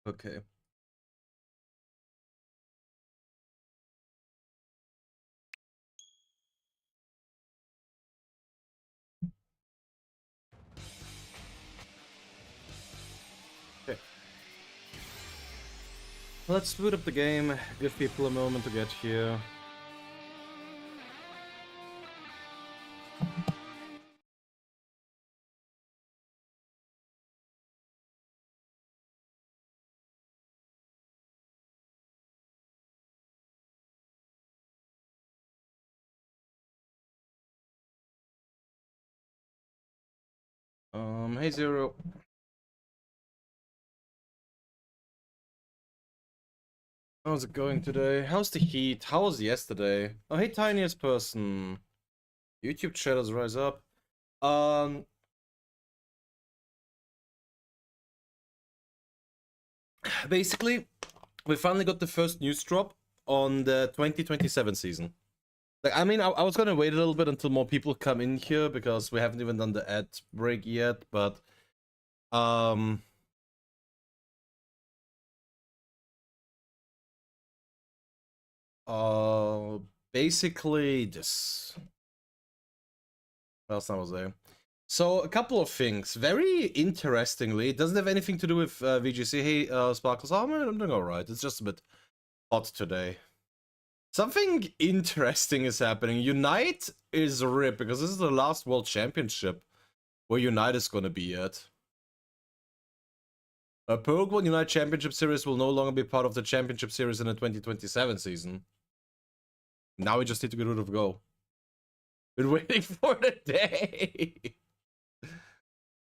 Okay. Okay. Let's boot up the game, give people a moment to get here. Hey Zero. How's it going today? How's the heat? How was yesterday? Oh, hey tiniest person. YouTube shadows rise up. Um, Basically, we finally got the first news drop on the 2027 season. Like, I mean, I was gonna wait a little bit until more people come in here because we haven't even done the ad break yet, but um uh basically this. What else I was there? So a couple of things. Very interestingly, it doesn't have anything to do with VGC. Hey, Sparkles. Oh man, I'm doing alright. It's just a bit hot today. Something interesting is happening. Unite is ripped because this is the last World Championship where Unite is gonna be at. A Pokemon Unite Championship Series will no longer be part of the Championship Series in the 2027 season. Now we just need to get rid of Go. Been waiting for the day.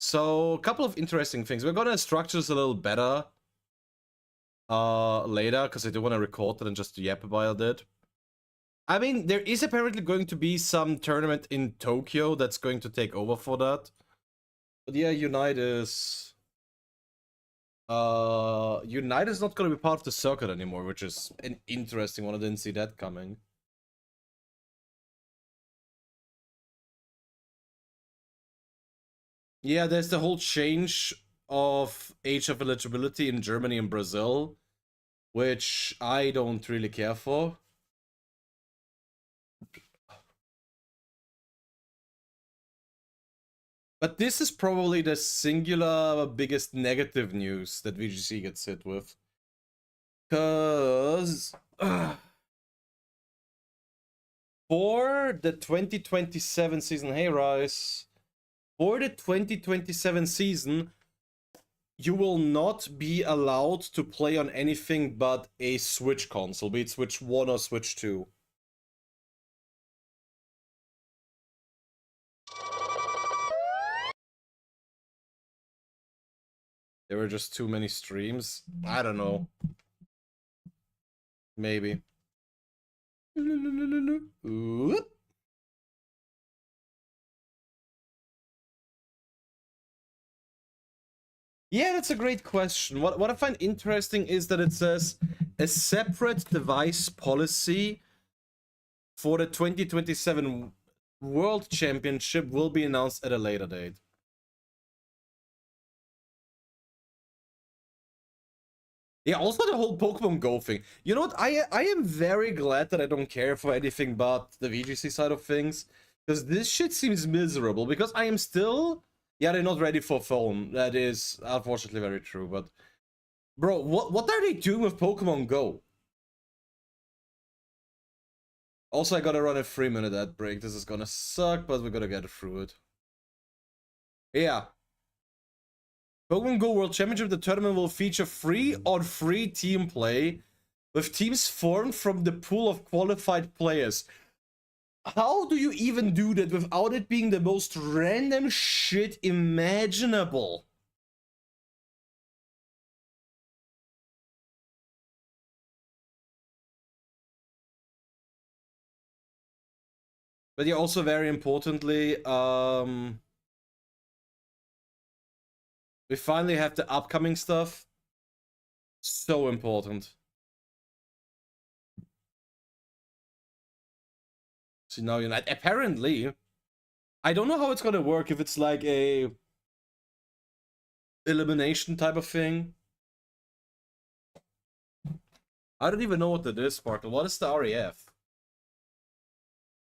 So, a couple of interesting things. We're gonna structure this a little better later, because I do want to record it and just yap about it. I mean, there is apparently going to be some tournament in Tokyo that's going to take over for that. But yeah, Unite is not gonna be part of the circuit anymore, which is an interesting one. I didn't see that coming. Yeah, there's the whole change of age of eligibility in Germany and Brazil, which I don't really care for. But this is probably the singular biggest negative news that VGC gets hit with. Because for the 2027 season, hey Rice, for the 2027 season, you will not be allowed to play on anything but a Switch console, be it Switch 1 or Switch 2. There were just too many streams. I don't know. Maybe. Oop. Yeah, that's a great question. What I find interesting is that it says a separate device policy for the 2027 World Championship will be announced at a later date. Yeah, also the whole Pokemon Go thing. You know what? I am very glad that I don't care for anything but the VGC side of things. Because this shit seems miserable. Because I am still... Yeah, they're not ready for phone. That is unfortunately very true. But, bro, what are they doing with Pokemon Go? Also, I gotta run a 3-minute ad break. This is gonna suck, but we're gonna get through it. Yeah. Pokemon Go World Championship, the tournament will feature 3-on-3 team play with teams formed from the pool of qualified players. How do you even do that without it being the most random shit imaginable? But yeah, also very importantly, we finally have the upcoming stuff. So important. So now Unite. Apparently, I don't know how it's gonna work, if it's like a elimination type of thing, I don't even know what that is, Sparkle. What is the RAF?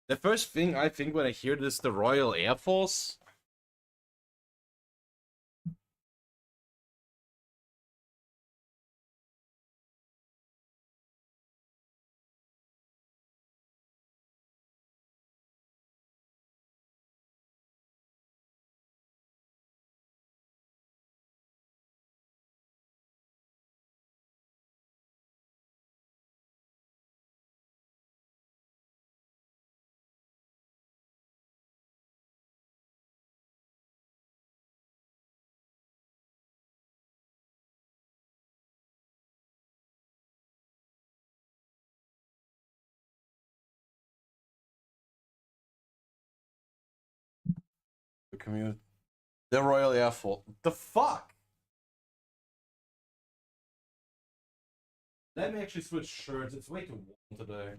The first thing I think when I hear this, the Royal Air Force. The community. The Royal Air Force. The fuck? Let me actually switch shirts. It's way too warm today.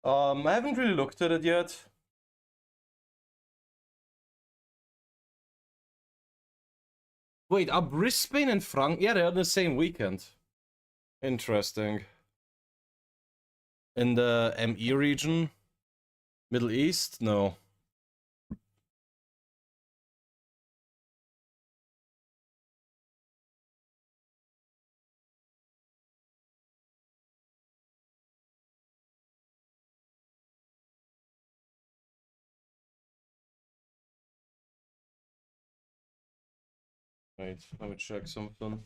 I haven't really looked at it yet. Wait, are Brisbane and Frank? Yeah, they're on the same weekend. Interesting. In the ME region? Middle East? No. Wait, let me check something.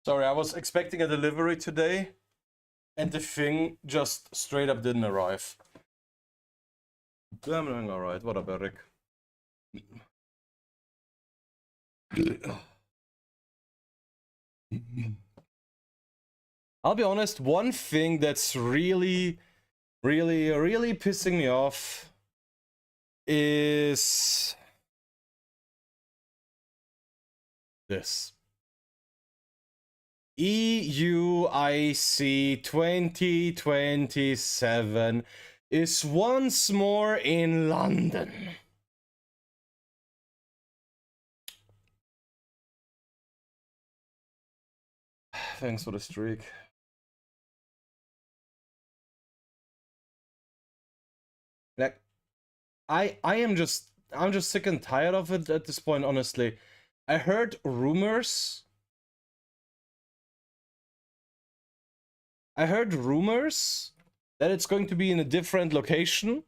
Sorry, I was expecting a delivery today, and the thing just straight up didn't arrive. I'm doing alright. What up, Eric? I'll be honest, one thing that's really pissing me off is this. EUIC 2027 is once more in London. Thanks for the streak. Like, I'm just sick and tired of it at this point, honestly. I heard rumors. That it's going to be in a different location,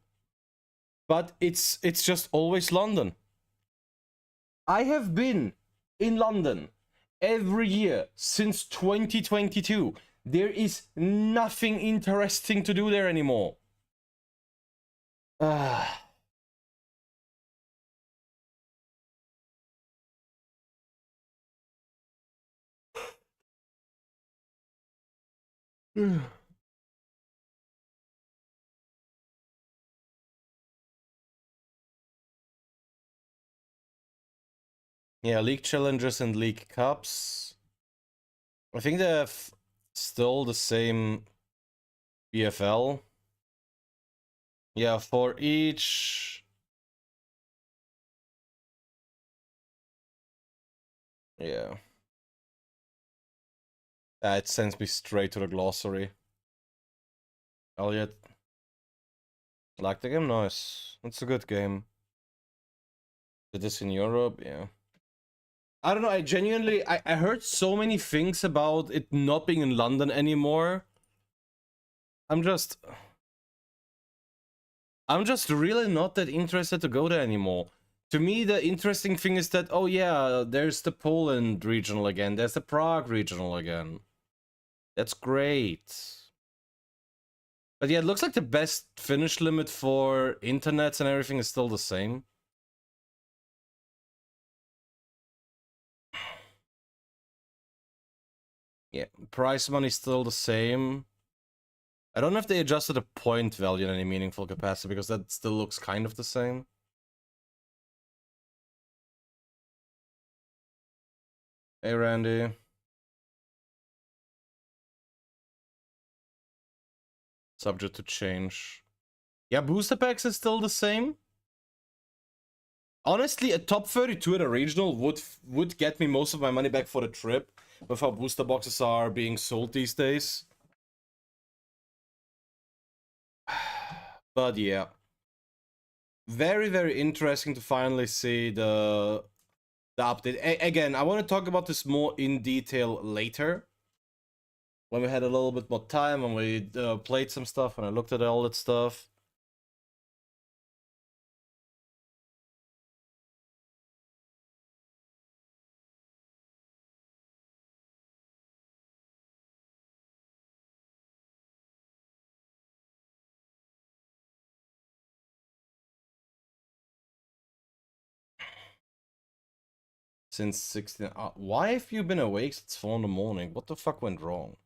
but it's just always London. I have been in London every year since 2022. There is nothing interesting to do there anymore. Yeah, League Challenges and League Cups. I think they have still the same BFL. Yeah, for each. Yeah. It sends me straight to the glossary. Elliot. Like the game? Nice. It's a good game. Did this in Europe? Yeah. I don't know, I genuinely, I heard so many things about it not being in London anymore. I'm just really not that interested to go there anymore. To me, the interesting thing is that, oh yeah, there's the Poland regional again, there's the Prague regional again. That's great. But yeah, it looks like the best finish limit for internets and everything is still the same. Yeah, prize money is still the same. I don't know if they adjusted the point value in any meaningful capacity, because that still looks kind of the same. Hey, Randy. Subject to change. Yeah, booster packs is still the same. Honestly, a top 32 at a regional would get me most of my money back for the trip, with how booster boxes are being sold these days. But yeah. Very, very interesting to finally see the update. Again, I want to talk about this more in detail later, when we had a little bit more time, when we played some stuff, when I looked at all that stuff. Since 16... why have you been awake since 4 in the morning? What the fuck went wrong?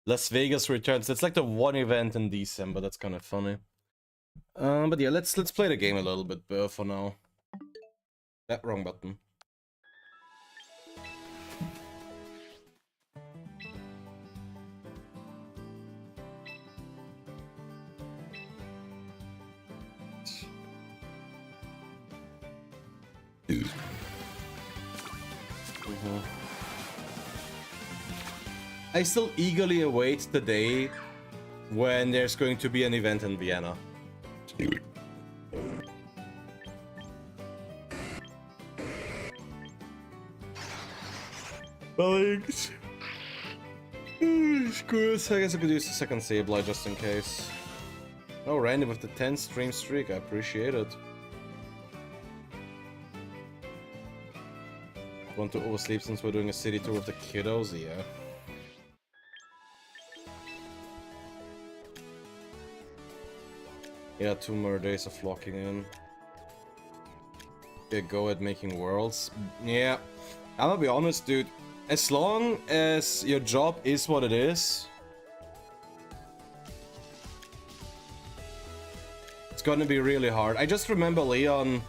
Las Vegas returns. It's like the one event in December. That's kind of funny. But yeah, let's play the game a little bit for now. That wrong button. I still eagerly await the day when there's going to be an event in Vienna. Thanks. Screw it. I guess I could use the second Sableye just in case. Oh, Randy with the 10 stream streak. I appreciate it. Want to oversleep since we're doing a city tour with the kiddos? Yeah. Yeah, 2 more days of locking in. Yeah, go at making worlds. Yeah, I'm gonna be honest, dude. As long as your job is what it is, it's gonna be really hard. I just remember Leon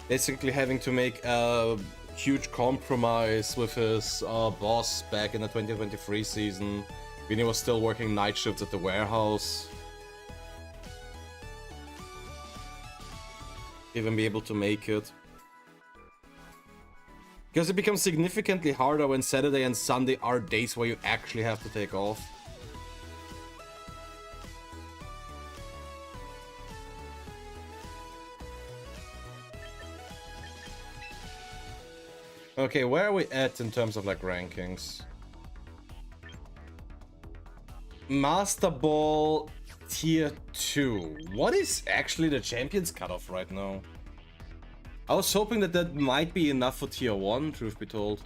basically having to make a huge compromise with his boss back in the 2023 season when he was still working night shifts at the warehouse. Even be able to make it. Because it becomes significantly harder when Saturday and Sunday are days where you actually have to take off. Okay, where are we at in terms of like rankings? Master Ball Tier 2. What is actually the Champions cutoff right now? I was hoping that that might be enough for Tier 1, truth be told.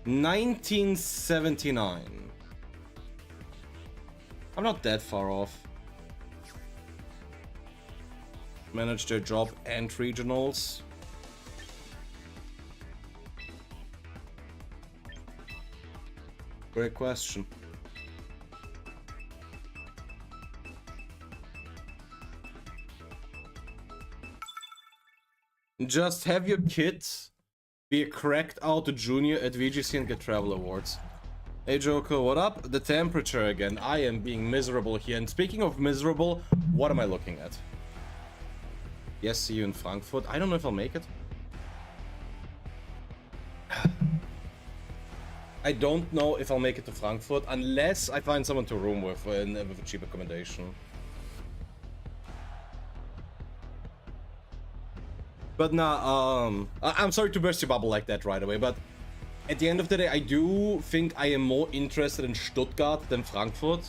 1979. I'm not that far off. Manage their job and regionals. Great question. Just have your kid be a cracked out junior at VGC and get travel awards. Hey Joker, what up? The temperature again. I am being miserable here. And speaking of miserable, what am I looking at? Yes, see you in Frankfurt. I don't know if I'll make it. I don't know if I'll make it to Frankfurt unless I find someone to room with a cheap accommodation. But nah, I'm sorry to burst your bubble like that right away, but at the end of the day, I do think I am more interested in Stuttgart than Frankfurt,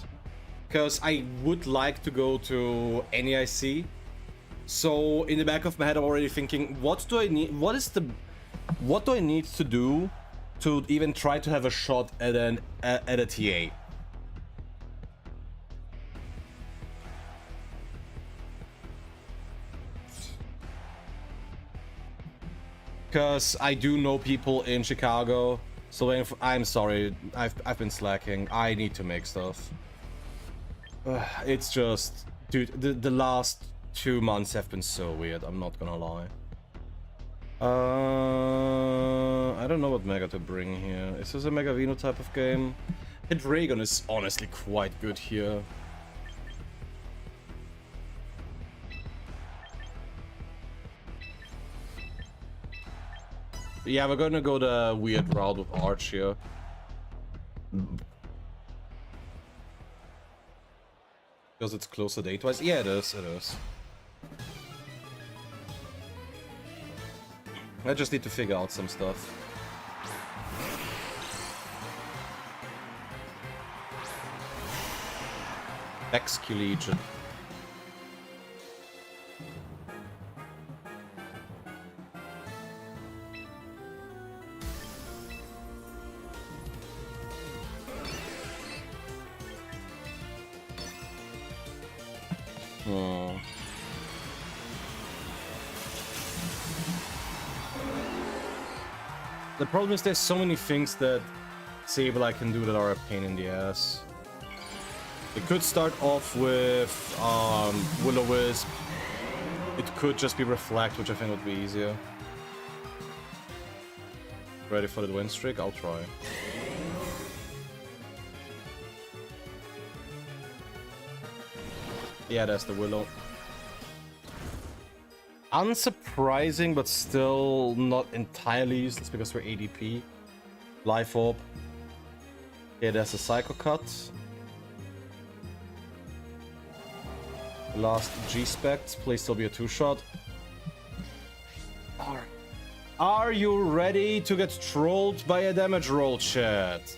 because I would like to go to NEIC. So in the back of my head, I'm already thinking, what do I need? What do I need to do to even try to have a shot at a TA? Because I do know people in Chicago, so if, I'm sorry, I've been slacking. I need to make stuff. It's just, dude, the last 2 months have been so weird. I'm not gonna lie. I don't know what Mega to bring here. Is this a Mega Vino type of game? Dragon is honestly quite good here. Yeah, we're gonna go the weird route with Arch here. Because it's closer date-wise. Yeah, it is, it is. I just need to figure out some stuff. XQ Legion. Oh. The problem is there's so many things that Sableye can do that are a pain in the ass. It could start off with Will-O-Wisp. It could just be Reflect, which I think would be easier. Ready for the win streak? I'll try. Yeah, that's the Willow. Unsurprising, but still not entirely useless because we're ADP. Life Orb. Yeah, there's a Psycho Cut. The last G-Spect. Please still be a 2-shot. Are you ready to get trolled by a damage roll, chat?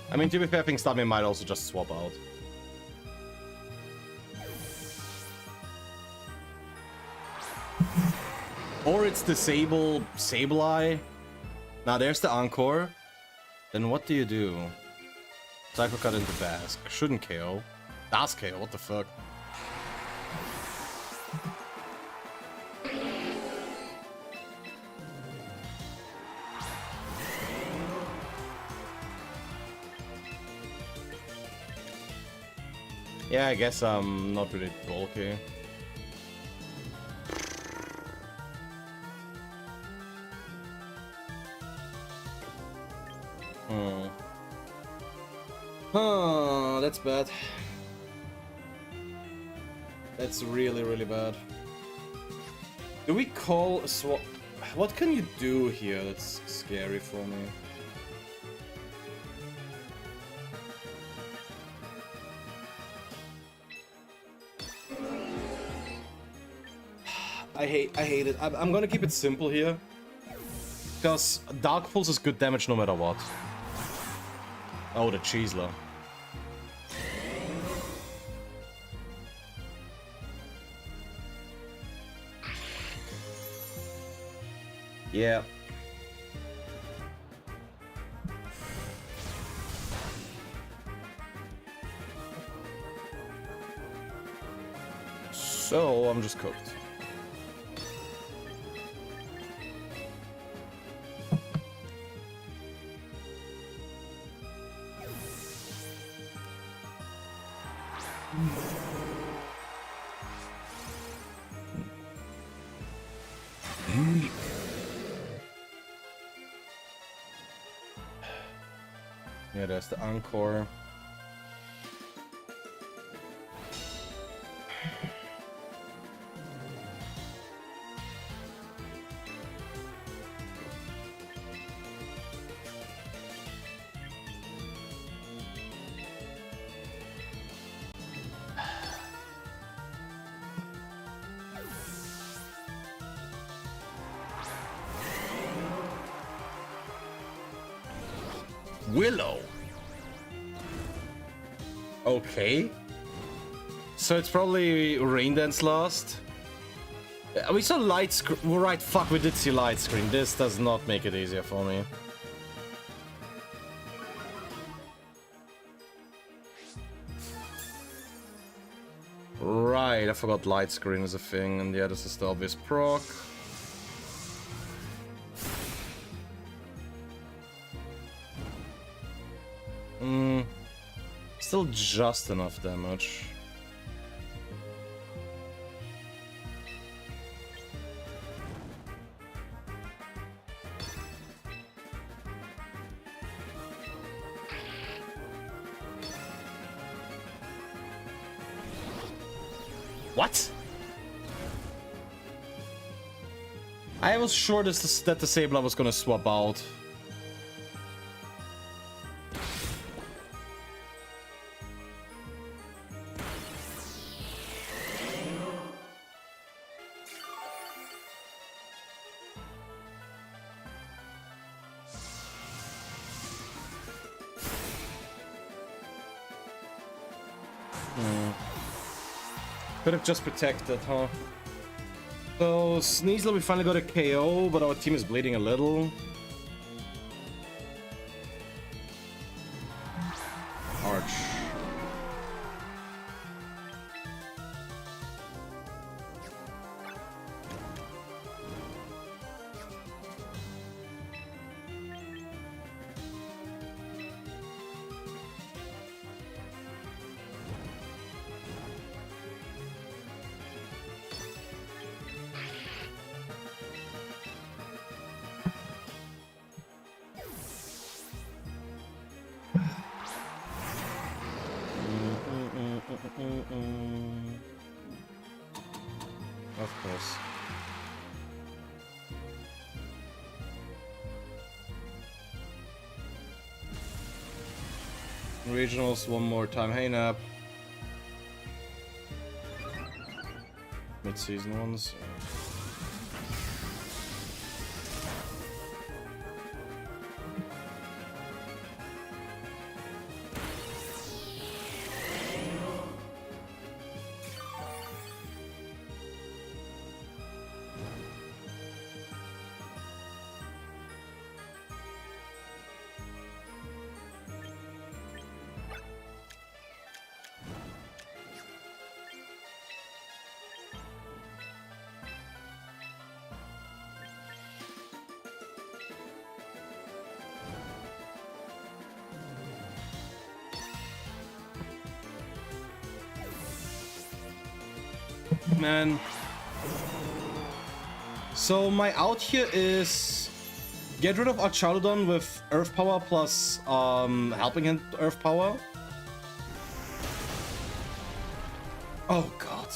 I mean, to be fair, I think Stabby might also just swap out. Or it's the Sableye. Now there's the Encore. Then what do you do? Psycho Cut into Bask. Shouldn't KO. Does KO, what the fuck? Yeah, I guess I'm not really bulky. Huh, that's bad. That's really, really bad. Do we call a swap? What can you do here that's scary for me? I hate it. I'm gonna keep it simple here. Because Dark Pulse is good damage no matter what. Oh, the Cheesler. Yeah. So, I'm just cooked. Yeah, that's the Encore. Willow. Okay. So it's probably Rain Dance last. We saw light screen. Right, fuck, we did see light screen. This does not make it easier for me. Right, I forgot light screen is a thing, and yeah, this is the obvious proc. Still just enough damage. What? I was sure that the Sabler was gonna swap out. Could have just protected, huh? So, Sneasler, we finally got a KO, but our team is bleeding a little. Arch. Of course. Regionals one more time. Hey, Nap. Mid-season ones. Man. So my out here is get rid of Archaludon with Earth Power plus helping hand Earth Power. Oh god.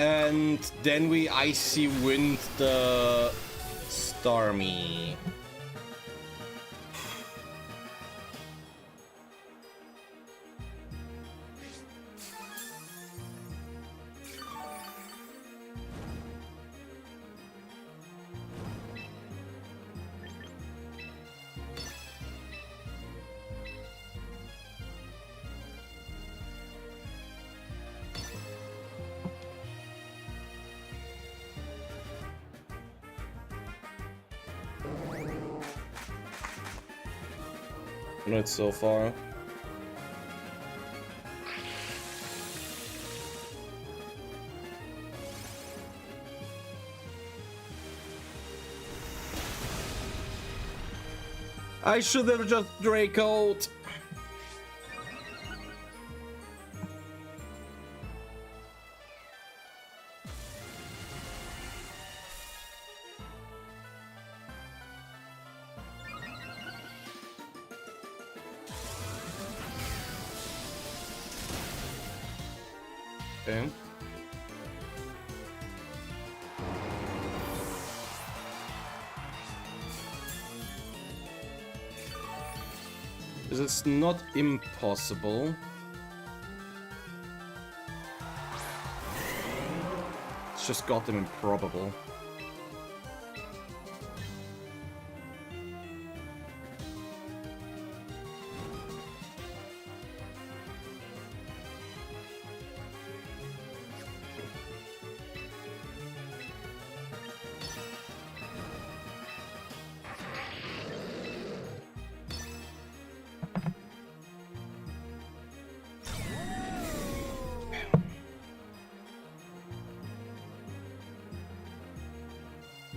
And then we Icy Wind the Starmie. Not so far. I should have just Draco'd. Okay. This is not impossible. It's just goddamn improbable.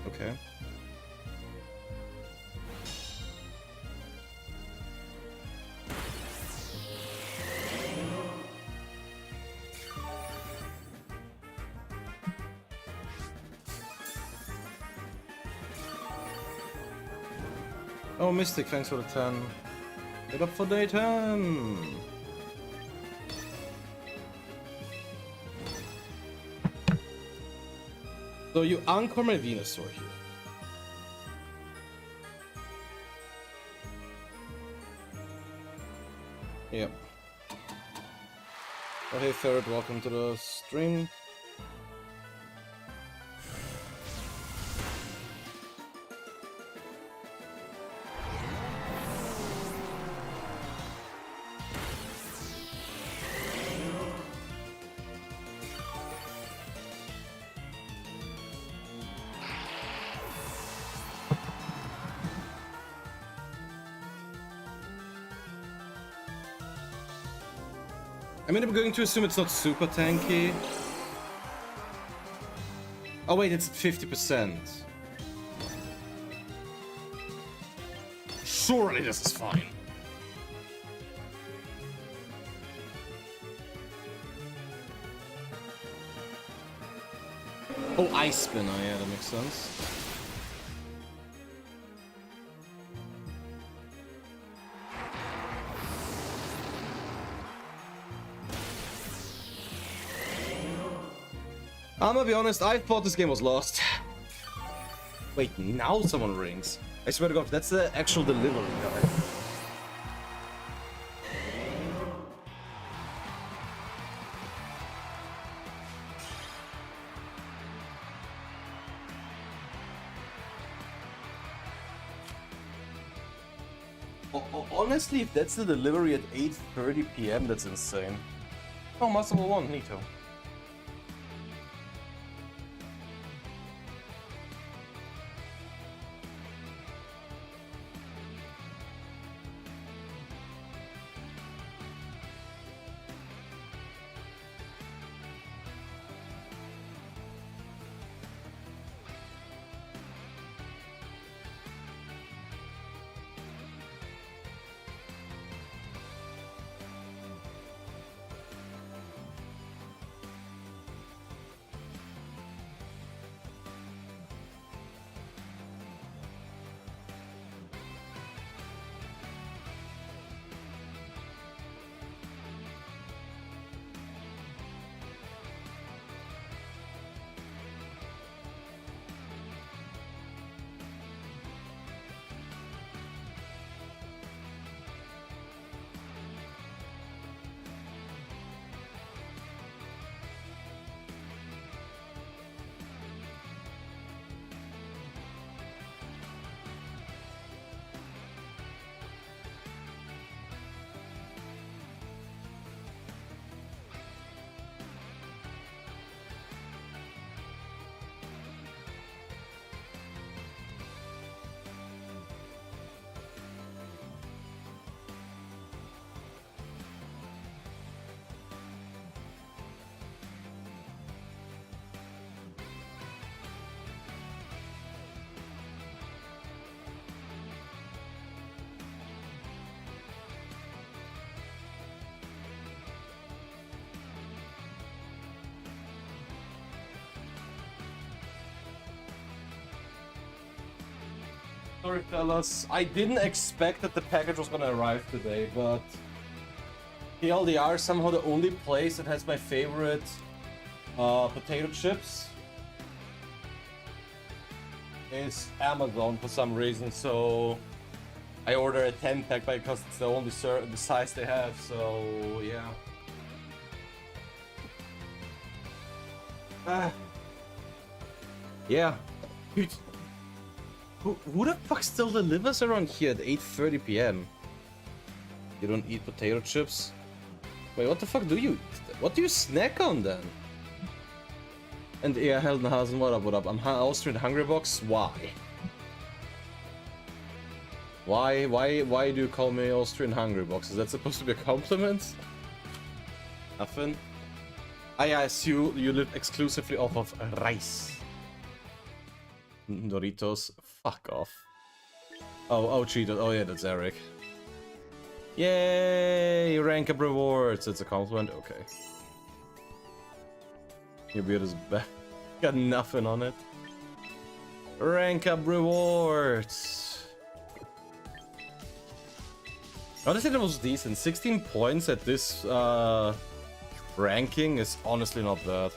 Okay. Oh, Mystic, thanks for the 10. Get up for day 10! So you anchor my Venusaur here. Yep. Oh hey Ferret, welcome to the stream. I mean, I'm going to assume it's not super tanky. Oh wait, it's at 50%. Surely this is fine. Oh, Ice Spinner, yeah, that makes sense. I'm gonna be honest, I thought this game was lost. Wait, now someone rings. I swear to God, that's the actual delivery guy. Honestly, if that's the delivery at 8:30 PM, that's insane. Oh, Master Level 1, neato. Sorry fellas, I didn't expect that the package was gonna arrive today, but TLDR, somehow the only place that has my favorite potato chips is Amazon for some reason, so I order a 10-pack because it's the only the size they have, so yeah. Yeah. Dude. Who the fuck still delivers around here at 8:30 p.m.? You don't eat potato chips? Wait, what the fuck do you eat? What do you snack on then? And yeah, Heldenhausen, what up, what up? I'm Austrian Hungry Box? Why? Why do you call me Austrian Hungry Box? Is that supposed to be a compliment? Nothing? I assume you live exclusively off of rice. Doritos, fuck off. Oh, Cheetos. Oh yeah, that's Eric. Yay! Rank up rewards. It's a compliment. Okay. Your beard is back. Got nothing on it. Rank up rewards. Honestly, that was decent. 16 points at this ranking is honestly not bad.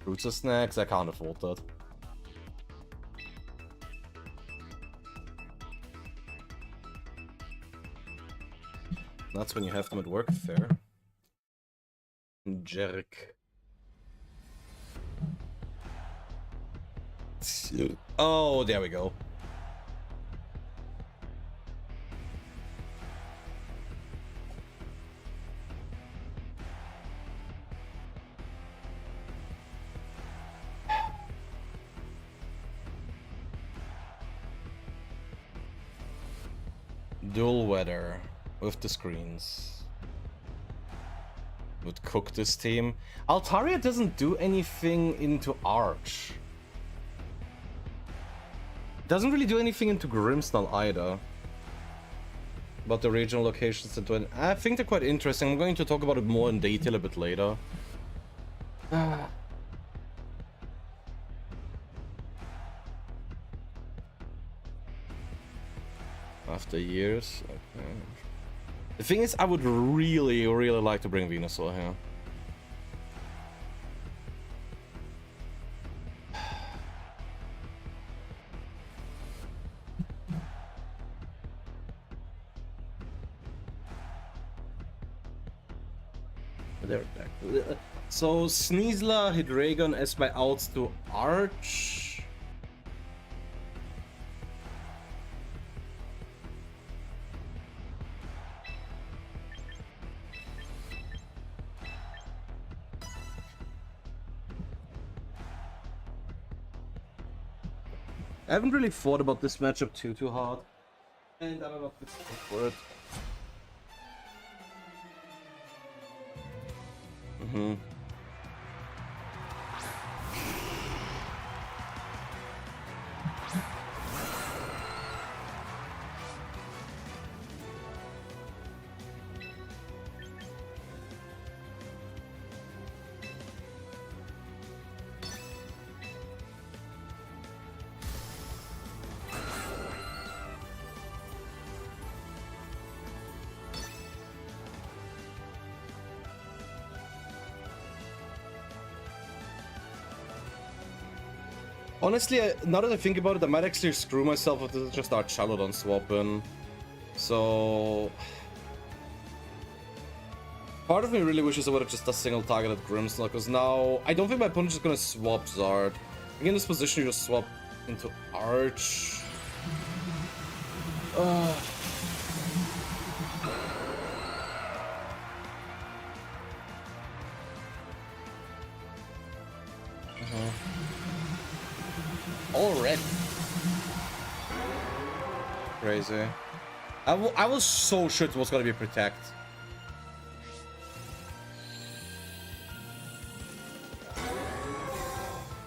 Fruits or snacks? I can't afford that. That's when you have them at work, fair. Jerk. Oh, there we go. Dual weather with the screens. Would cook this team. Altaria doesn't do anything into Arch. Doesn't really do anything into Grimsnall either. But the regional locations that went, I think they're quite interesting. I'm going to talk about it more in detail a bit later. After years, okay. The thing is, I would really like to bring Venusaur here. They're back. So Sneasler, Hydreigon as my outs to Arch. I haven't really thought about this matchup too hard, and I don't know if it's for it. Honestly, now that I think about it, I might actually screw myself if this is just our Charlodon swap in. So... part of me really wishes I would have just a single targeted Grimmsnarl, because now I don't think my opponent is just gonna swap Zard. I think in this position you just swap into Arch. Already. Crazy. I was so sure it was gonna be Protect.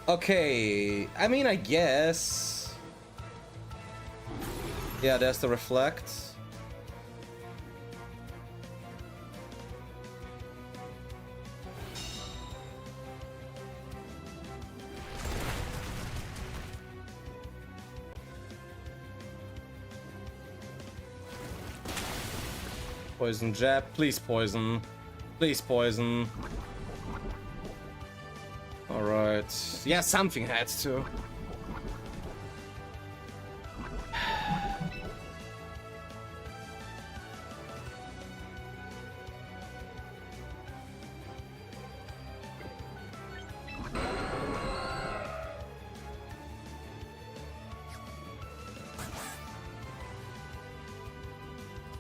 Okay, I mean, I guess. Yeah, there's the Reflect. Poison jab, please poison. Please poison. Alright. Yeah, something had to.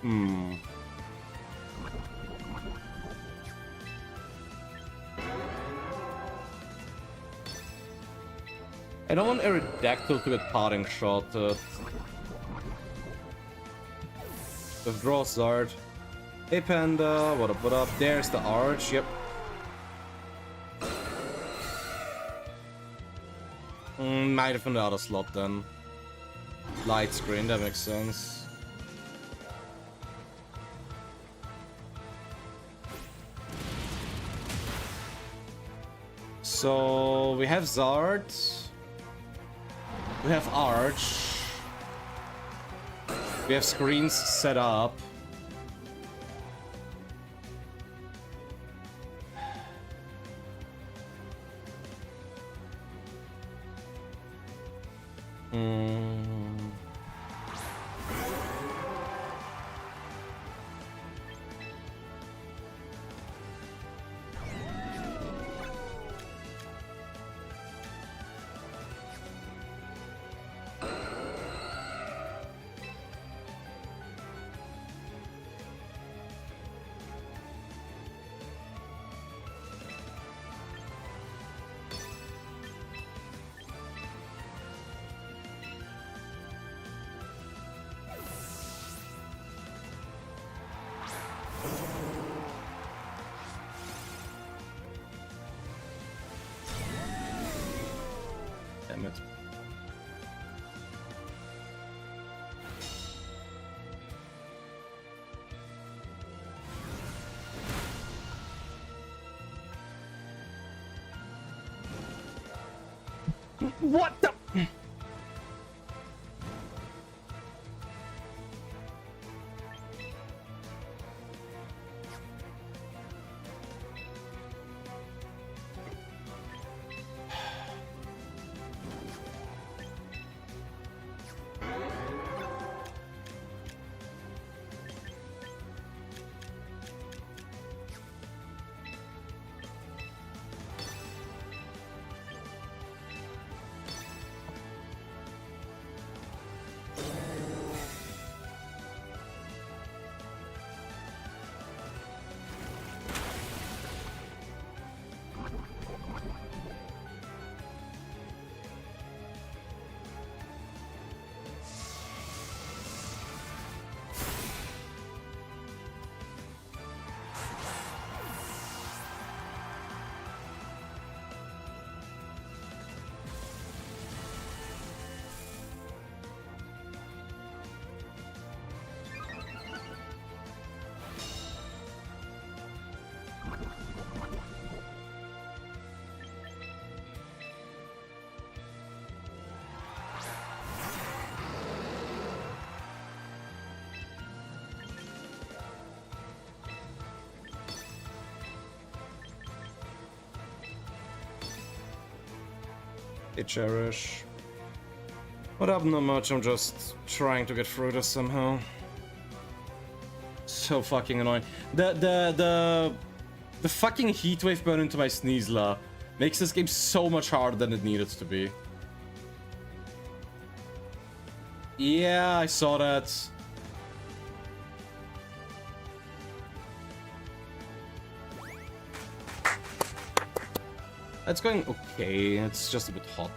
Hmm. I don't want Aerodactyl to get parting shot. Withdraw Zard. Hey Panda, what up, what up? There's the Arch, yep. Might have been the other slot then. Light screen, that makes sense. So we have Zard. We have Arch. We have screens set up. Damn it. What the? Hey, Cherish. What up, not much, I'm just trying to get through this somehow. So fucking annoying. The fucking heatwave burn into my Sneasler makes this game so much harder than it needed to be. Yeah, I saw that. It's going okay, it's just a bit hot.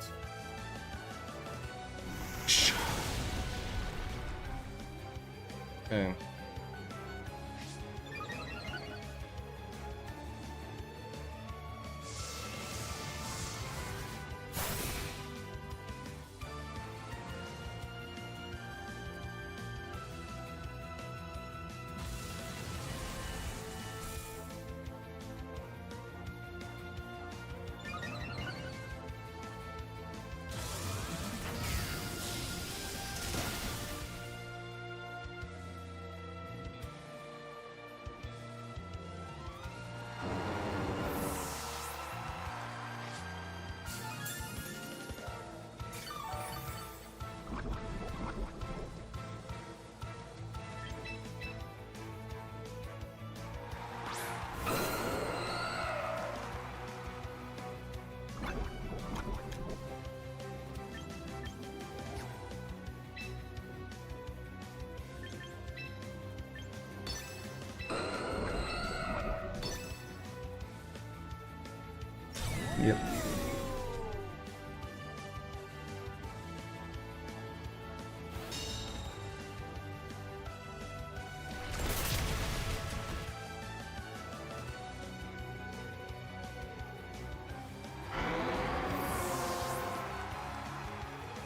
Okay.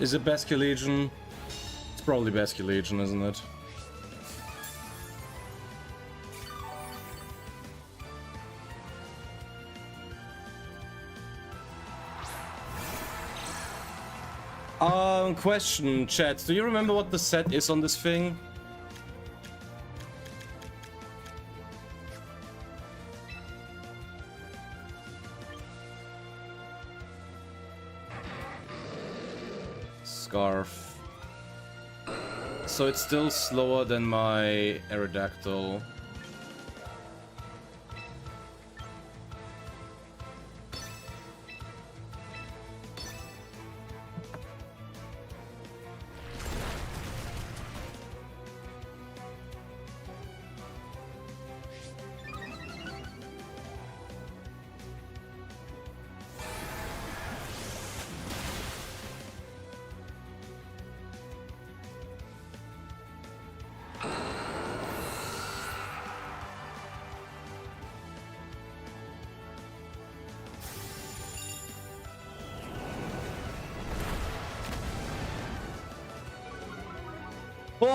Is it Basque Legion? It's probably Basque Legion, isn't it? Question, chat. Do you remember what the set is on this thing? Scarf. So it's still slower than my Aerodactyl.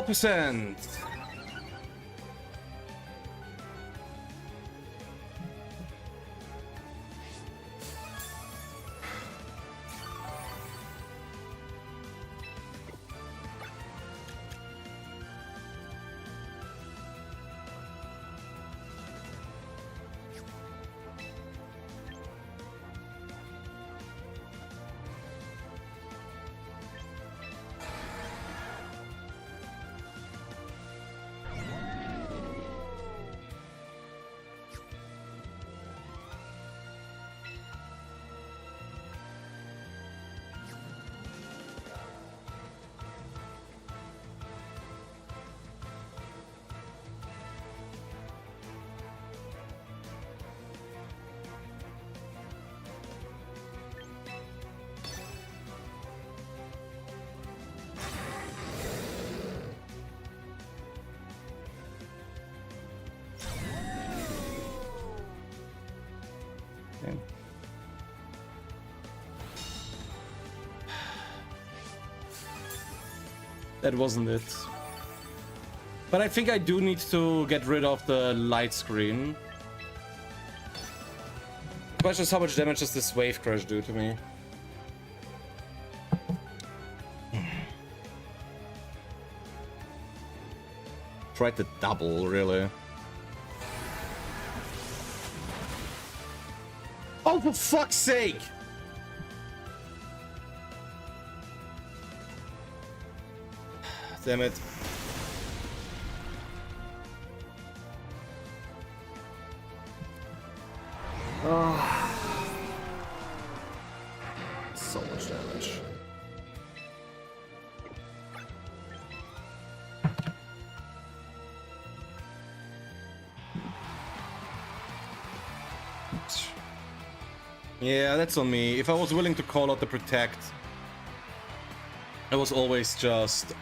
%. That wasn't it. But I think I do need to get rid of the light screen. The question is, how much damage does this wave crash do to me? Tried to double, really. Oh, for fuck's sake! Damn it. Oh. So much damage. Yeah, that's on me. If I was willing to call out the protect, it was always just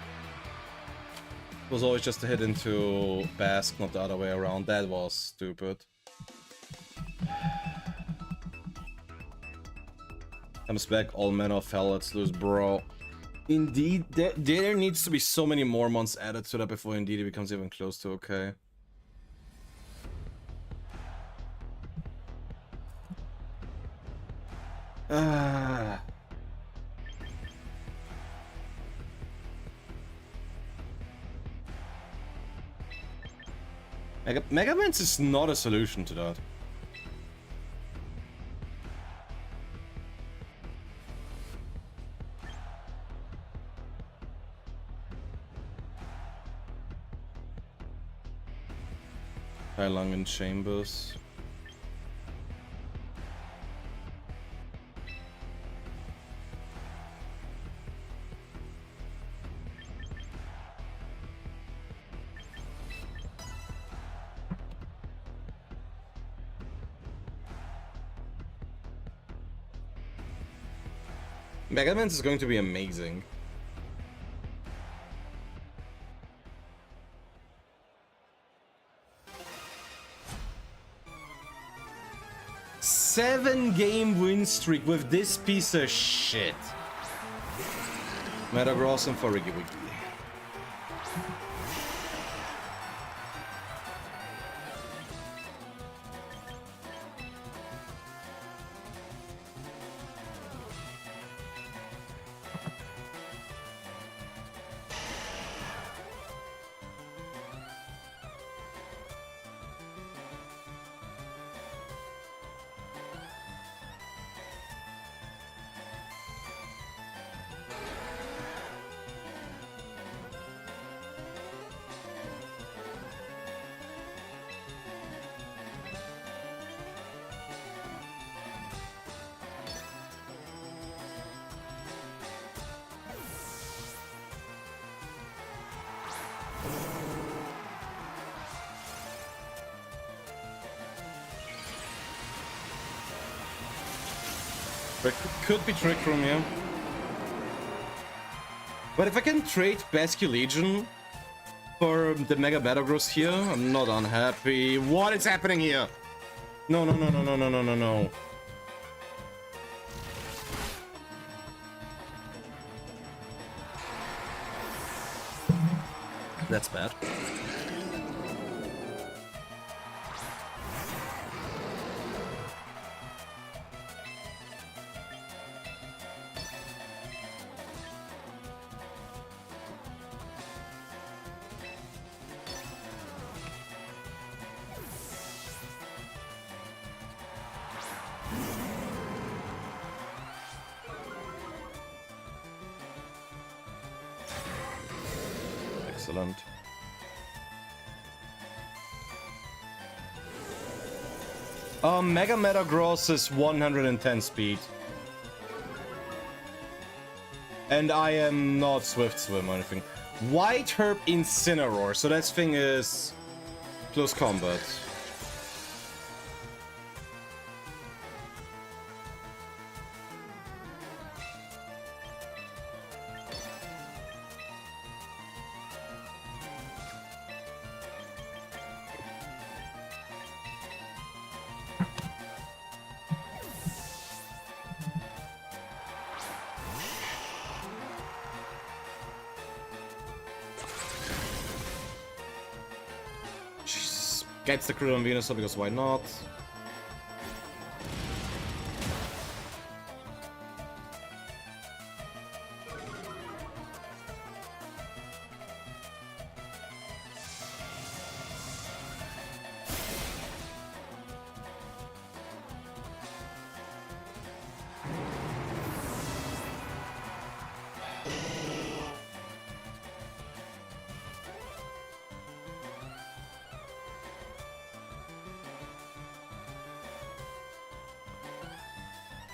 a hit into Basque, not the other way around. That was stupid. Comes back, all men of hell, let's lose, bro. Indeed, there needs to be so many more months added to that before Indeed it becomes even close to okay. Mega Man's is not a solution to that. Langen Chambers. Mega Man's is going to be amazing. Seven-game win streak with this piece of shit. Metagross and Farigi Wiki. Could be Trick Room, yeah. But if I can trade Basque Legion for the Mega Metagross here, I'm not unhappy. What is happening here? No, no, no, no, no, no, no, no, no. That's bad. Excellent. Mega Metagross is 110 speed. And I am not Swift Swim or anything. White Herb Incineroar, so that thing is close combat. Gets the crit on Venusaur because why not?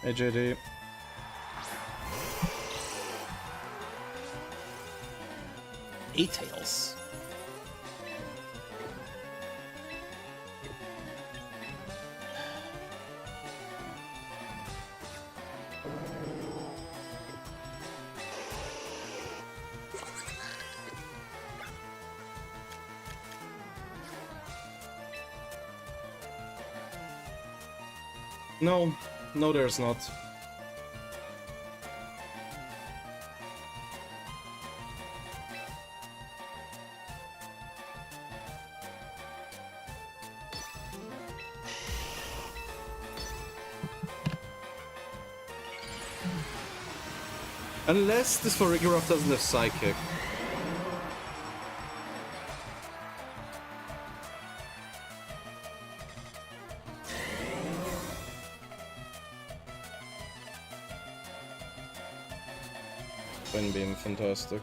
Hey JD. A-Tails. No. No, there's not. Unless this Farigiraf doesn't have Psychic. Wind Beam, fantastic.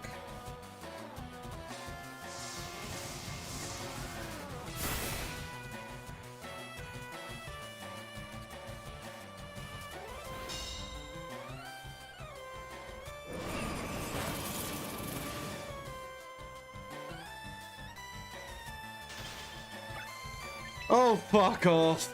Oh, fuck off.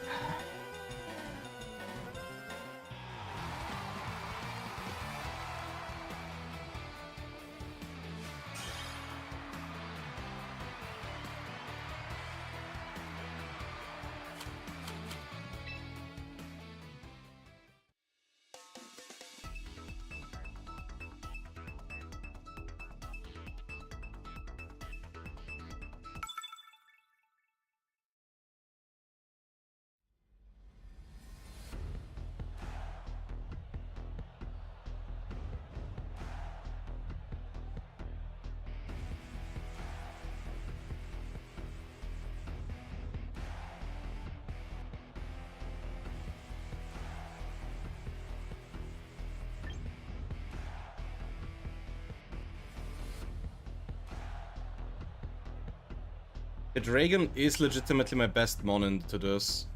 The Dragon is legitimately my best mon into this.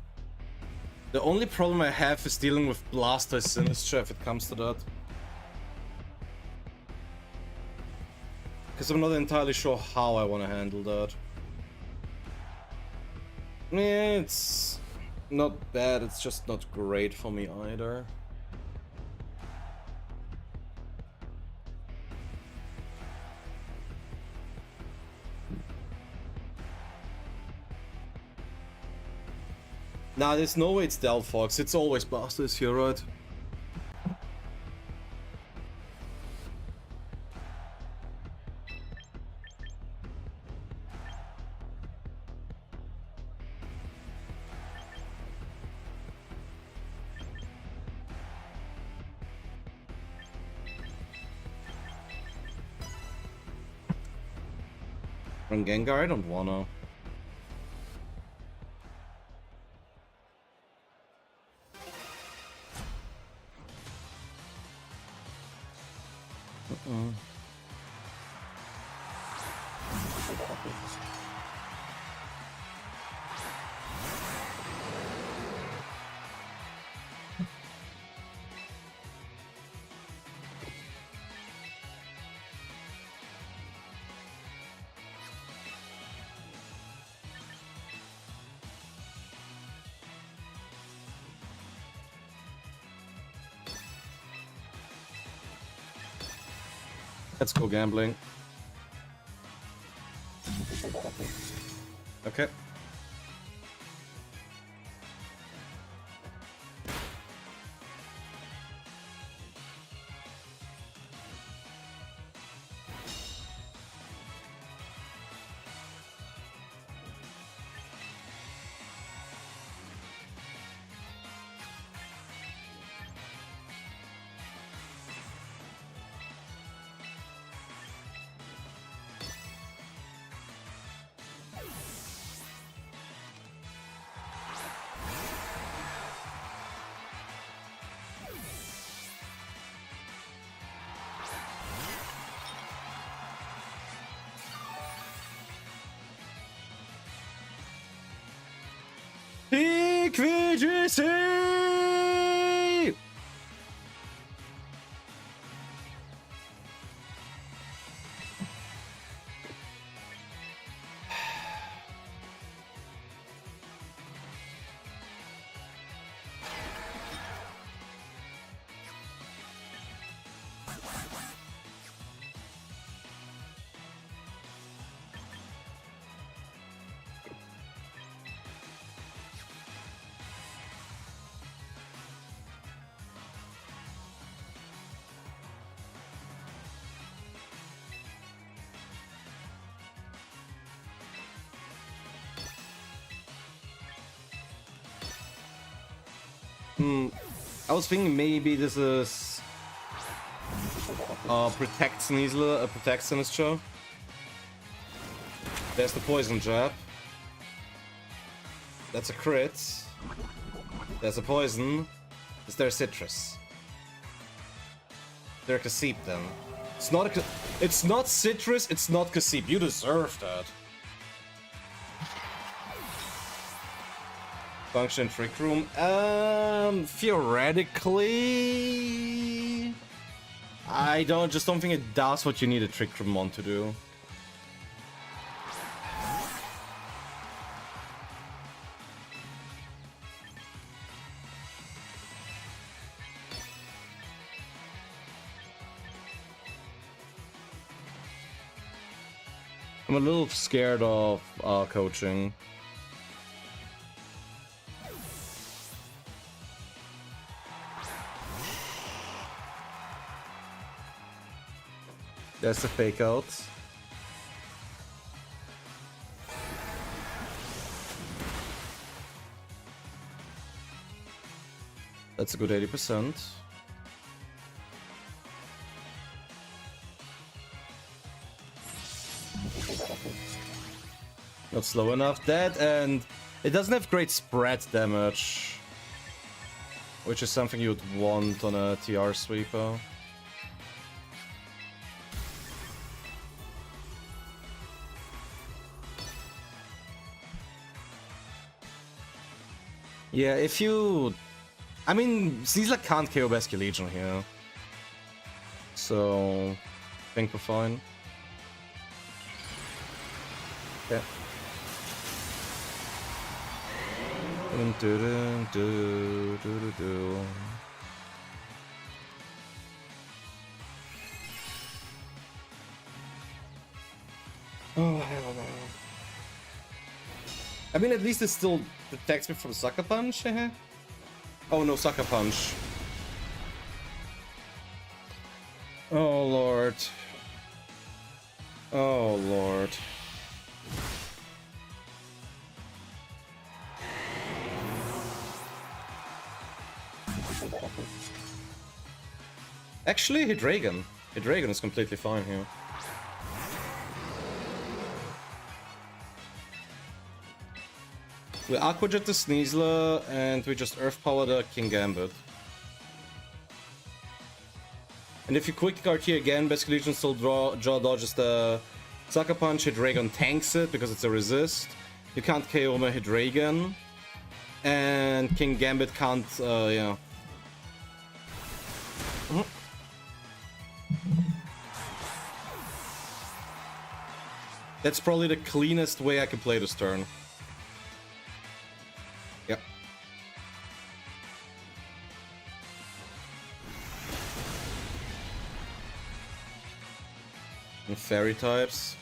The only problem I have is dealing with Blaster Sinistra if it comes to that. Because I'm not entirely sure how I want to handle that. Yeah, it's not bad, it's just not great for me either. Nah, there's no way it's Delphox, it's always Blasters here, right? Run Gengar? I don't wanna. Let's go gambling. Okay. Peak VGC! I was thinking maybe this is Protect Sneasler, a Protect Sinistra. There's the Poison Jab. That's a crit. There's a Poison. Is there a Citrus? There's a Cassip then. It's not Citrus, it's not Cassip. You deserve that. Function Trick Room. Theoretically, I just don't think it does what you need a Trick Room on to do. I'm a little scared of coaching. That's a fake out. That's a good 80%. Not slow enough. That, and it doesn't have great spread damage, which is something you'd want on a TR sweeper. Yeah, if you... I mean, Sneasler can't KO Basque Legion here. So... I think we're fine. Yeah. Oh, I don't know. I mean, at least it still protects me from Sucker Punch. Oh no, Sucker Punch. Oh lord. Oh lord. Actually, Hydreigon. Hydreigon is completely fine here. We Aqua Jet the Sneasler, and we just Earth Power the King Gambit. And if you quick guard here again, Basque Legion still draw dodges the Sucker Punch, Hydreigon tanks it because it's a resist. You can't KO my Hydreigon. And King Gambit can't, yeah. That's probably the cleanest way I can play this turn. Yep. And fairy types.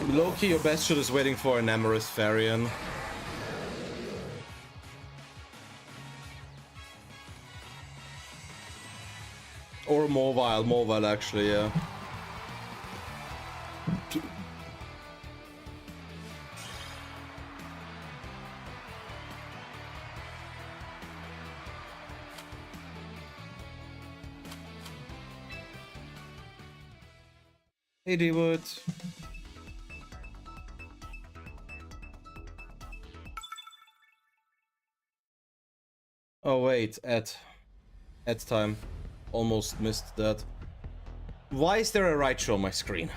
Loki, your best shot is waiting for an Amorous Farian. Or Mobile actually, yeah. Hey D-Wood. Oh wait, at time. Almost missed that. Why is there a Raichu on my screen?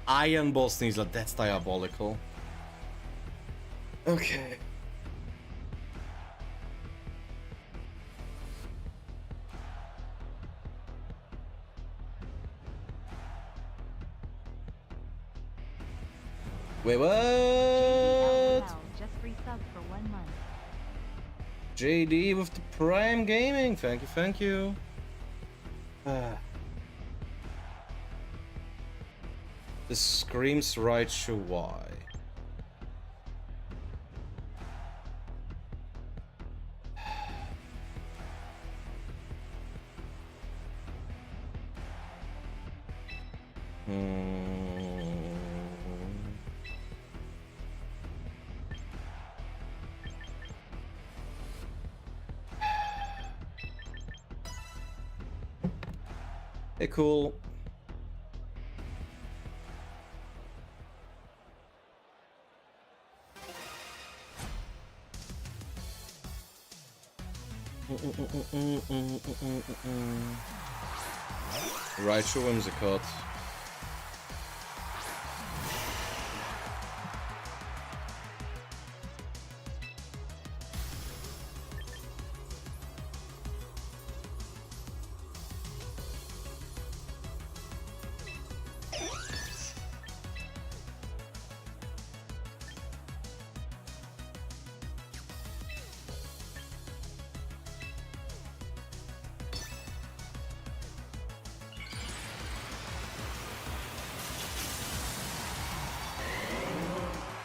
Iron Ball Sneasler, that's diabolical. Okay. Wait, what? Just resub for 1 month. JD with the Prime Gaming. Thank you. This screams Raichu, why? Hey, cool. Raichu Whimsicott.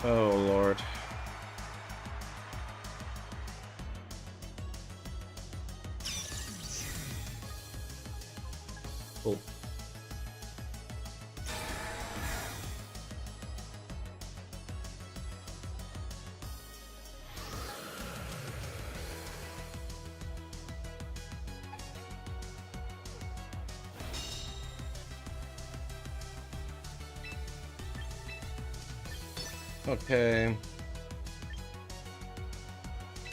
Oh lord. Cool. Okay.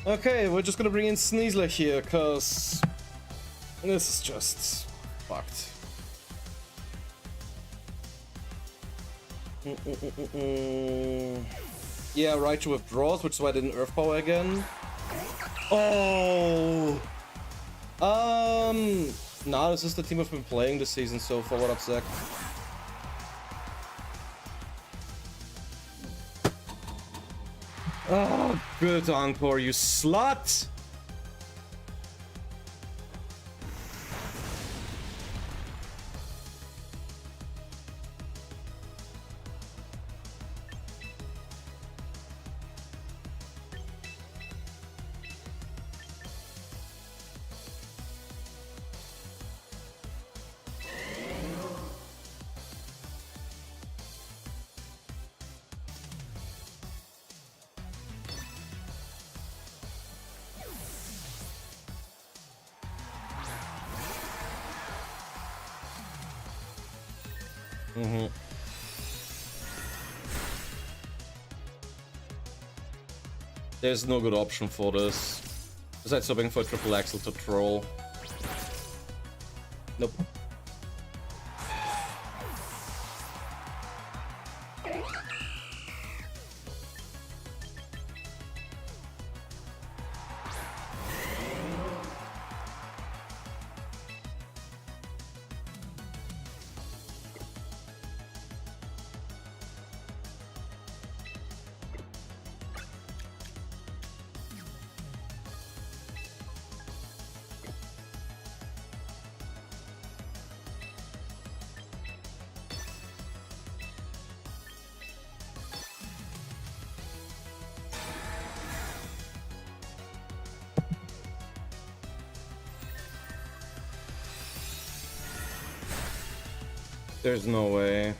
Okay, we're just gonna bring in Sneasler here, cause this is just fucked. Yeah, Raichu withdraws, which is why I didn't Earth Power again. Oh! Nah, this is the team I've been playing this season so far. What up, Zach? Oh, good Encore, you slut! There's no good option for this. Besides hoping for a triple axle to troll. Nope. There's no way.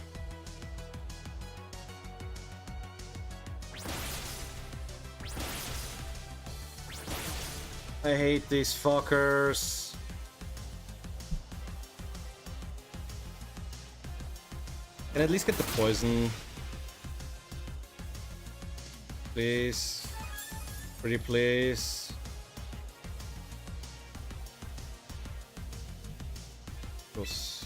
I hate these fuckers. Can I at least get the poison? Please. Pretty please. Gross.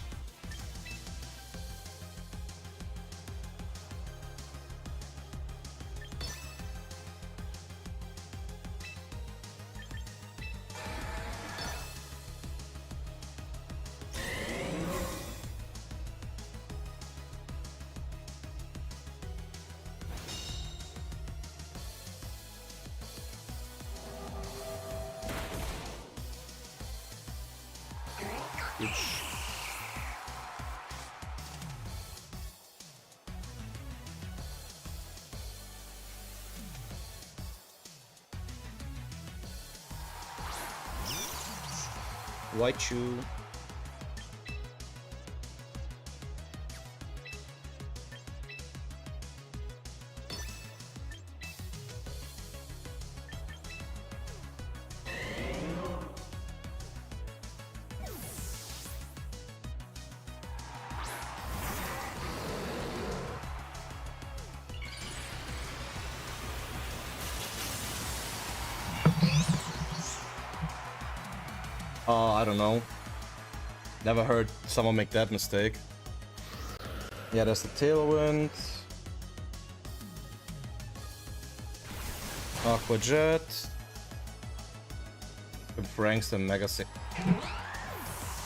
White shoe. I don't know. Never heard someone make that mistake. Yeah, there's the tailwind. Aqua Jet. And Frank's the Mega Sing.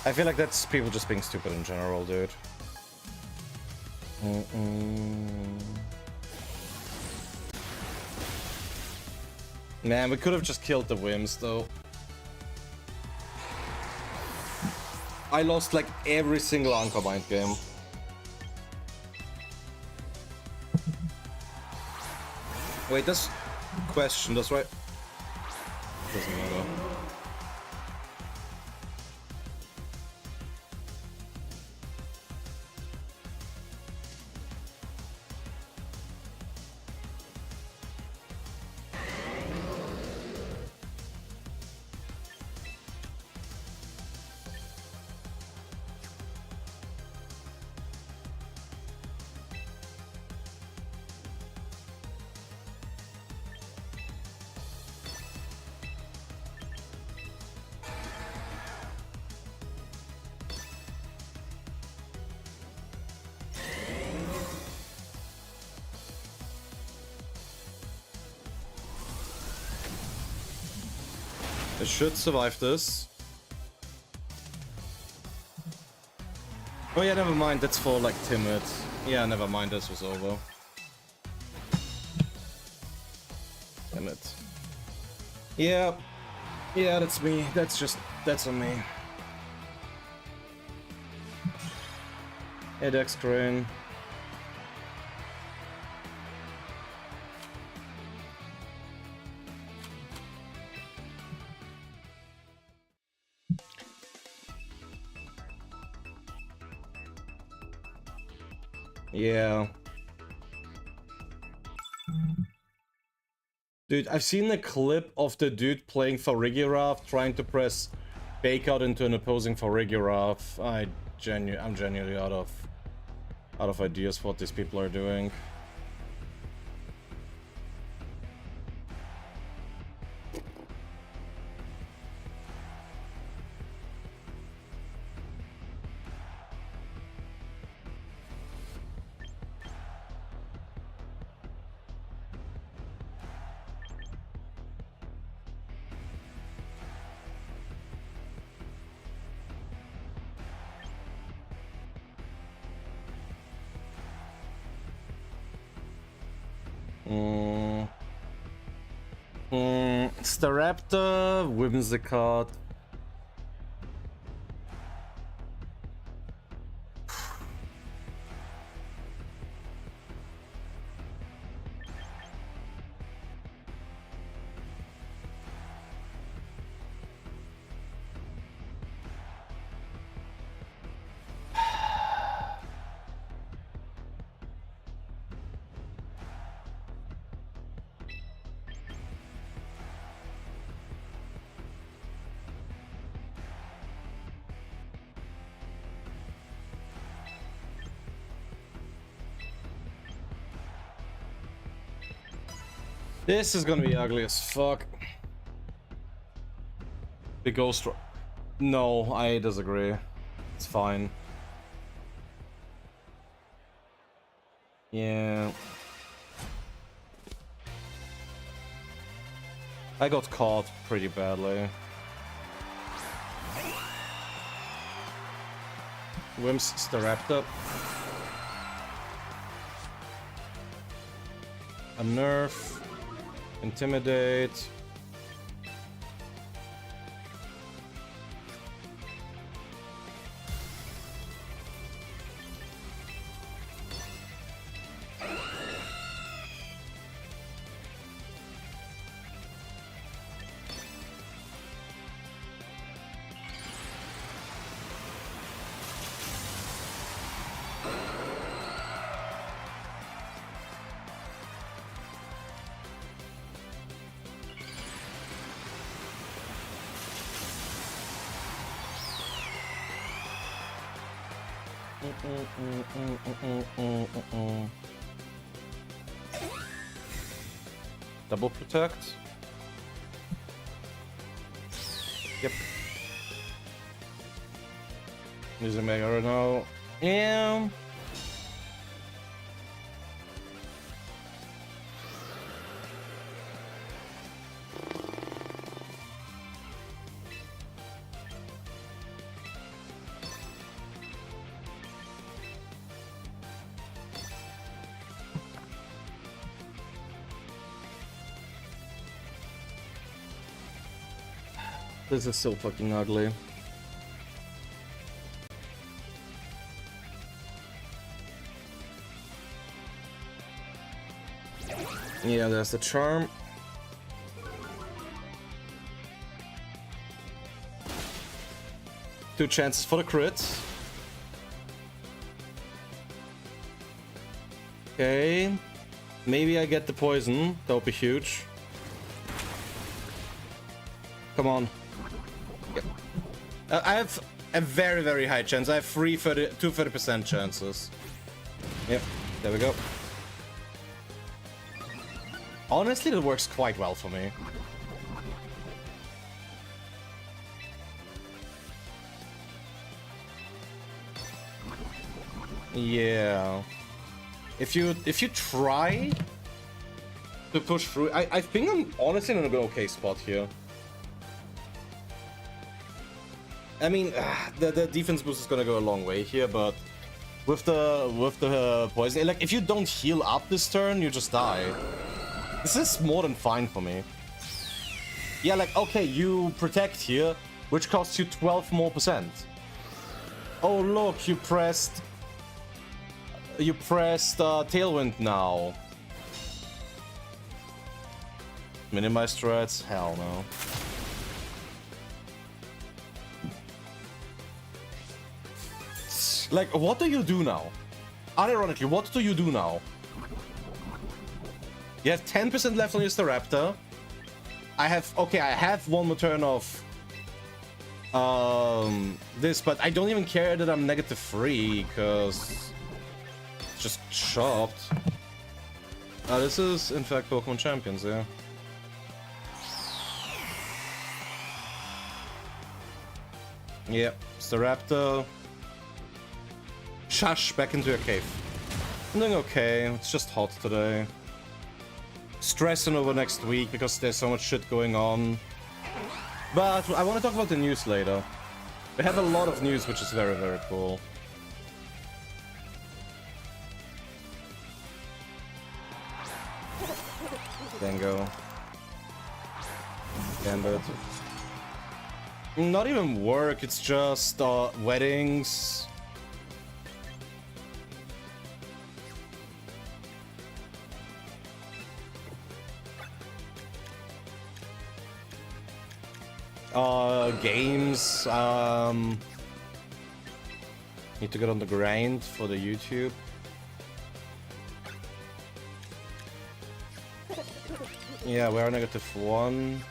I feel like that's people just being stupid in general, dude. Man, we could have just killed the Wims, though. I lost like every single uncombined game. Wait, that's question, that's right. Doesn't matter. I should survive this. Oh yeah, never mind. That's for like timid. Yeah, never mind. This was over. Damn it. Yeah. Yeah, that's me. That's on me. Hey, Dex Crane. Yeah. Dude, I've seen the clip of the dude playing Farigiraf trying to press fake out into an opposing Farigiraf. I'm genuinely out of ideas for what these people are doing. Staraptor, Whimsicott. This is gonna be ugly as fuck. The ghost. No, I disagree. It's fine. Yeah. I got caught pretty badly. Wimps Staraptor. A nerf. Intimidate. Double protect. Yep. Using Mega right now. Yeah. This is so fucking ugly. Yeah, there's the charm. Two chances for the crit. Okay. Maybe I get the poison. That would be huge. Come on. Yep. I have a very, very high chance. I have 230% chances. Yep, there we go. Honestly, that works quite well for me. Yeah. If you try to push through, I think I'm honestly in a okay spot here. I mean, the defense boost is gonna go a long way here, but with the poison, like if you don't heal up this turn, you just die. This is more than fine for me. Yeah, like okay, you protect here, which costs you 12% more. Oh look, you pressed Tailwind now. Minimize threats? Hell no. Like, what do you do now? Unironically, what do you do now? You have 10% left on your Staraptor. I have one more turn of this, but I don't even care that I'm -3 because it's just chopped. This is in fact Pokemon Champions, yeah. Yeah, Staraptor. Shush, back into your cave. I'm doing okay, it's just hot today. Stressing over next week because there's so much shit going on. But I want to talk about the news later. We have a lot of news, which is very, very cool. Dango. Gambit. Not even work, it's just weddings. Games. Need to get on the grind for the YouTube. Yeah, we're -1.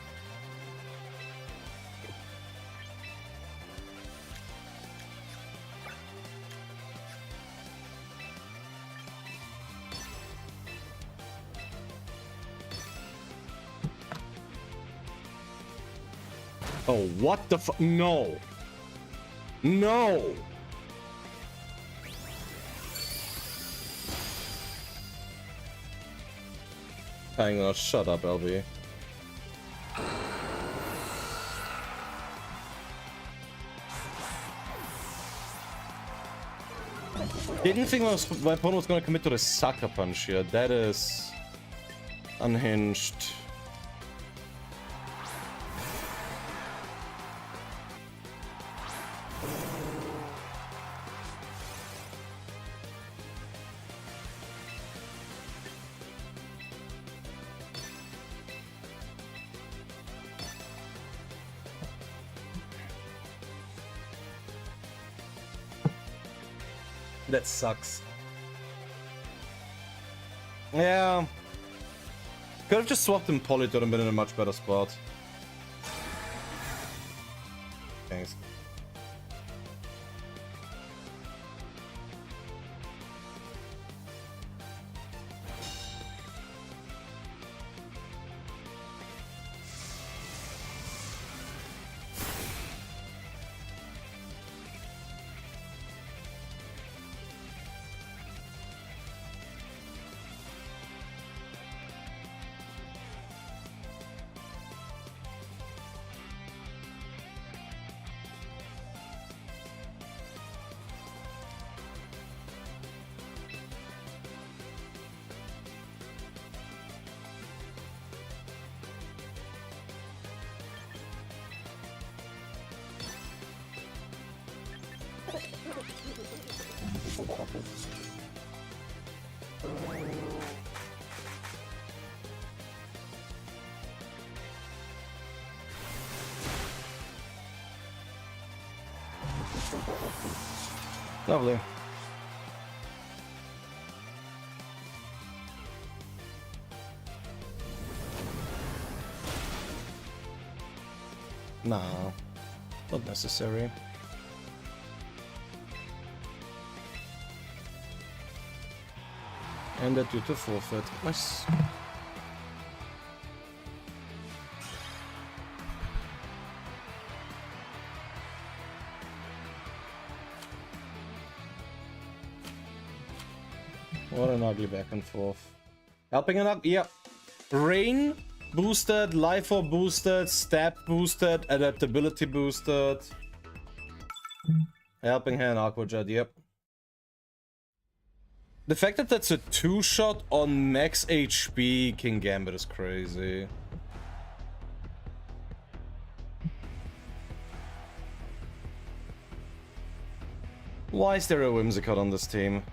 Oh, what the fu- No! No! Hang on, shut up, LB. Didn't think my opponent was gonna commit to the sucker punch here. That is unhinged. That sucks. Yeah. Could have just swapped him Politoed and been in a much better spot. Thanks. Lovely. Nah, not necessary. And that due to forfeit. Nice. What an ugly back and forth. Helping an ugly. Yep. Rain boosted, Life Orb boosted, Stab boosted, Adaptability boosted. Helping Hand, Aquajet, yep. The fact that that's a 2-shot on max HP King Gambit is crazy. Why is there a Whimsicott on this team?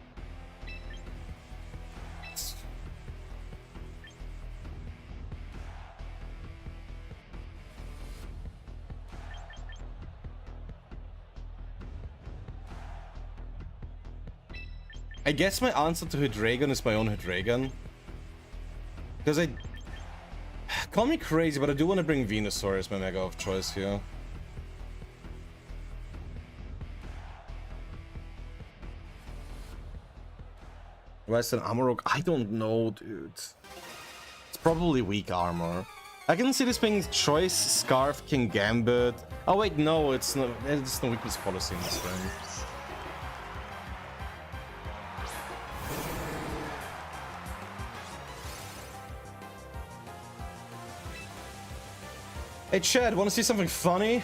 I guess my answer to Hydreigon is my own Hydreigon. Because I... Call me crazy, but I do want to bring Venusaur as my Mega of choice here. Western Amarok? I don't know, dude. It's probably weak armor. I can see this being Choice, Scarf, King Gambit. Oh wait, no, it's no weakness policy in this game. Hey Chad, wanna see something funny?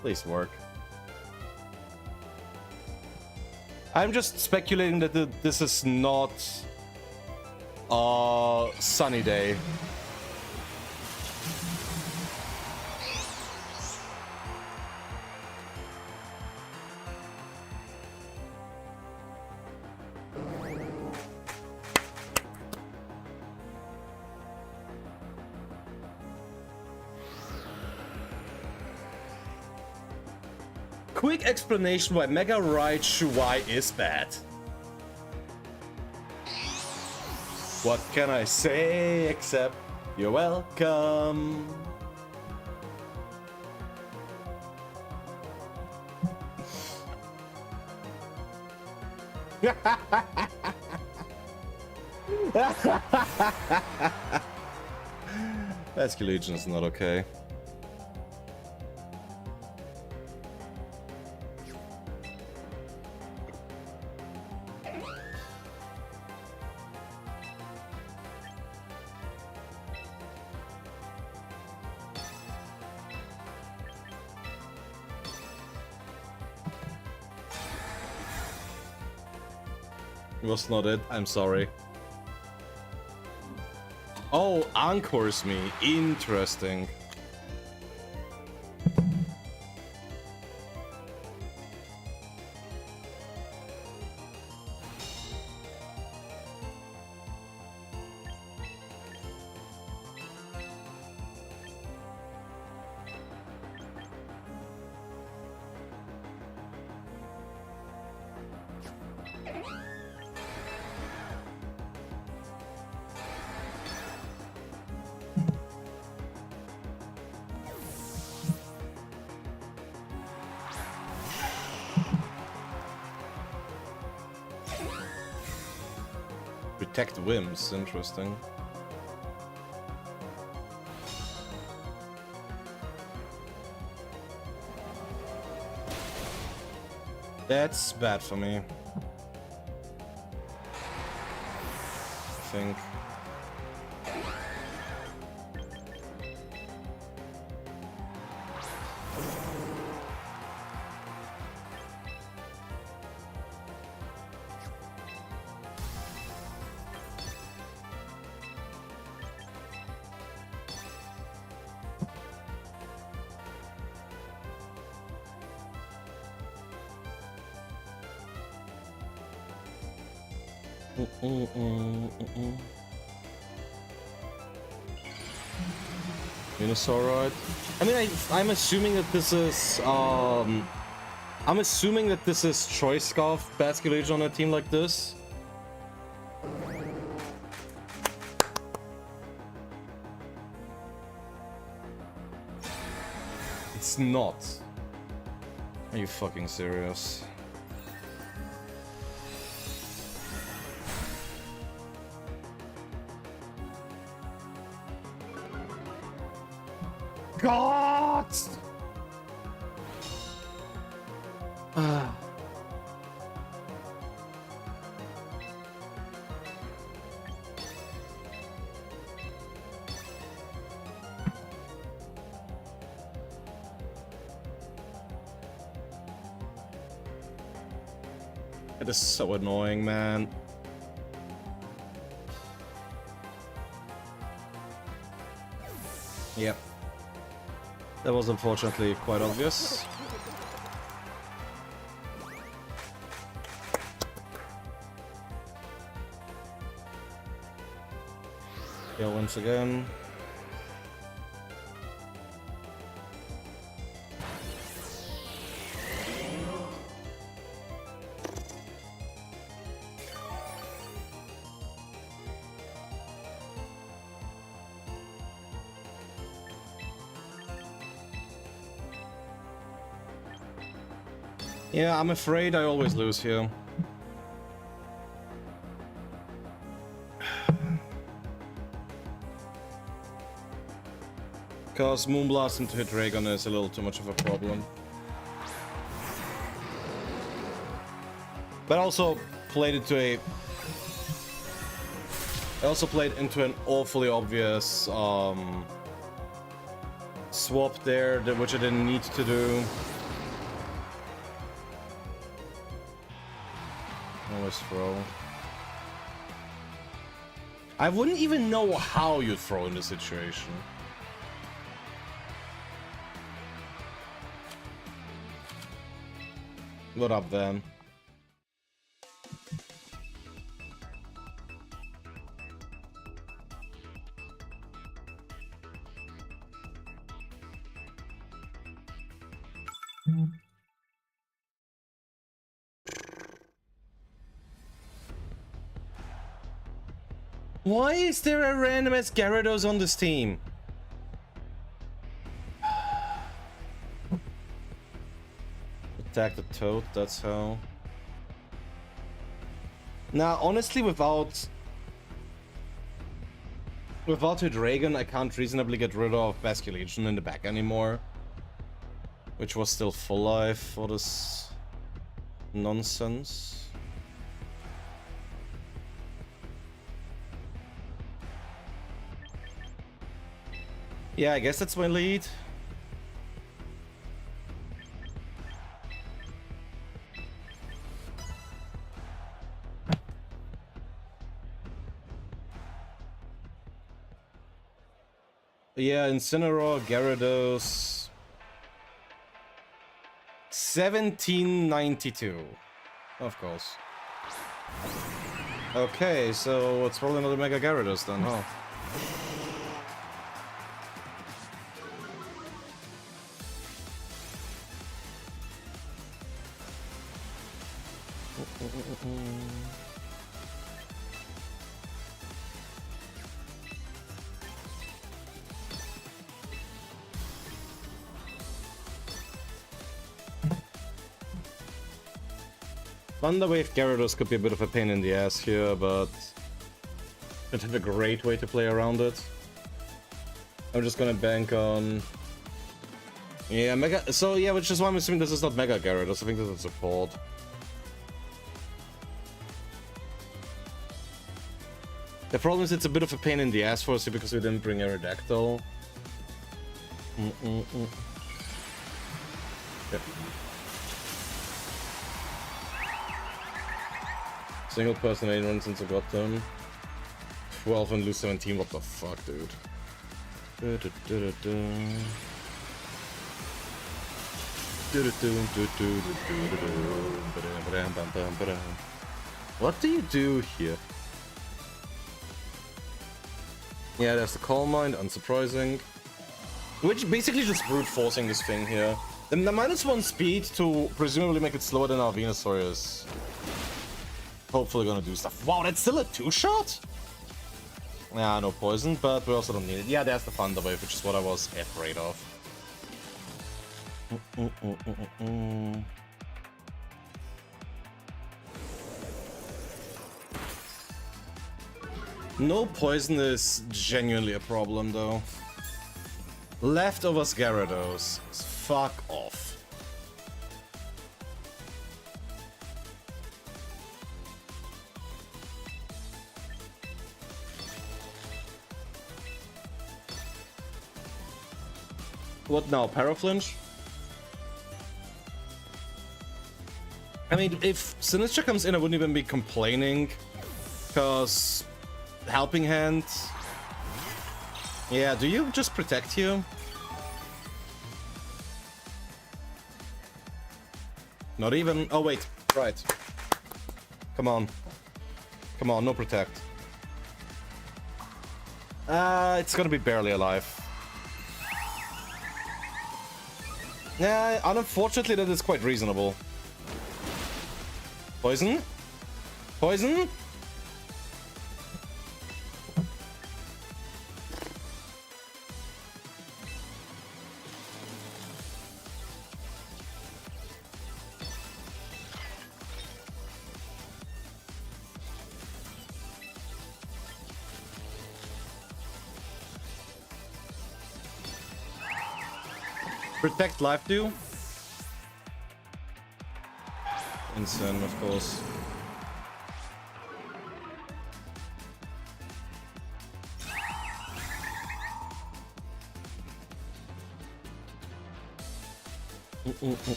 Please work. I'm just speculating that this is not a sunny day. Quick explanation why Mega Raichu Y is bad. What can I say except you're welcome? Basculation is not okay. Was not it. I'm sorry. Oh, Anchors me. Interesting. Protect Whims, interesting. That's bad for me. I think. Venusaur, I mean, I'm assuming that this is I'm assuming that this is Choice Scarf Basculation on a team like this. It's not. Are you fucking serious? God! It is so annoying, man. Yep. That was unfortunately quite obvious. Yeah, once again. Yeah, I'm afraid I always lose here. Because Moonblast into hit Dragon is a little too much of a problem. But I also played into a... I also played into an awfully obvious swap there, which I didn't need to do. Always throw. I wouldn't even know how you throw in this situation. What up, then? Why is there a random ass Gyarados on this team? Attack the Toad, that's how. Now, honestly, without a Dragon, I can't reasonably get rid of Basculation in the back anymore. Which was still full life for this nonsense. Yeah, I guess that's my lead. Yeah, Incineroar, Gyarados. 1792. Of course. Okay, so it's probably another Mega Gyarados then, huh? Thunder Wave Gyarados could be a bit of a pain in the ass here, but it's a great way to play around it. I'm just gonna bank on... Yeah, Mega... So yeah, which is why I'm assuming this is not Mega Gyarados, I think this is support. The problem is it's a bit of a pain in the ass for us here because we didn't bring Aerodactyl. Yep. Single person 8 runs since I got them. 12 and lose 17, what the fuck, dude? What do you do here? Yeah, there's the Calm Mind, unsurprising. Which basically just brute forcing this thing here. The -1 speed to presumably make it slower than our Venusaur is hopefully gonna do stuff. Wow, that's still a 2-shot? Yeah, no poison, but we also don't need it. Yeah, there's the Thunder Wave, which is what I was afraid of. No poison is genuinely a problem, though. Leftovers Gyarados. Fuck off. What now? Paraflinch? I mean, if Sinistra comes in, I wouldn't even be complaining. Because... Helping Hand... Yeah, do you just protect you? Not even... Oh, wait. Right. Come on. Come on, no protect. It's gonna be barely alive. Yeah, unfortunately that is quite reasonable. Poison? Poison? Protect life do? Insane, of course.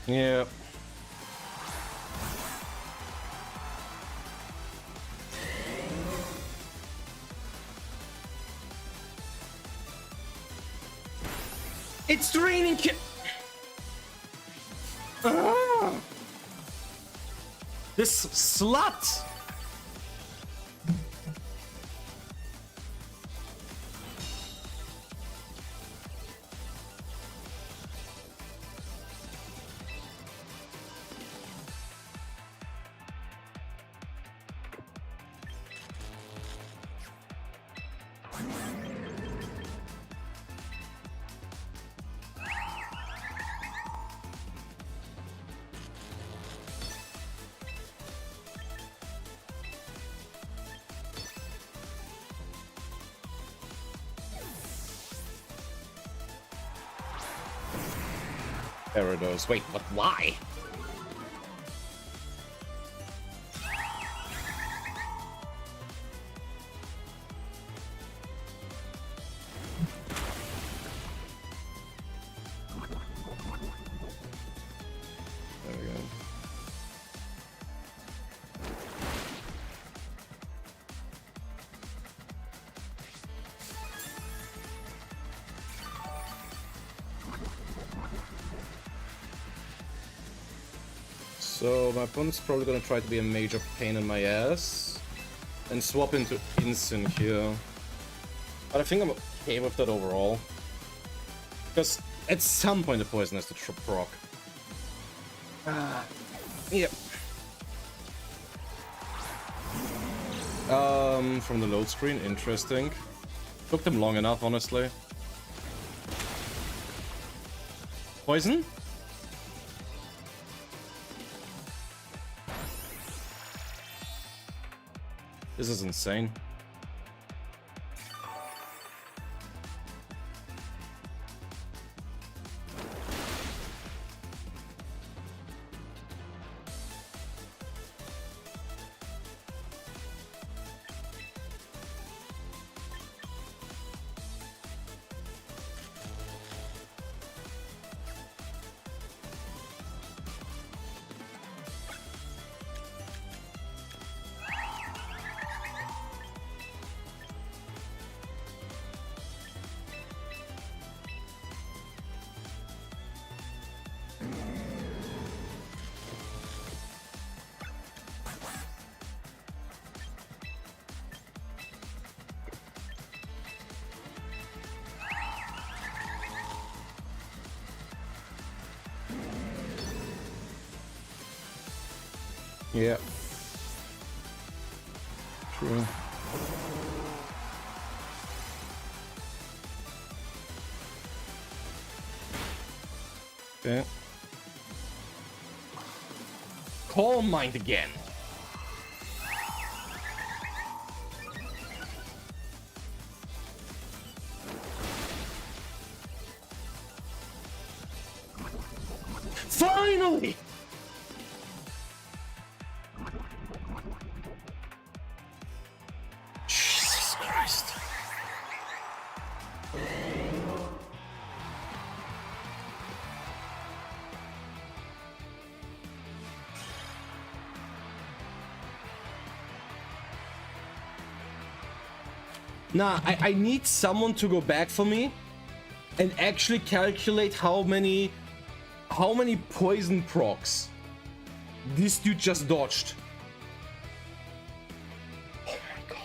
Yeah. It's raining This slut! Parados. Wait, what? Why? There we go. So my opponent's probably gonna try to be a major pain in my ass and swap into Insyn here. But I think I'm okay with that overall. Because at some point the poison has to proc. Yep. From the load screen, interesting. Took them long enough, honestly. Poison? This is insane. Yeah. true. Okay. Calm mind again. Finally! Jesus Christ. Nah, I need someone to go back for me and actually calculate how many poison procs this dude just dodged. Oh my god.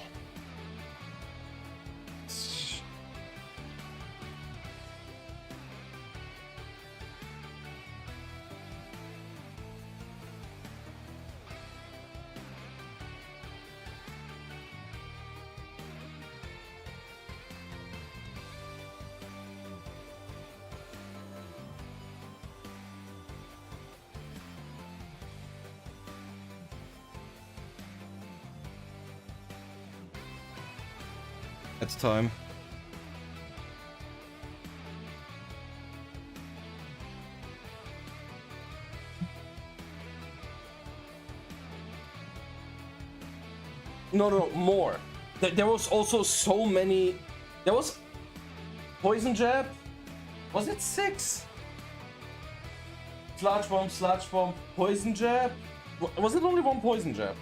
It's time. No, more. There was also so many. There was poison jab. Was it 6? Sludge bomb, poison jab. Was it only one poison jab?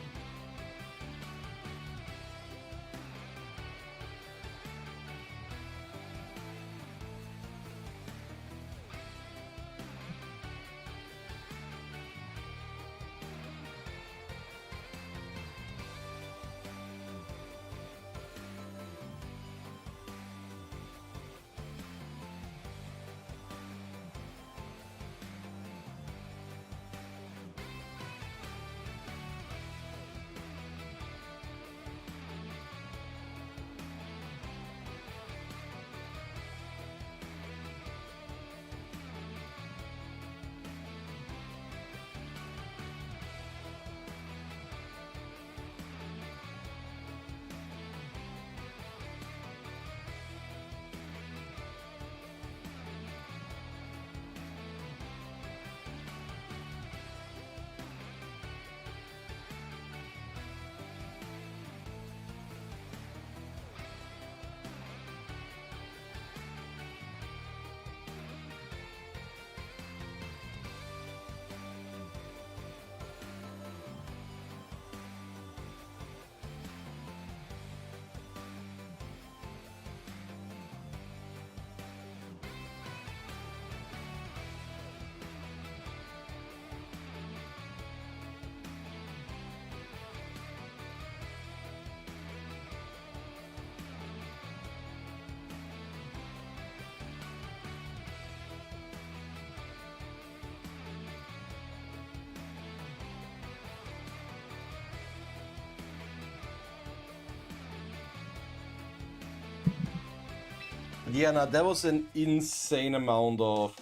Yeah, nah, that was an insane amount of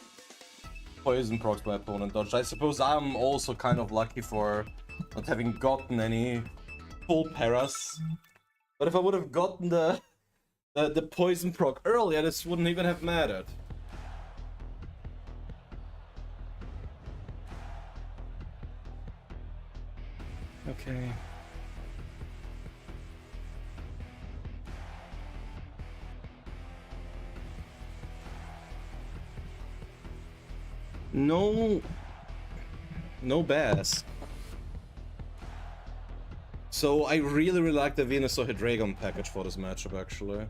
poison procs my opponent dodged. I suppose I'm also kind of lucky for not having gotten any full paras. But if I would have gotten the poison proc earlier, this wouldn't even have mattered. Okay. No bass. So I really like the Venusaur Hydreigon package for this matchup, actually.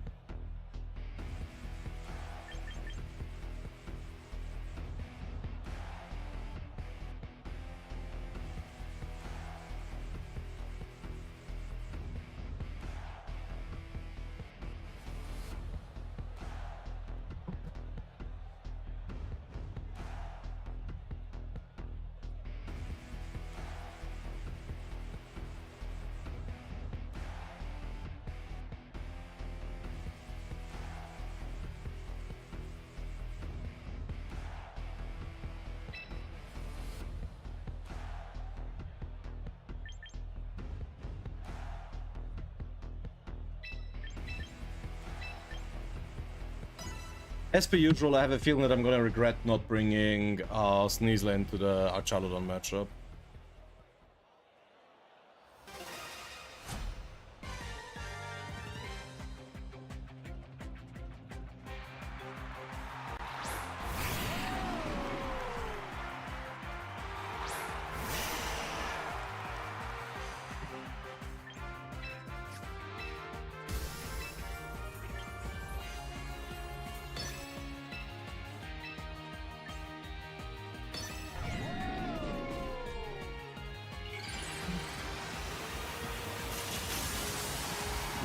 As per usual, I have a feeling that I'm gonna regret not bringing Sneasel into the Archaludon matchup.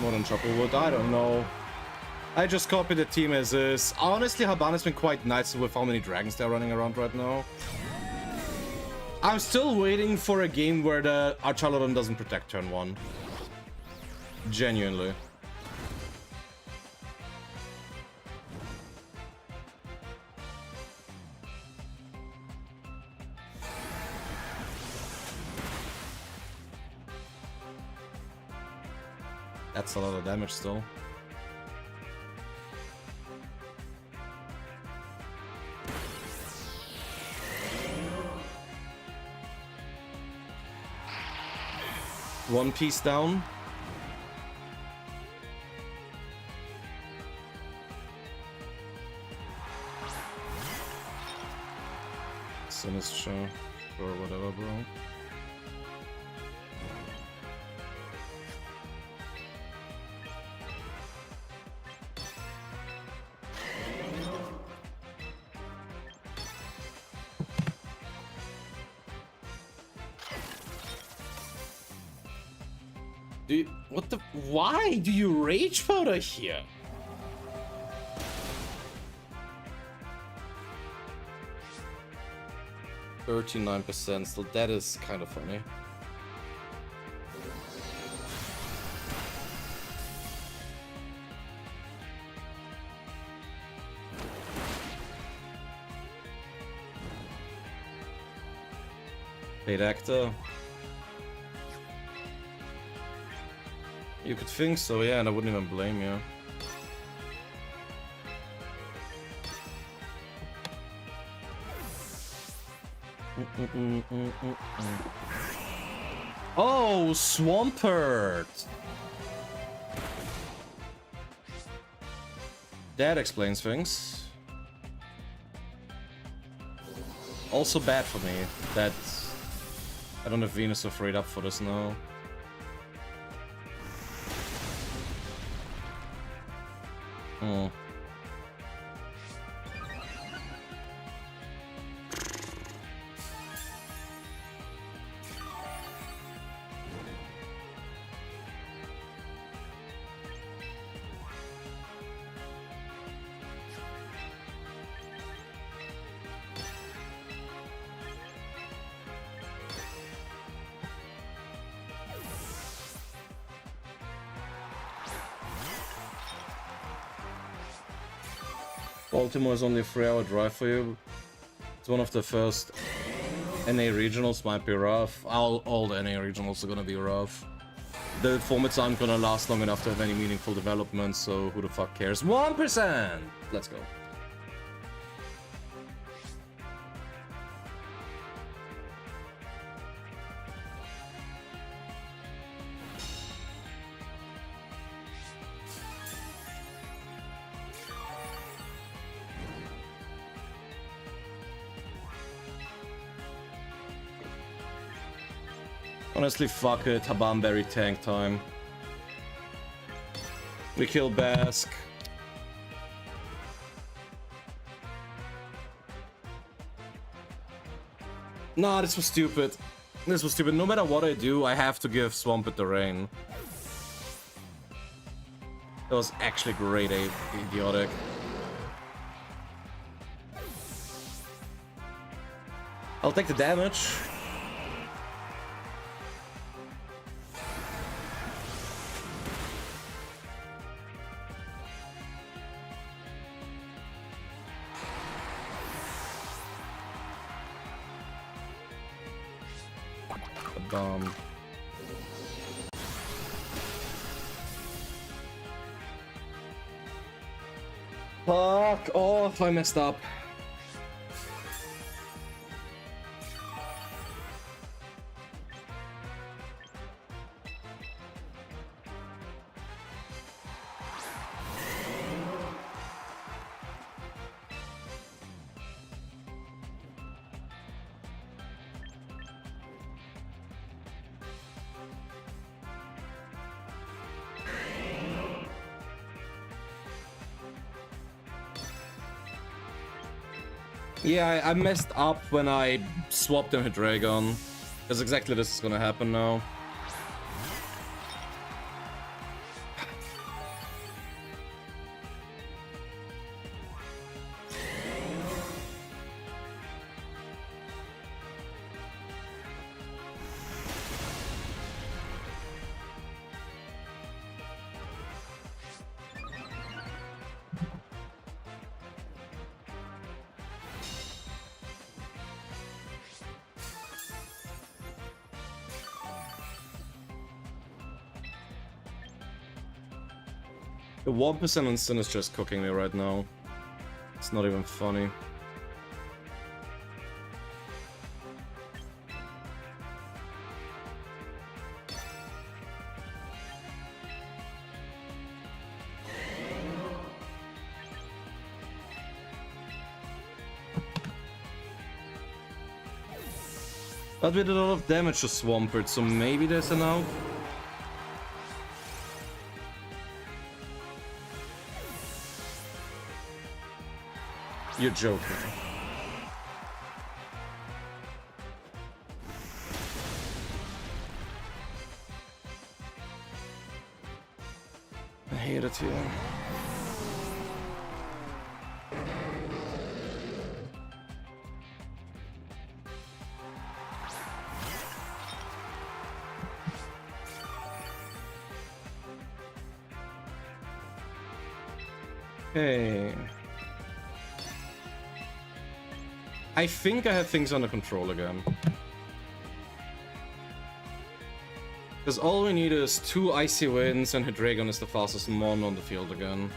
Modern Chopperwood, I don't know. I just copied the team as is. Honestly, Habana's been quite nice with how many dragons they're running around right now. I'm still waiting for a game where the Archaludon doesn't protect turn 1. Genuinely. That's a lot of damage still. One piece down. Sinister or whatever, bro. What the? Why do you rage powder here? %39%, so that is kind of funny. Paid actor. You could think so, yeah, and I wouldn't even blame you. Oh, Swampert! That explains things. Also bad for me that I don't have Venus afraid up for this now. Oh. Baltimore is only a 3-hour drive for you. It's one of the first NA regionals, might be rough. All the NA regionals are gonna be rough. The formats aren't gonna last long enough to have any meaningful development, so who the fuck cares? 1%! Let's go. Honestly, fuck it. Habamberry tank time. We kill Basque. Nah, this was stupid. This was stupid. No matter what I do, I have to give Swampert the rain. That was actually great, idiotic. I'll take the damage. Fuck off, I messed up. Yeah, I messed up when I swapped him with Dragon. Because exactly this is gonna happen now. The 1% on Sin is just cooking me right now. It's not even funny. But we did a lot of damage to Swampert, so maybe there's an out. You're joking. I hate it here. Hey. I think I have things under control again. Because all we need is 2 Icy Winds and Hydreigon is the fastest mon on the field again.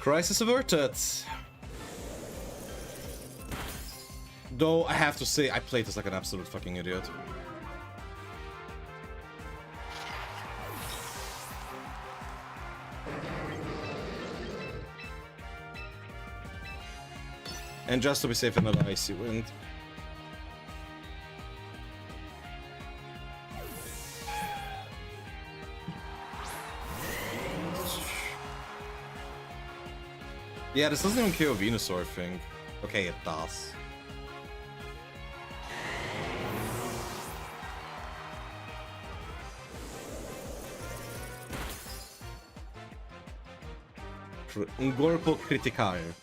Crisis averted. Though I have to say, I played this like an absolute fucking idiot. And just to be safe, another Icy Wind. Yeah, this doesn't even kill Venusaur, I think. Okay, it does. Un colpo criticare.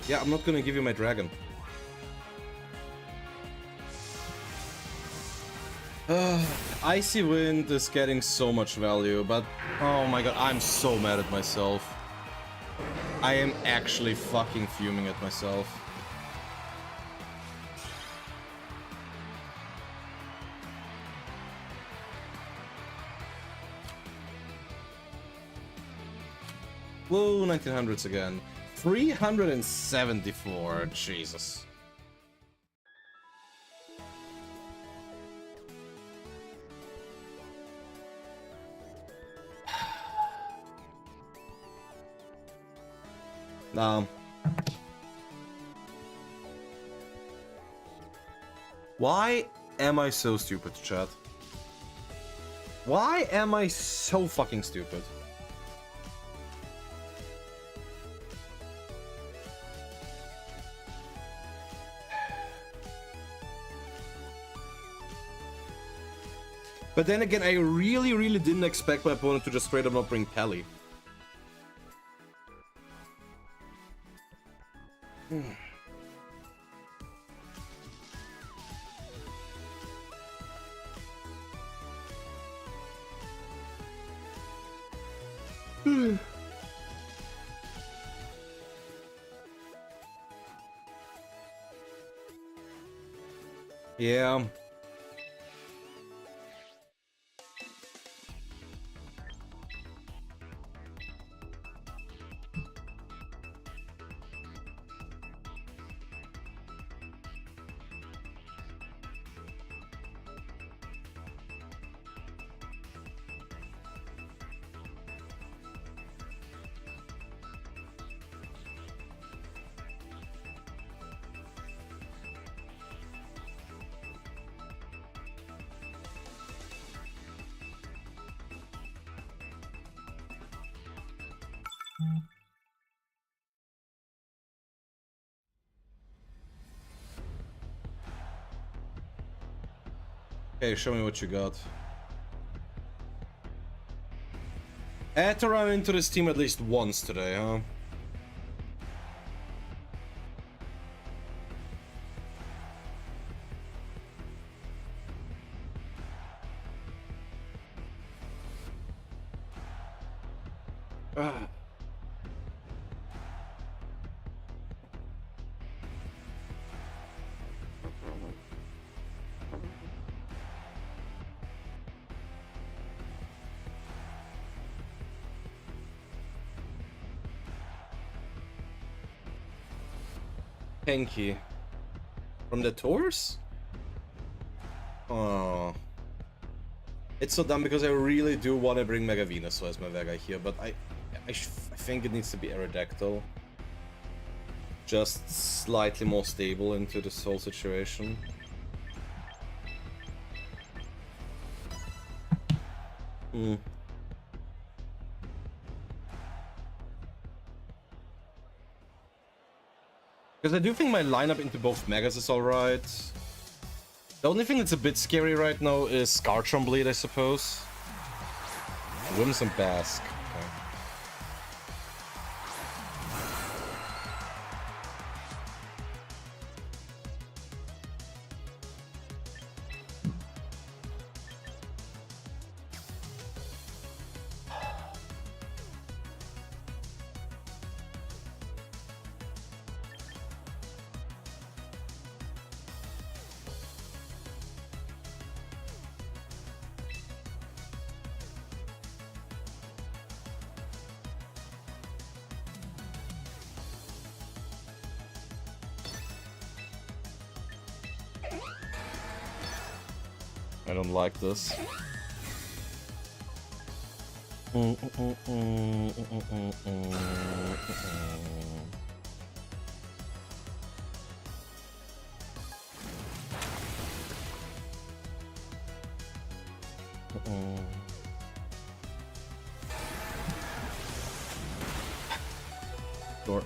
Yeah, I'm not gonna give you my dragon. Icy Wind is getting so much value, but oh my god, I'm so mad at myself. I am actually fucking fuming at myself. Whoa, 1900s again. 374, Jesus. Why am I so stupid, chat? Why am I so fucking stupid? But then again, I really didn't expect my opponent to just straight up not bring Pally. Yeah. Okay, show me what you got. I had to run into this team at least once today, huh? Ah. Hanky. From the tours? Oh. It's so dumb because I really do want to bring Mega Venusaur as my Vega here, but I think it needs to be Aerodactyl. Just slightly more stable into this whole situation. Hmm. Because I do think my lineup into both Megas is alright. The only thing that's a bit scary right now is Scartron Bleed, I suppose. Wims and Bask. Okay. I don't like this. Sure.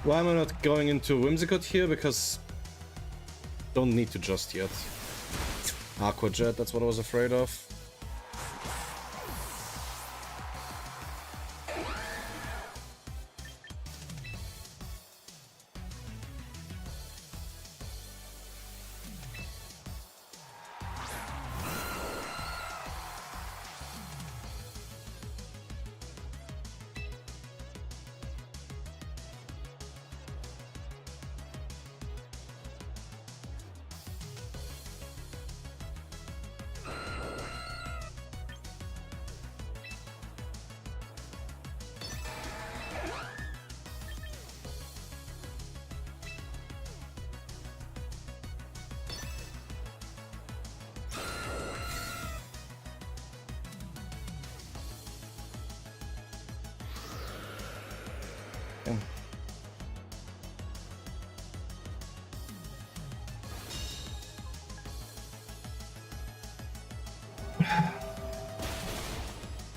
Why am I not going into Whimsicott here? Because don't need to just yet. Aqua Jet, that's what I was afraid of.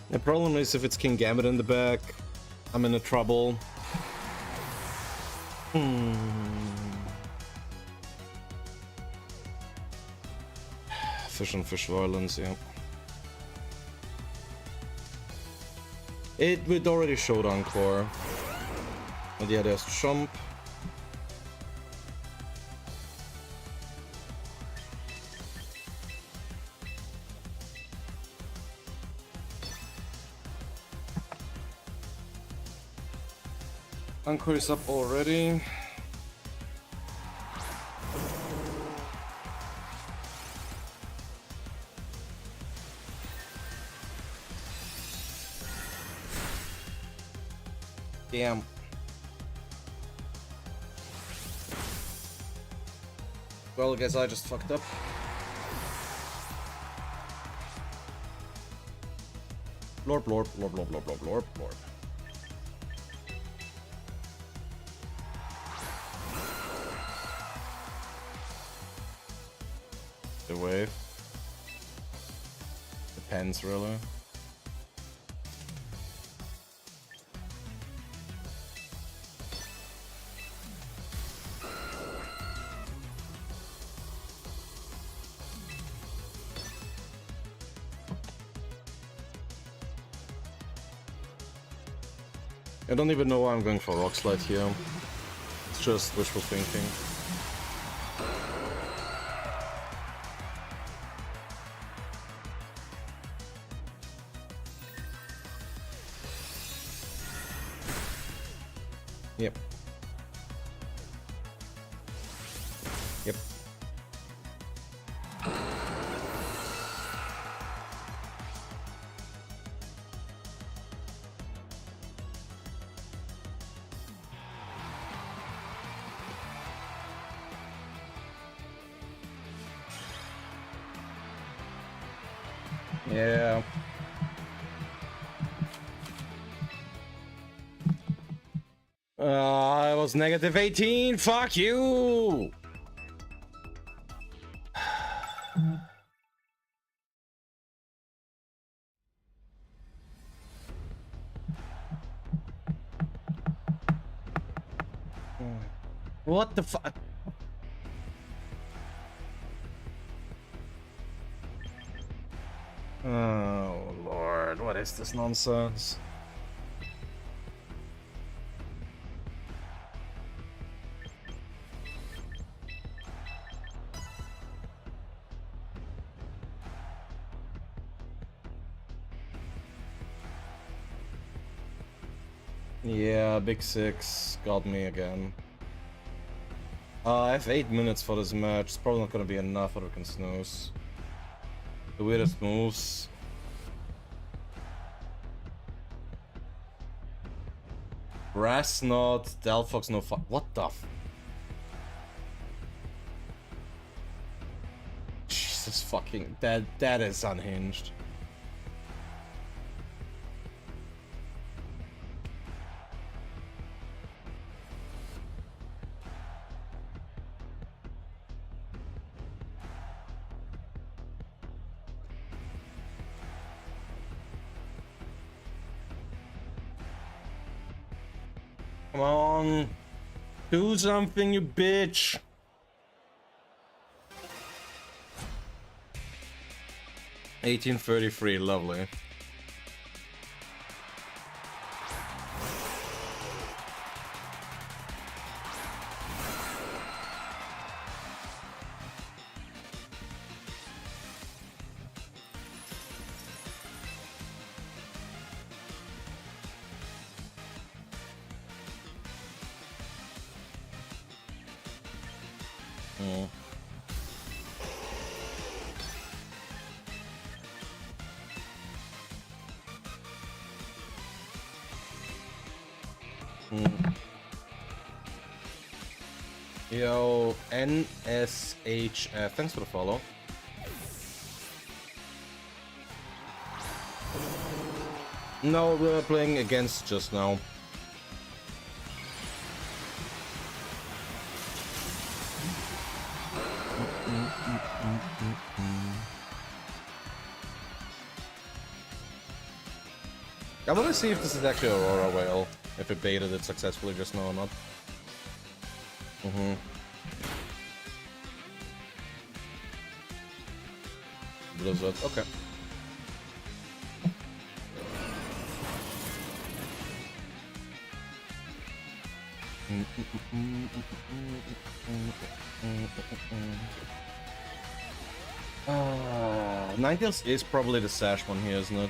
The problem is if it's King Gambit in the back, I'm in a trouble. Fish on fish violence, yeah. It already showed Encore. And yeah, there's Chomp. Encore is up already. Damn. Well, guess I just fucked up. Lorp, lorp, lorp, lorp, lorp, lorp, lorp, lorp. The wave. Depends, really. I don't even know why I'm going for Rock Slide here. It's just wishful thinking. Yep. Yep. Yeah. I was negative 18. Fuck you. What the fuck? Oh lord, what is this nonsense? Yeah, Big Six got me again. I have 8 minutes for this match. It's probably not gonna be enough, or we can snooze. The weirdest moves. Brass Knot, Delphox, no fuck. What the f? Jesus fucking. That is unhinged. Come on. Do something, you bitch. $18.33, lovely. Yo, NSHF, thanks for the follow. No, we were playing against just now. I want to see if this is actually Aurora Whale. If it baited it successfully just now or not. Blizzard, okay. Ninetales is probably the Sash one here, isn't it?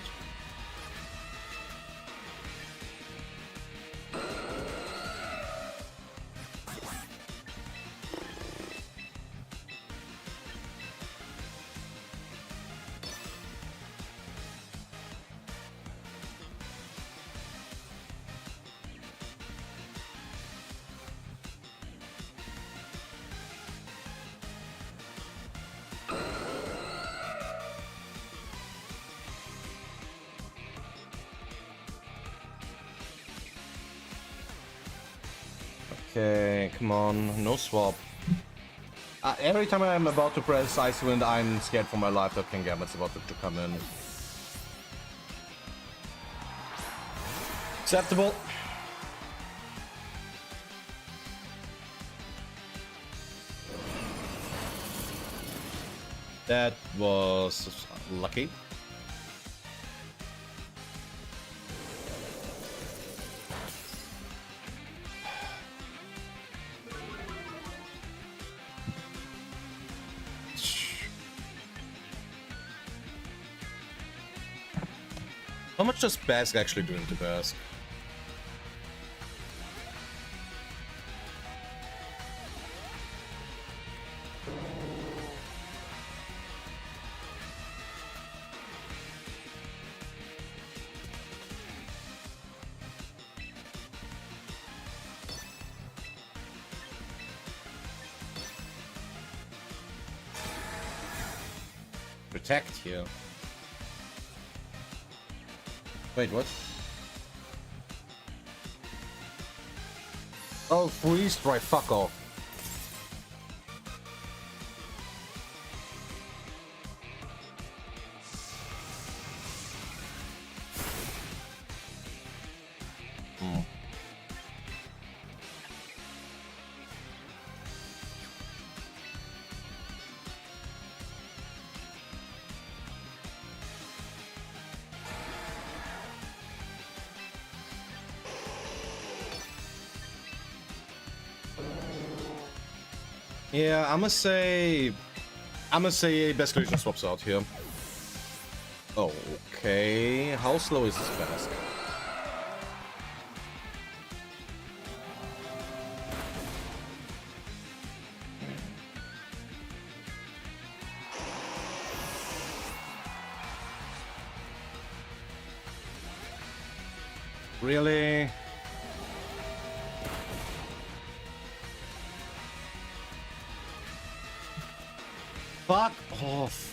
Okay, come on, no swap. Every time I'm about to press Icewind, I'm scared for my life that Kingambit's about to come in. Acceptable. That was lucky. How much does Bask actually do into Bask? Protect here. Wait, what? Oh, freeze strike, fuck off. Yeah, I'ma say Best Collision swaps out here. Okay, how slow is this Bask? Really? Fuck off.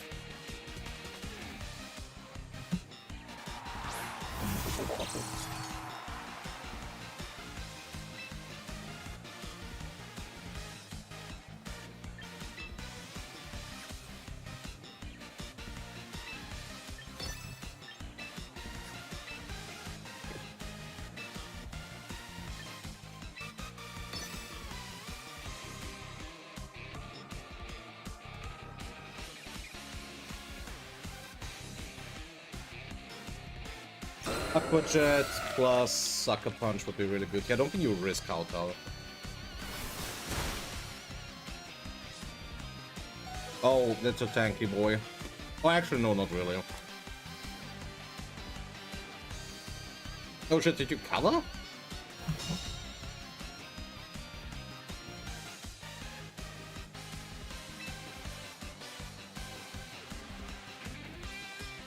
Aqua Jet plus Sucker Punch would be really good. Yeah, I don't think you risk Kowtow. Oh, that's a tanky boy. Oh, actually, no, not really. Oh shit, did you cover?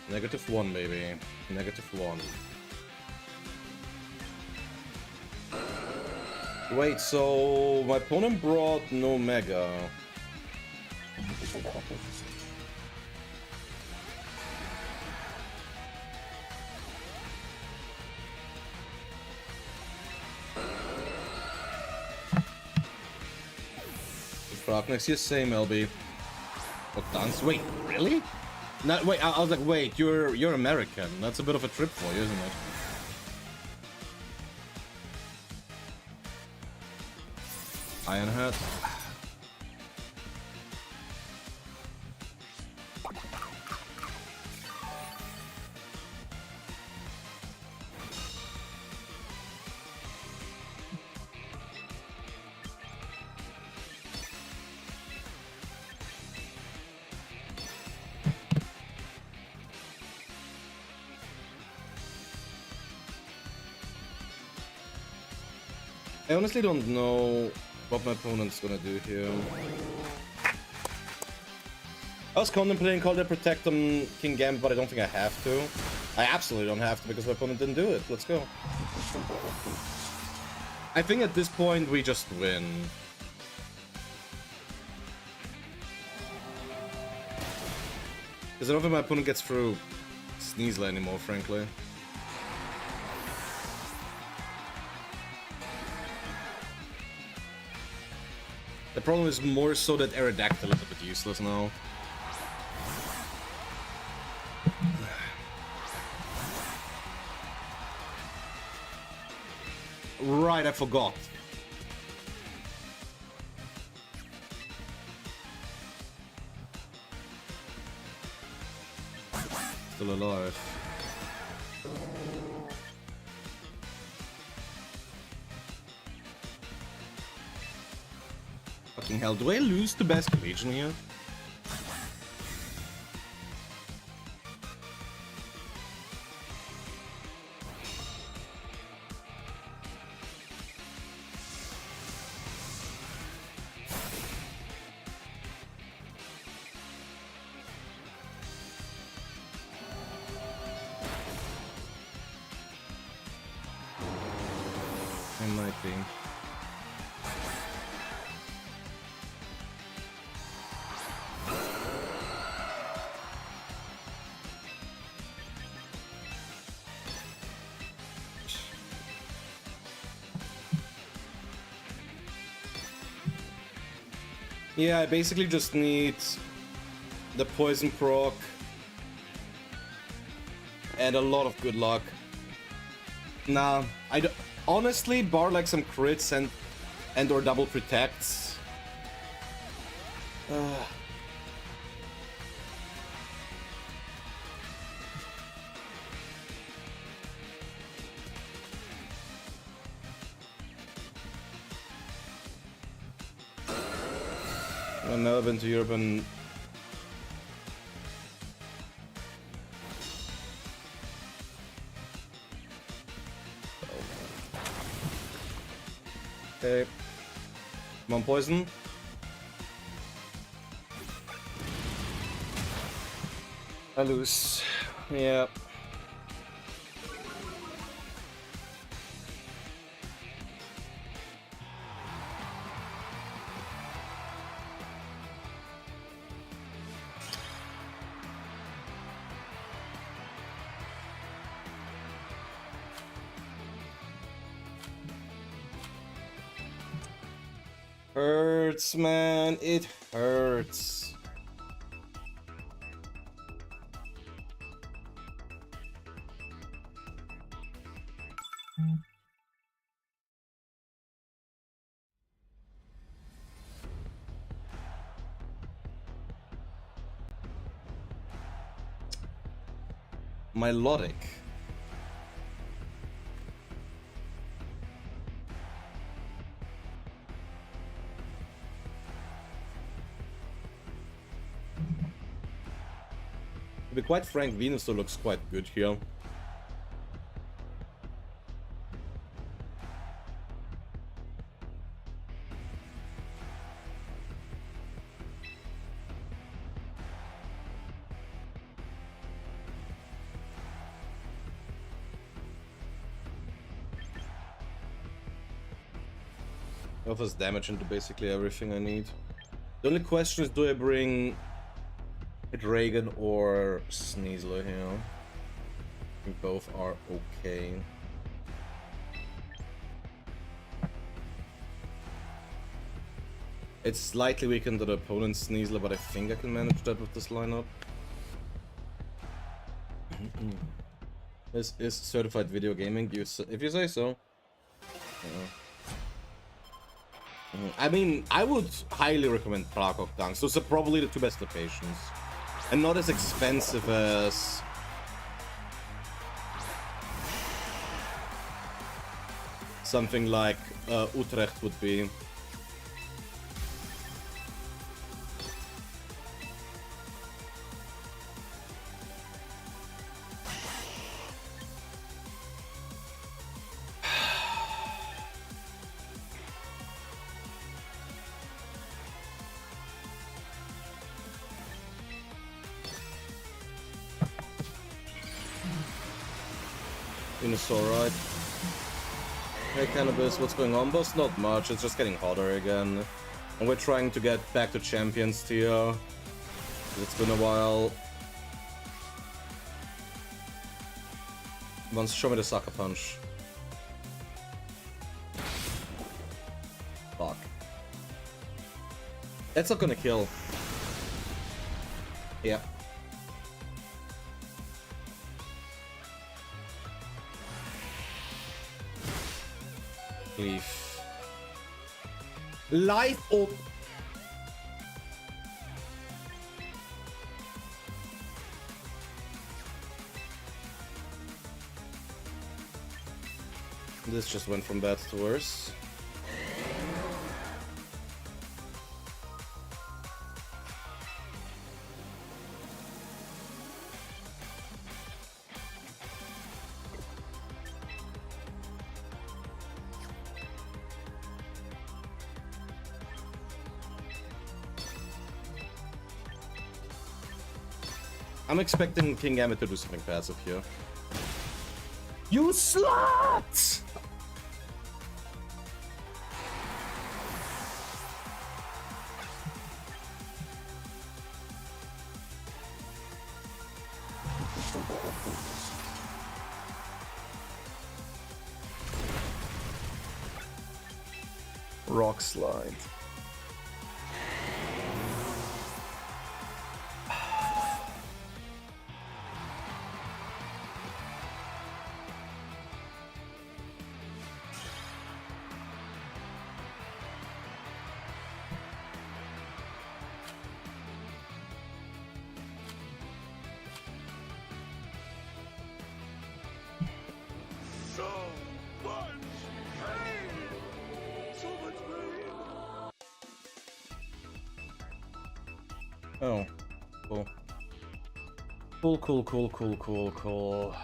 -1, maybe. -1. Wait, so my opponent brought no Mega. Frog next year, same LB. What dance? Wait, really? No, wait, I was like, wait, you're American. That's a bit of a trip for you, isn't it? Iron Head. I honestly don't know what my opponent's gonna do here. I was contemplating Call the Protect on King Gambit, but I don't think I have to. I absolutely don't have to because my opponent didn't do it. Let's go. I think at this point we just win. Because I don't think my opponent gets through Sneasler anymore, frankly. The problem is more so that Aerodactyl is a bit useless now. Right, I forgot. Still alive. Fucking hell, do I lose to Best Legion here? I might be. Yeah, I basically just need the poison proc and a lot of good luck. Nah, I don't. Honestly, bar like some crits and or double protects. I've never been to Europe and okay. Come on, poison. I lose. Yeah. Hurts, man. It hurts. Melodic. To be quite frank, Venusaur looks quite good here. Offers damage into basically everything I need. The only question is, do I bring Dragon or Sneasler here? I think both are okay. It's slightly weakened to the opponent's Sneasler, but I think I can manage that with this lineup. This is certified video gaming, if you say so. Yeah. I mean, I would highly recommend Prakok Tanks. Those are probably the two best locations. And not as expensive as... something like Utrecht would be. Right. Hey Cannabis, what's going on, boss? Not much, it's just getting hotter again. And we're trying to get back to Champions tier. It's been a while. Once, show me the Sucker Punch. Fuck. That's not gonna kill. Yeah. Leaf. Life or... This just went from bad to worse. I'm expecting King Gambit to do something passive here. You slut! Rock slide. Oh, cool. Cool.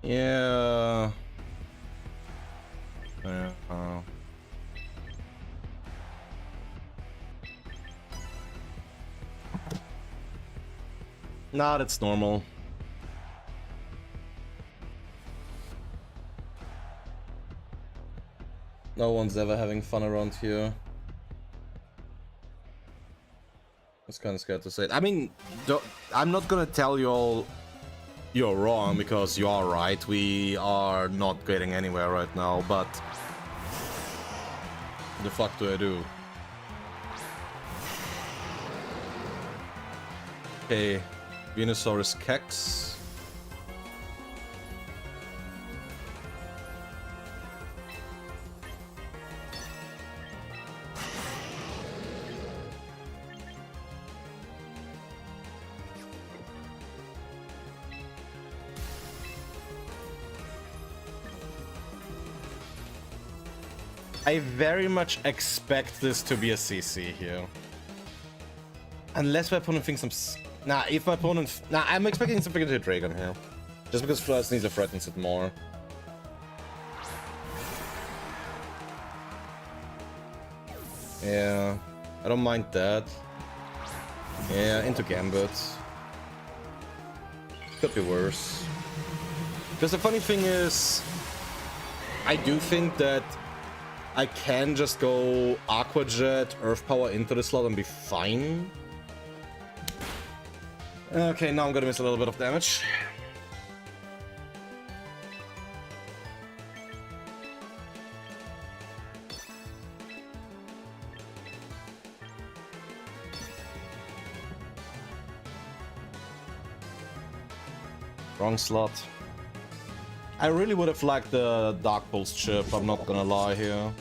Yeah. Nah, that's normal. No one's ever having fun around here. I was kind of scared to say it. I mean, I'm not gonna tell you all you're wrong, because you are right. We are not getting anywhere right now, but the fuck do I do? Okay, Venusaurus Kex. I very much expect this to be a CC here. Unless my opponent thinks I'm... Nah, if my opponent... Nah, I'm expecting something into Dragon here. Just because Flash needs to threatens it more. Yeah, I don't mind that. Yeah, into Gambit. Could be worse. Because the funny thing is, I do think that I can just go Aqua Jet, Earth Power into the slot and be fine. Okay, now I'm gonna miss a little bit of damage. Wrong slot. I really would have liked the Dark Pulse chip, I'm not gonna lie here.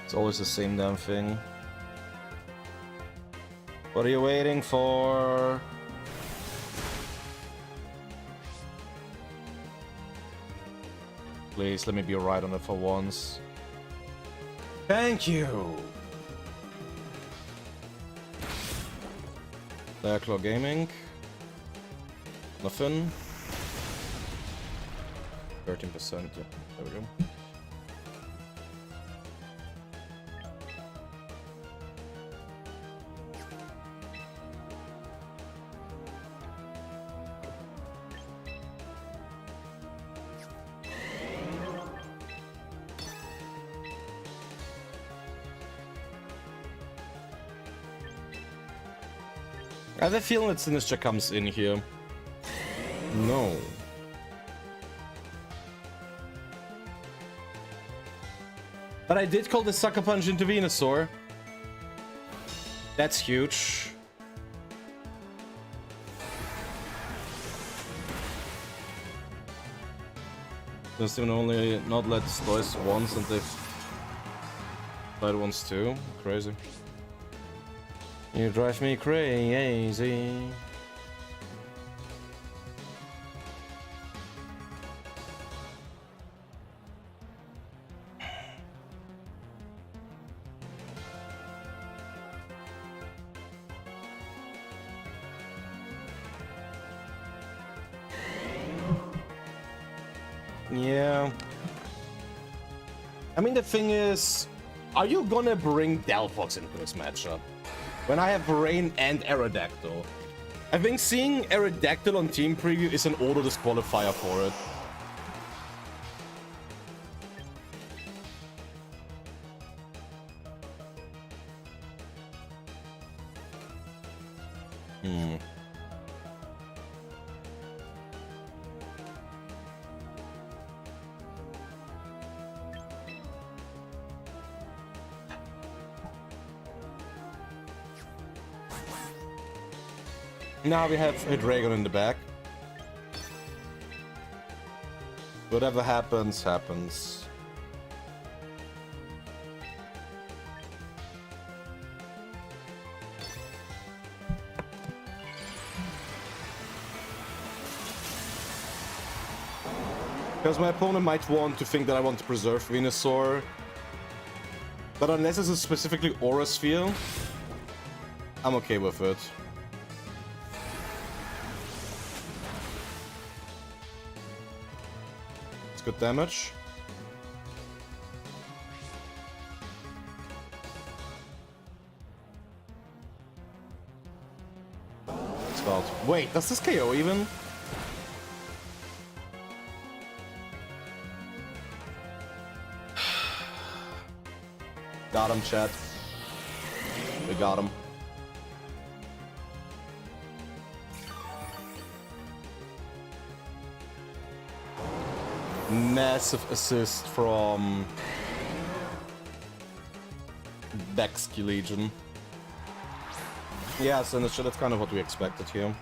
It's always the same damn thing. What are you waiting for? Please, let me be right on it for once. Thank you! Claw Gaming. Nothing. 13%, yeah. There we go. I have a feeling that Sinister comes in here. No. But I did call the Sucker Punch into Venusaur. That's huge. Just even only not let Stoice once and they've played once too. Crazy. You drive me crazy. Yeah. I mean, the thing is, are you gonna bring Delphox into this matchup? When I have Rain and Aerodactyl. I think seeing Aerodactyl on Team Preview is an auto disqualifier for it. Now we have a Dragon in the back. Whatever happens, happens. Because my opponent might want to think that I want to preserve Venusaur. But unless it's a specifically Aura Sphere, I'm okay with it. Good damage. Spelled. Wait, does this KO even? Got him, chat. We got him. Massive assist from Bexky Legion. Yeah, so that's kind of what we expected here.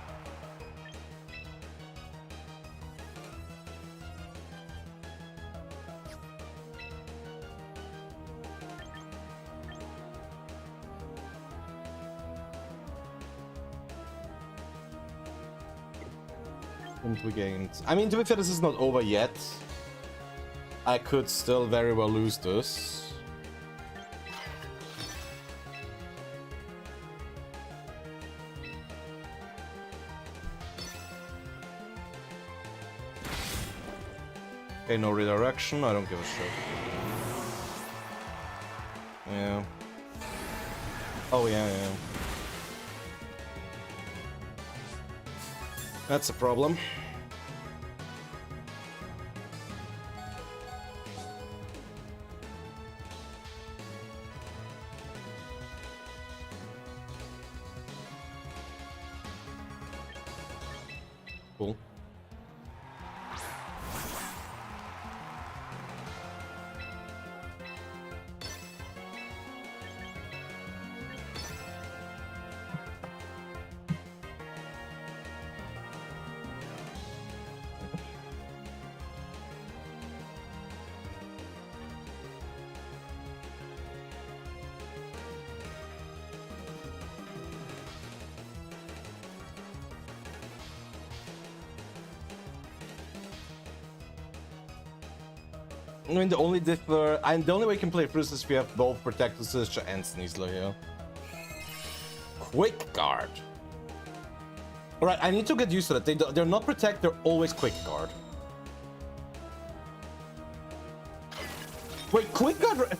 And we gained... I mean, to be fair, this is not over yet. I could still very well lose this. Okay, no redirection. I don't give a shit. Yeah. Oh, yeah. That's a problem. Cool. I mean, the only way you can play Fruits is if you have both Protective Sister and Sneasler here. Quick Guard. Alright, I need to get used to that. They're not Protect, they're always Quick Guard. Wait, Quick Guard...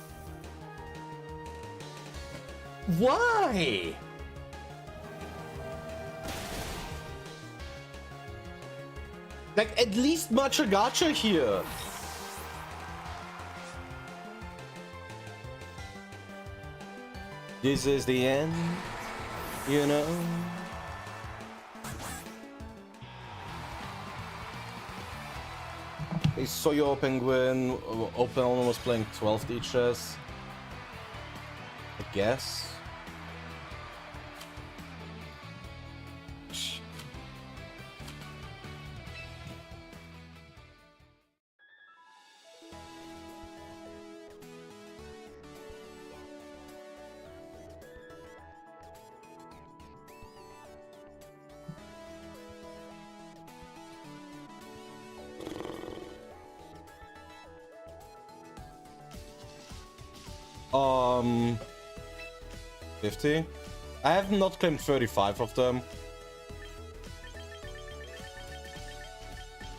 Why? Like, at least Matcha Gacha here. This is the end, you know? Hey, Soyo Penguin, Open almost playing 12th chess. I guess. Um, 50? I have not claimed 35 of them.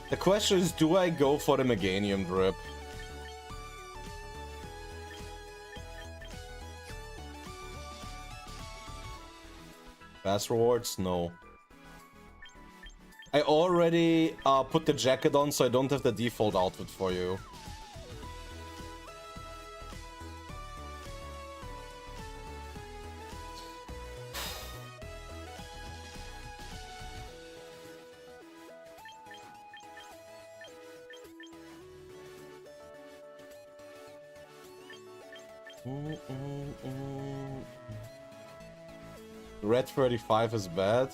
The question is, do I go for the Meganium drip? Fast rewards? No. I already put the jacket on, so I don't have the default outfit for you. Red 35 is bad.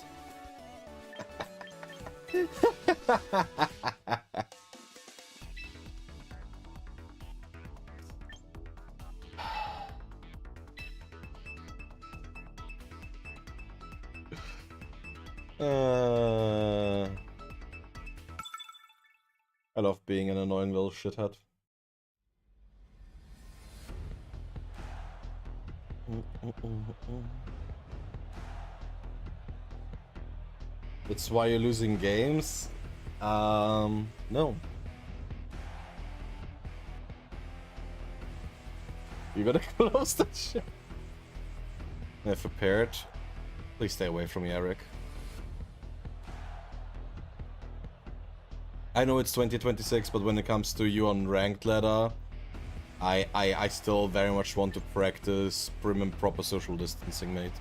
I love being an annoying little shithead. It's why you're losing games? No. You gotta close that shit. If prepared, please stay away from me, Eric. I know it's 2026, but when it comes to you on ranked ladder, I still very much want to practice prim and proper social distancing, mate.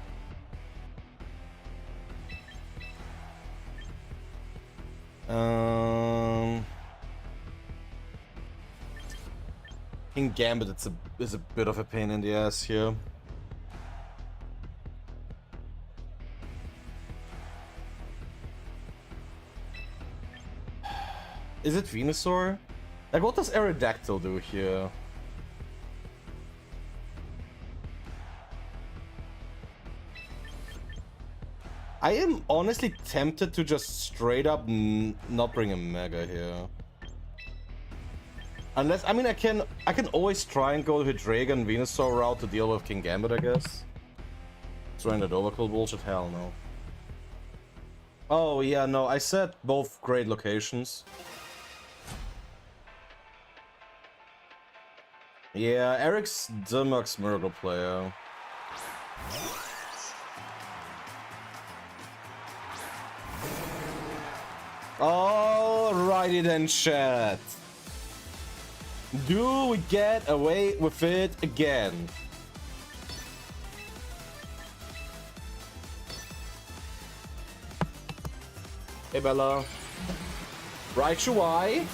King Gambit is a bit of a pain in the ass here. Is it Venusaur? Like, what does Aerodactyl do here? I am honestly tempted to just straight up not bring a Mega here. Unless, I mean, I can always try and go the Hydreigon Venusaur route to deal with King Gambit, I guess. Throwing that overkill bullshit? Hell no. Oh yeah, no, I said both great locations. Yeah, Eric's the Max Miracle player. Alrighty then, chat. Do we get away with it again? Hey Bella. Right, Shuai.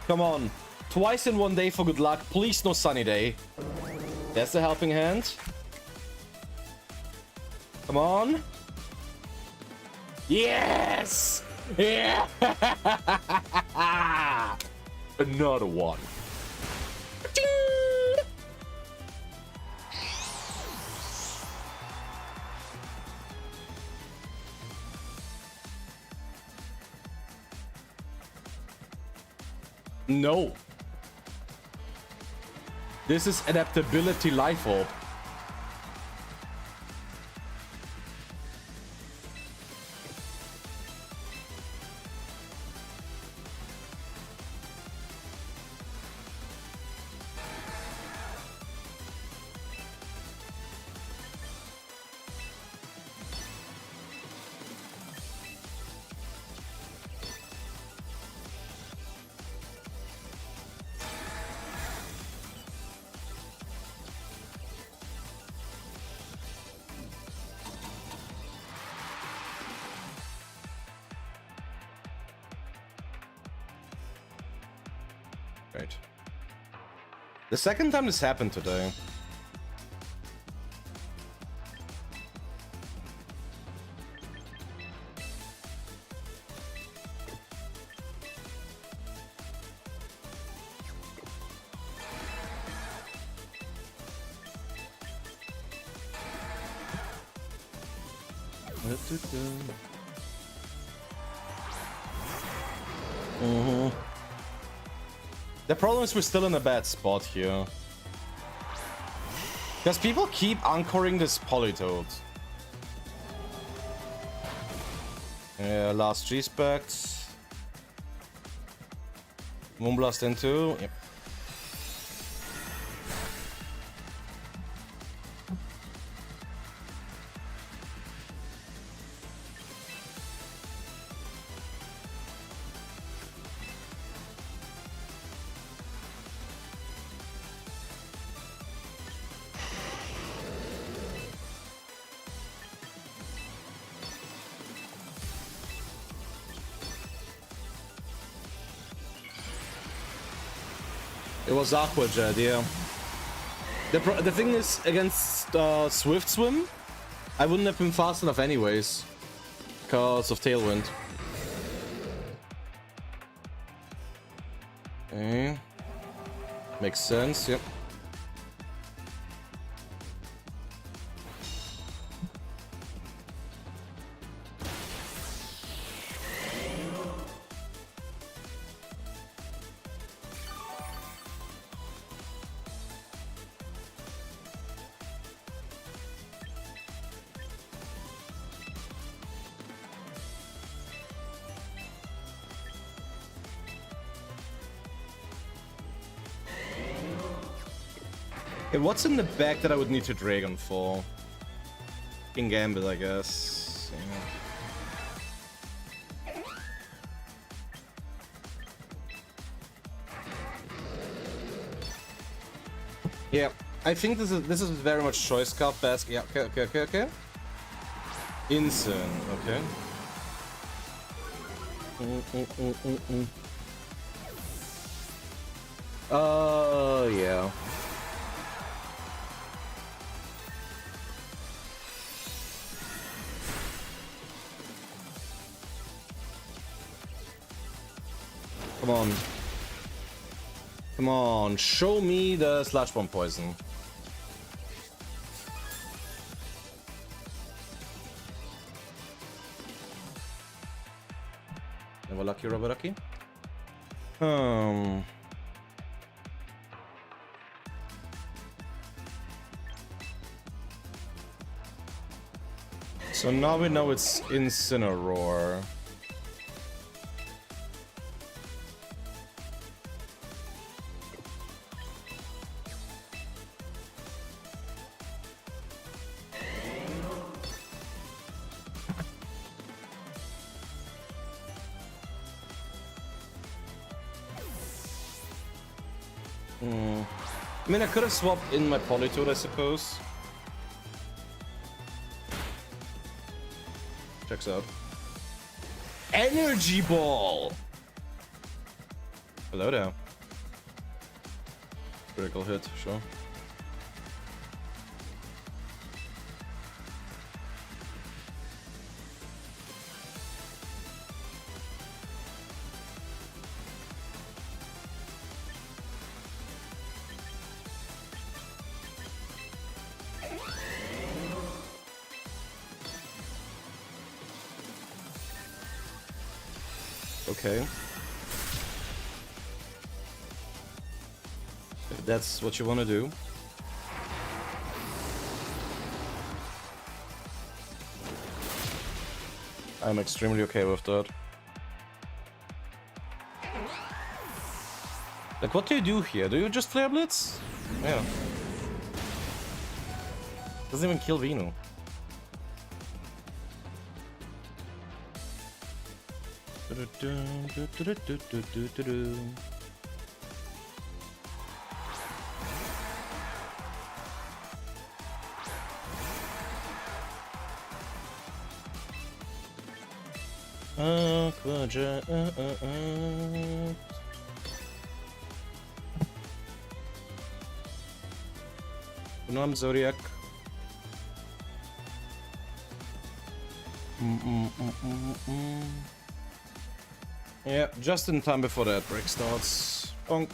Come on. Twice in one day for good luck. Please no sunny day. There's the helping hand. Come on. Yes! Yeah! Another one. Ding! No. This is adaptability life orb. Right. The second time this happened today. The problem is we're still in a bad spot here. Because people keep anchoring this Politoad. Yeah, last G-Spect. Moonblast into. Yep. It was Aqua Jet, yeah. The thing is, against Swift Swim, I wouldn't have been fast enough anyways. Because of Tailwind. Okay. Makes sense, yep. Okay, what's in the back that I would need to Dragon for? In Gambit, I guess. Yeah, I think this is very much choice card basket. Yeah, okay. Insane, okay. Yeah. Come on. Come on, show me the Sludge Bomb poison. Never lucky, rubber lucky. So now we know it's Incineroar. I mean, I could have swapped in my Politoed, I suppose. Checks out. Energy Ball! Hello there. Critical hit, sure. Okay. If that's what you want to do. I'm extremely okay with that. Like, what do you do here? Do you just Flare Blitz? Yeah. Doesn't even kill Vino. No, I'm Zodiac. Yeah, just in time before that break starts. Bonk.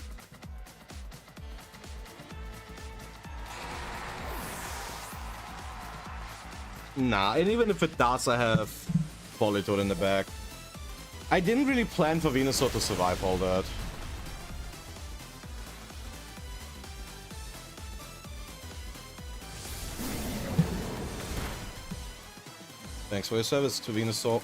Nah, and even if it does, I have Politoed in the back. I didn't really plan for Venusaur to survive all that. Thanks for your service to Venusaur.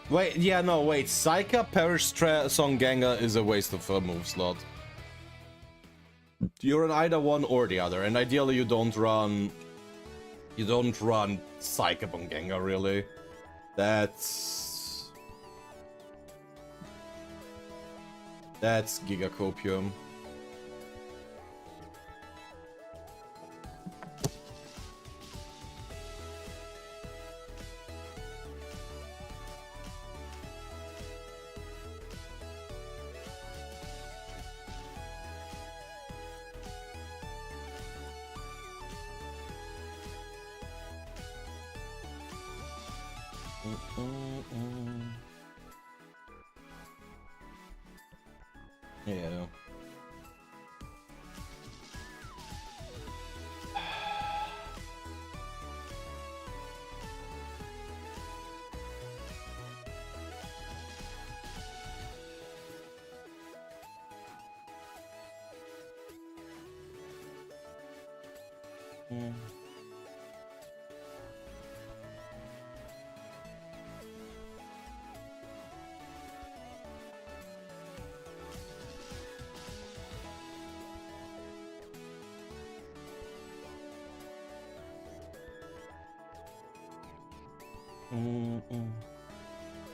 Wait, yeah, no, wait. Psycha, Perish, Songanga is a waste of a move slot. You're an either one or the other, and ideally you don't run Psycha Bonganga, really. That's Gigacopium. Yeah.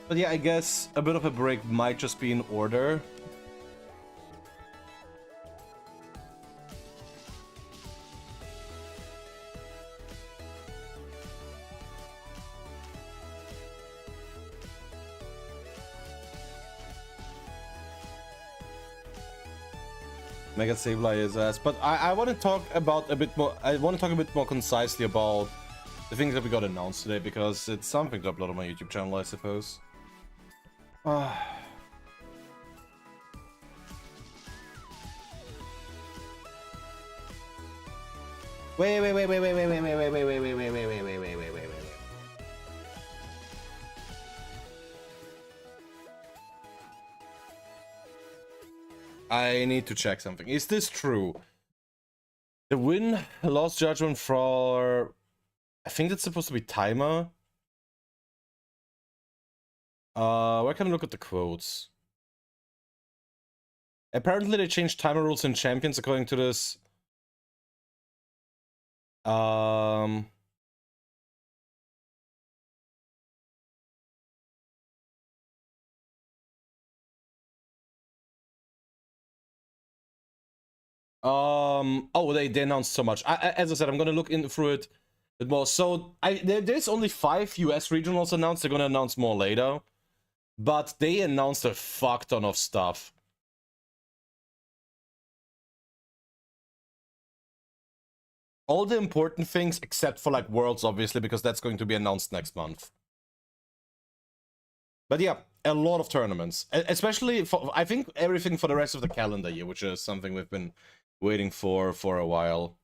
But yeah, I guess a bit of a break might just be in order. Mega Sableye is ass, but I want to talk about a bit more. I want to talk a bit more concisely about the things that we got announced today, because it's something to upload on my YouTube channel, I suppose. Wait. I need to check something. Is this true? The win lost judgment for, I think that's supposed to be Timer. Where can I look at the quotes? Apparently they changed timer rules in Champions according to this. Oh, they announced so much. As I said, I'm gonna look through it a bit more. So there's only 5 US regionals announced. They're gonna announce more later, but they announced a fuck ton of stuff. All the important things except for like Worlds, obviously, because that's going to be announced next month. But yeah, a lot of tournaments, especially for, I think, everything for the rest of the calendar year, which is something we've been waiting for a while.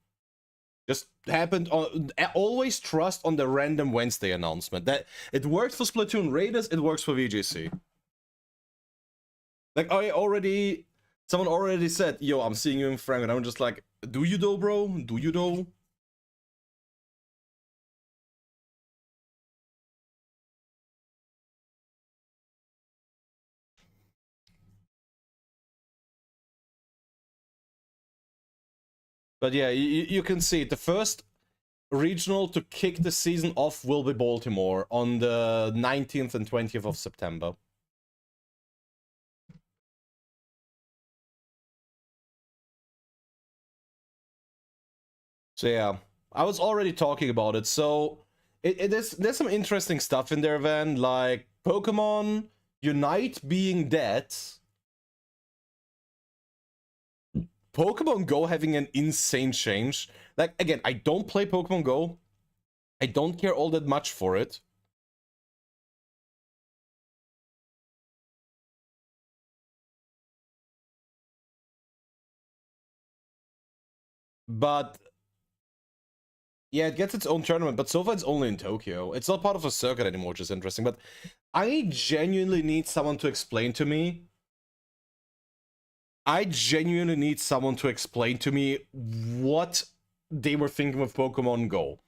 Just happened on. Always trust on the random Wednesday announcement. That it worked for Splatoon Raiders, it works for VGC. Like someone already said, "Yo, I'm seeing you in Frank," and I'm just like, "Do you though, bro? Do you though?" But yeah, you can see it. The first regional to kick the season off will be Baltimore on the 19th and 20th of September. So yeah, I was already talking about it. So there's some interesting stuff in there, Van, like Pokemon Unite being dead, Pokemon Go having an insane change. Like, again, I don't play Pokemon Go. I don't care all that much for it. But yeah, it gets its own tournament, but so far it's only in Tokyo. It's not part of a circuit anymore, which is interesting. But I genuinely need someone to explain to me. I genuinely need someone to explain to me what they were thinking with Pokemon Go.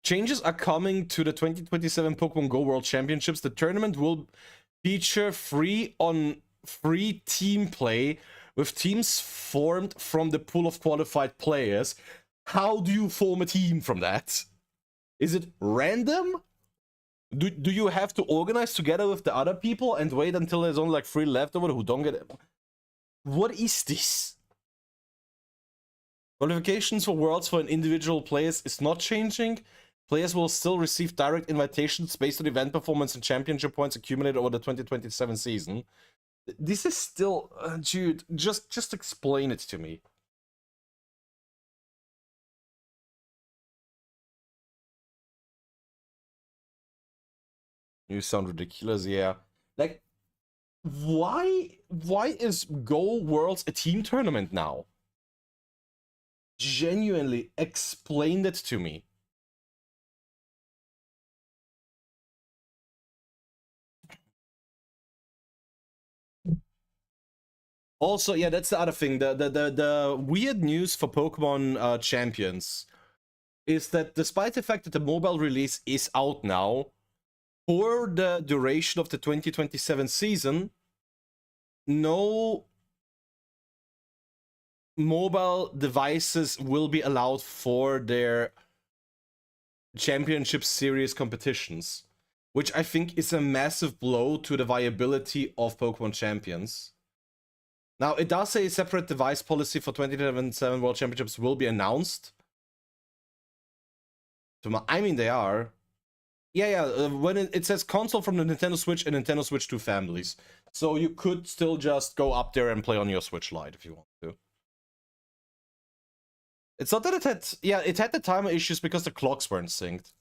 Changes are coming to the 2027 Pokemon Go World Championships. The tournament will feature free team play with teams formed from the pool of qualified players. How do you form a team from that? Is it random? Do you have to organize together with the other people and wait until there's only like 3 left over who don't get it? What is this? Qualifications for Worlds for an individual players is not changing. Players will still receive direct invitations based on event performance and championship points accumulated over the 2027 season. This is still, dude, just explain it to me. You sound ridiculous, yeah. Like, why is Go Worlds a team tournament now? Genuinely explain that to me. Also, yeah, that's the other thing. The weird news for Pokemon Champions is that despite the fact that the mobile release is out now, for the duration of the 2027 season, no mobile devices will be allowed for their championship series competitions, which I think is a massive blow to the viability of Pokemon Champions. Now, it does say a separate device policy for 2027 World Championships will be announced. I mean, they are. Yeah. When it says console from the Nintendo Switch and Nintendo Switch 2 families. So you could still just go up there and play on your Switch Lite if you want to. It's not that it had... Yeah, it had the timer issues because the clocks weren't synced.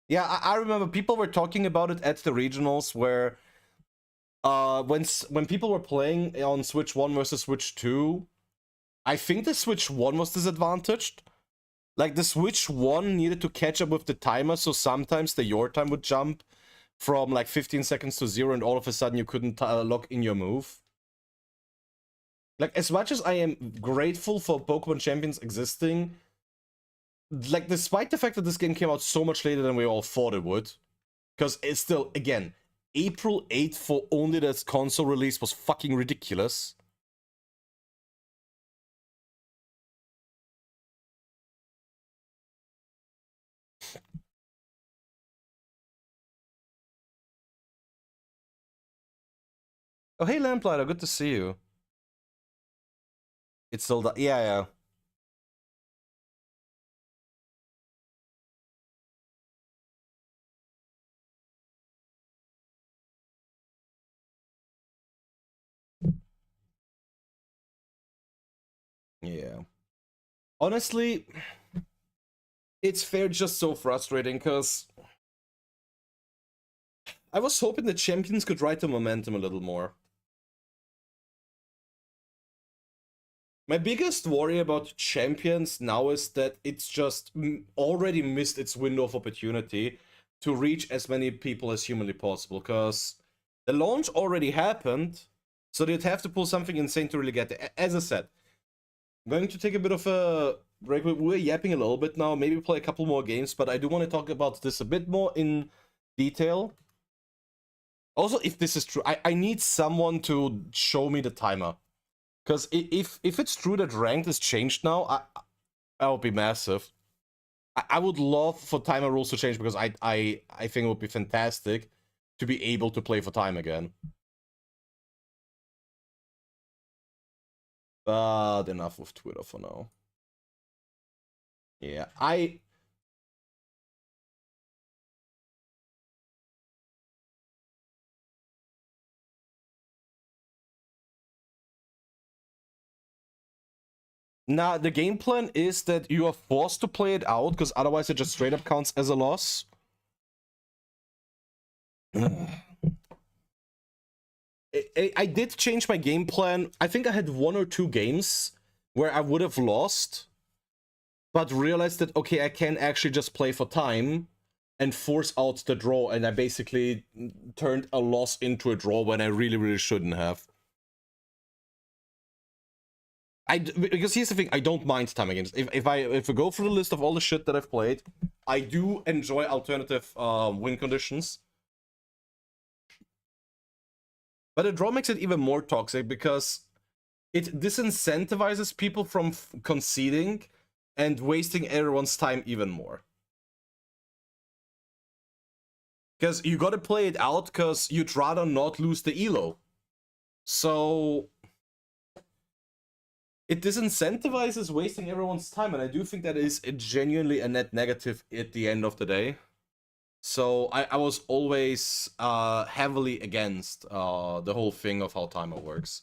Yeah, I remember people were talking about it at the regionals where... when people were playing on Switch 1 versus Switch 2, I think the Switch 1 was disadvantaged. Like, the Switch 1 needed to catch up with the timer, so sometimes the your time would jump from like 15 seconds to 0, and all of a sudden you couldn't lock in your move. Like, as much as I am grateful for Pokemon Champions existing, like, despite the fact that this game came out so much later than we all thought it would, because it's still, again, April 8th for only this console release was fucking ridiculous. Oh, hey, Lamplighter, good to see you. It's still that. Yeah, yeah. Yeah. Honestly, it's fair, just so frustrating, because I was hoping the champions could ride the momentum a little more. My biggest worry about champions now is that it's just already missed its window of opportunity to reach as many people as humanly possible, because the launch already happened, so they'd have to pull something insane to really get there. As I said, I'm going to take a bit of a break. We're yapping a little bit now, maybe play a couple more games, but I do want to talk about this a bit more in detail. Also, if this is true, I need someone to show me the timer. Because if it's true that ranked is changed now, I would be massive. I would love for timer rules to change, because I think it would be fantastic to be able to play for time again. But enough with Twitter for now. Yeah, Nah, the game plan is that you are forced to play it out, because otherwise it just straight up counts as a loss. I did change my game plan. I think I had 1 or 2 games where I would have lost, but realized that, okay, I can actually just play for time and force out the draw, and I basically turned a loss into a draw when I really, really shouldn't have. Because here's the thing, I don't mind timing games. If I go through the list of all the shit that I've played, I do enjoy alternative win conditions. But a draw makes it even more toxic, because it disincentivizes people from conceding and wasting everyone's time even more. Because you gotta play it out, because you'd rather not lose the elo. So it disincentivizes wasting everyone's time, and I do think that is genuinely a net negative at the end of the day. So I was always heavily against the whole thing of how timer works.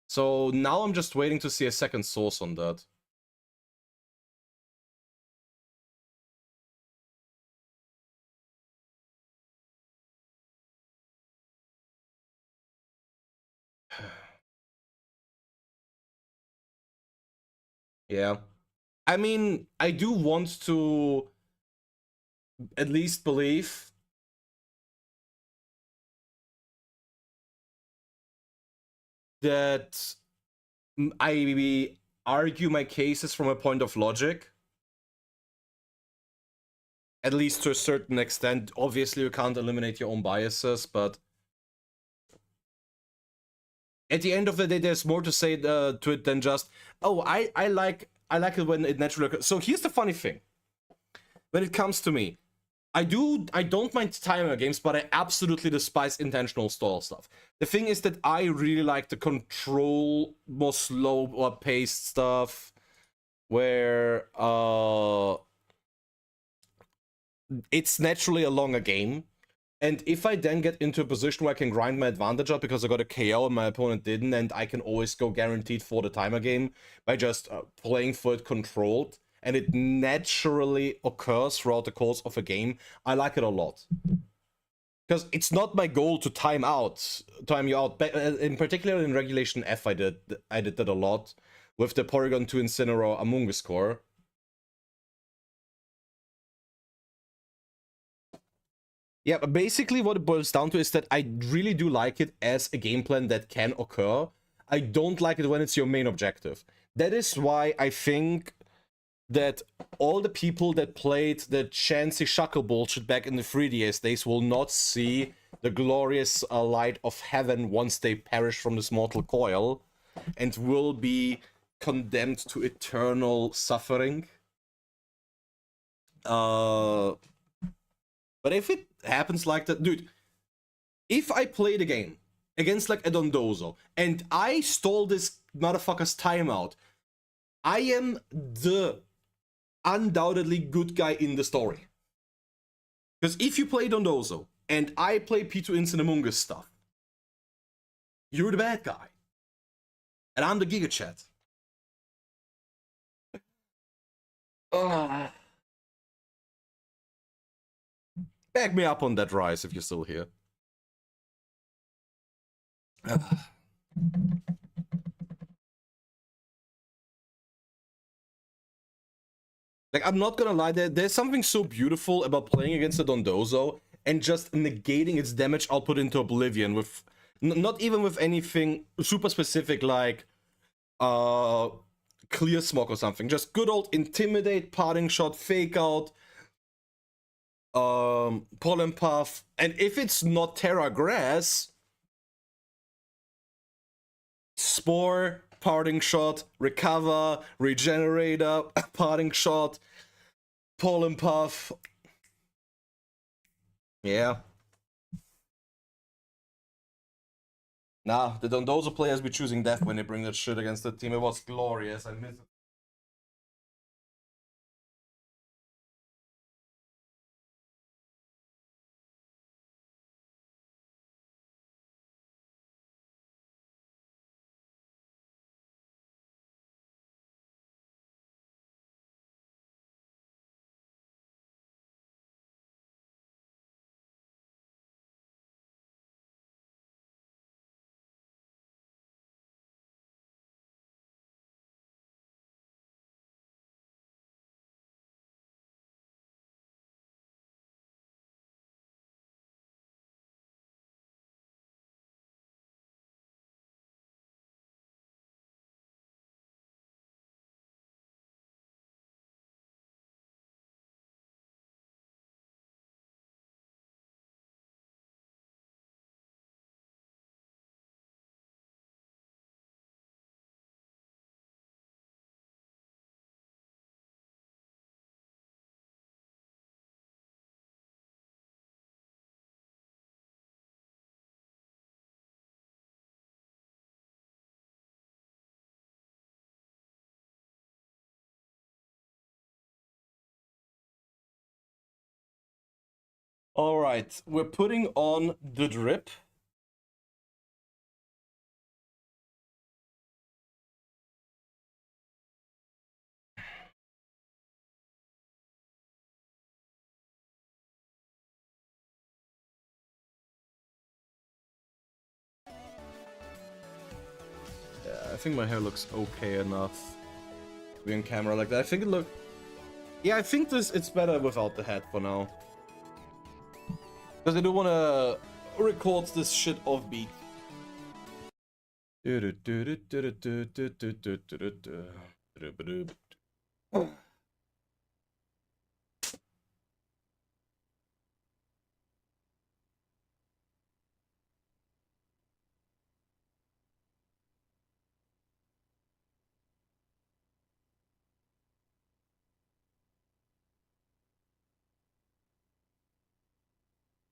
So now I'm just waiting to see a second source on that. Yeah. I mean, I do want to at least believe that I argue my cases from a point of logic. At least to a certain extent. Obviously, you can't eliminate your own biases, but at the end of the day, there's more to say to it than just, oh, I like it when it naturally occurs. So here's the funny thing. When it comes to me, I don't mind timer games, but I absolutely despise intentional stall stuff. The thing is that I really like the control, more slow or paced stuff, where it's naturally a longer game. And if I then get into a position where I can grind my advantage up because I got a KO and my opponent didn't, and I can always go guaranteed for the timer game by just playing for it controlled, and it naturally occurs throughout the course of a game, I like it a lot. Because it's not my goal to time you out. In particular in Regulation F, I did that a lot with the Porygon 2 Incineroar Amoonguss core. Yeah, but basically what it boils down to is that I really do like it as a game plan that can occur. I don't like it when it's your main objective. That is why I think that all the people that played the Chansey Shuckle bullshit back in the 3DS days will not see the glorious light of heaven once they perish from this mortal coil, and will be condemned to eternal suffering. But if it happens like that, dude, if I play the game against like a Dondozo and I stole this motherfucker's timeout, I am the undoubtedly good guy in the story. Because if you play Dondozo and I play P2 Instant Among Us stuff, you're the bad guy. And I'm the Giga Chat. Back me up on that rise if you're still here. Like, I'm not gonna lie, there's something so beautiful about playing against a Dondozo and just negating its damage output into oblivion with not even with anything super specific like clear smoke or something. Just good old intimidate, parting shot, fake out, pollen puff, and if it's not Terra Grass, spore, parting shot, recover, regenerator, parting shot, pollen puff. Yeah. Nah, the Dondozo players be choosing death when they bring that shit against the team. It was glorious. I miss it. All right, we're putting on the drip. Yeah, I think my hair looks okay enough to be on camera like that. I think it look. Yeah, I think it's better without the hat for now. Because I don't want to record this shit offbeat.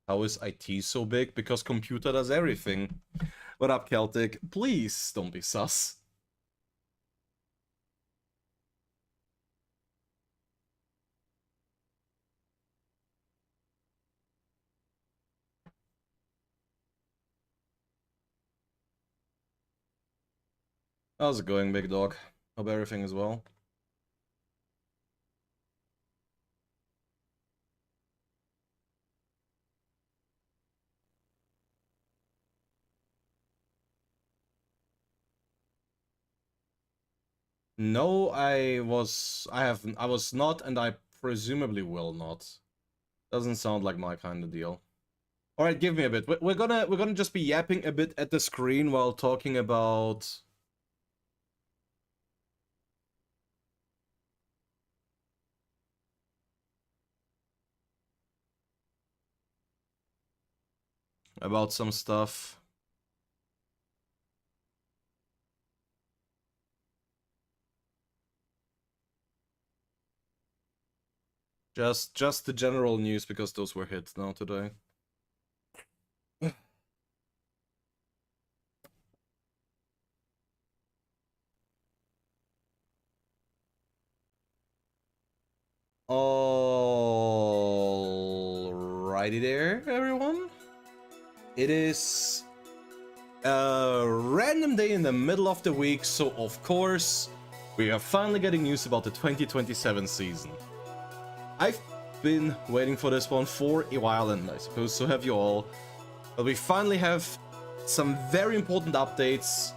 How is IT so big? Because computer does everything. What up, Celtic? Please don't be sus. How's it going, big dog? Hope everything is well. No, I was not, and I presumably will not. Doesn't sound like my kind of deal. All right, give me a bit. We're gonna just be yapping a bit at the screen while talking about. about some stuff. Just the general news, because those were hits now today. Alrighty there, everyone. It is a random day in the middle of the week, so of course, we are finally getting news about the 2027 season. I've been waiting for this one for a while, and I suppose so have you all. But we finally have some very important updates,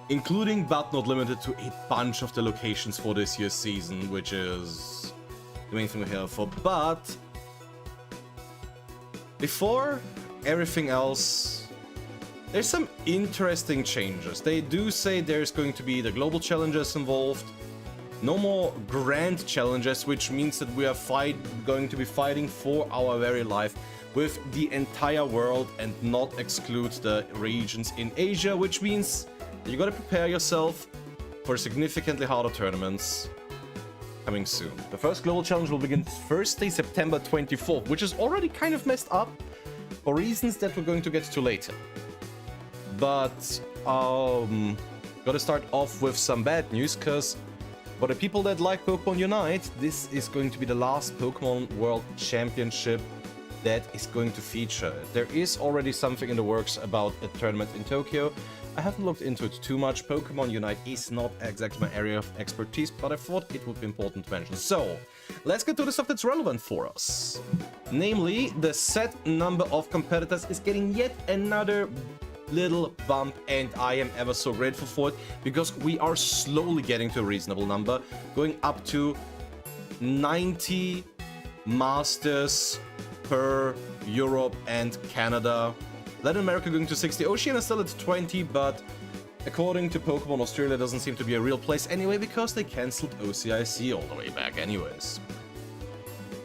including but not limited to a bunch of the locations for this year's season, which is the main thing we're here for. But before everything else, there's some interesting changes. They do say there's going to be the global challenges involved, no more grand challenges, which means that we are going to be fighting for our very life with the entire world and not exclude the regions in Asia, which means that you gotta prepare yourself for significantly harder tournaments coming soon. The first global challenge will begin Thursday, September 24th, which is already kind of messed up for reasons that we're going to get to later. But gotta start off with some bad news, because for the people that like Pokemon Unite, this is going to be the last Pokemon World Championship that is going to feature. There is already something in the works about a tournament in Tokyo. I haven't looked into it too much. Pokemon Unite is not exactly my area of expertise, but I thought it would be important to mention. So, let's get to the stuff that's relevant for us. Namely, the set number of competitors is getting yet another little bump, and I am ever so grateful for it, because we are slowly getting to a reasonable number, going up to 90 Masters per Europe and Canada. Latin America going to 60, Oceania still at 20, but according to Pokemon Australia, doesn't seem to be a real place anyway, because they cancelled OCIC all the way back anyways.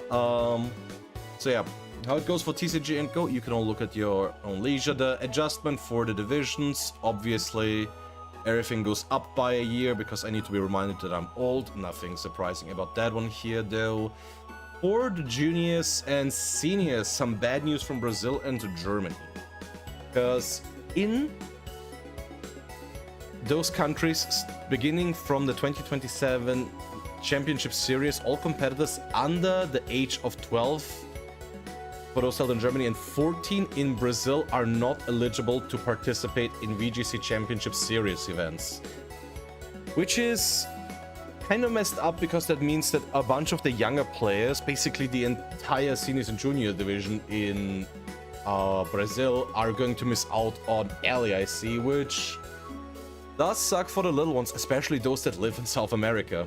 So yeah, how it goes for TCG and Go, you can all look at your own leisure. The adjustment for the divisions, obviously, everything goes up by a year, because I need to be reminded that I'm old. Nothing surprising about that one here, though. For the juniors and seniors, some bad news from Brazil and Germany. Because in those countries, beginning from the 2027 Championship Series, all competitors under the age of 12 for those held in Germany and 14 in Brazil are not eligible to participate in VGC Championship Series events. Which is kind of messed up, because that means that a bunch of the younger players, basically the entire seniors and junior division in Brazil, are going to miss out on LAIC, which does suck for the little ones, especially those that live in South America.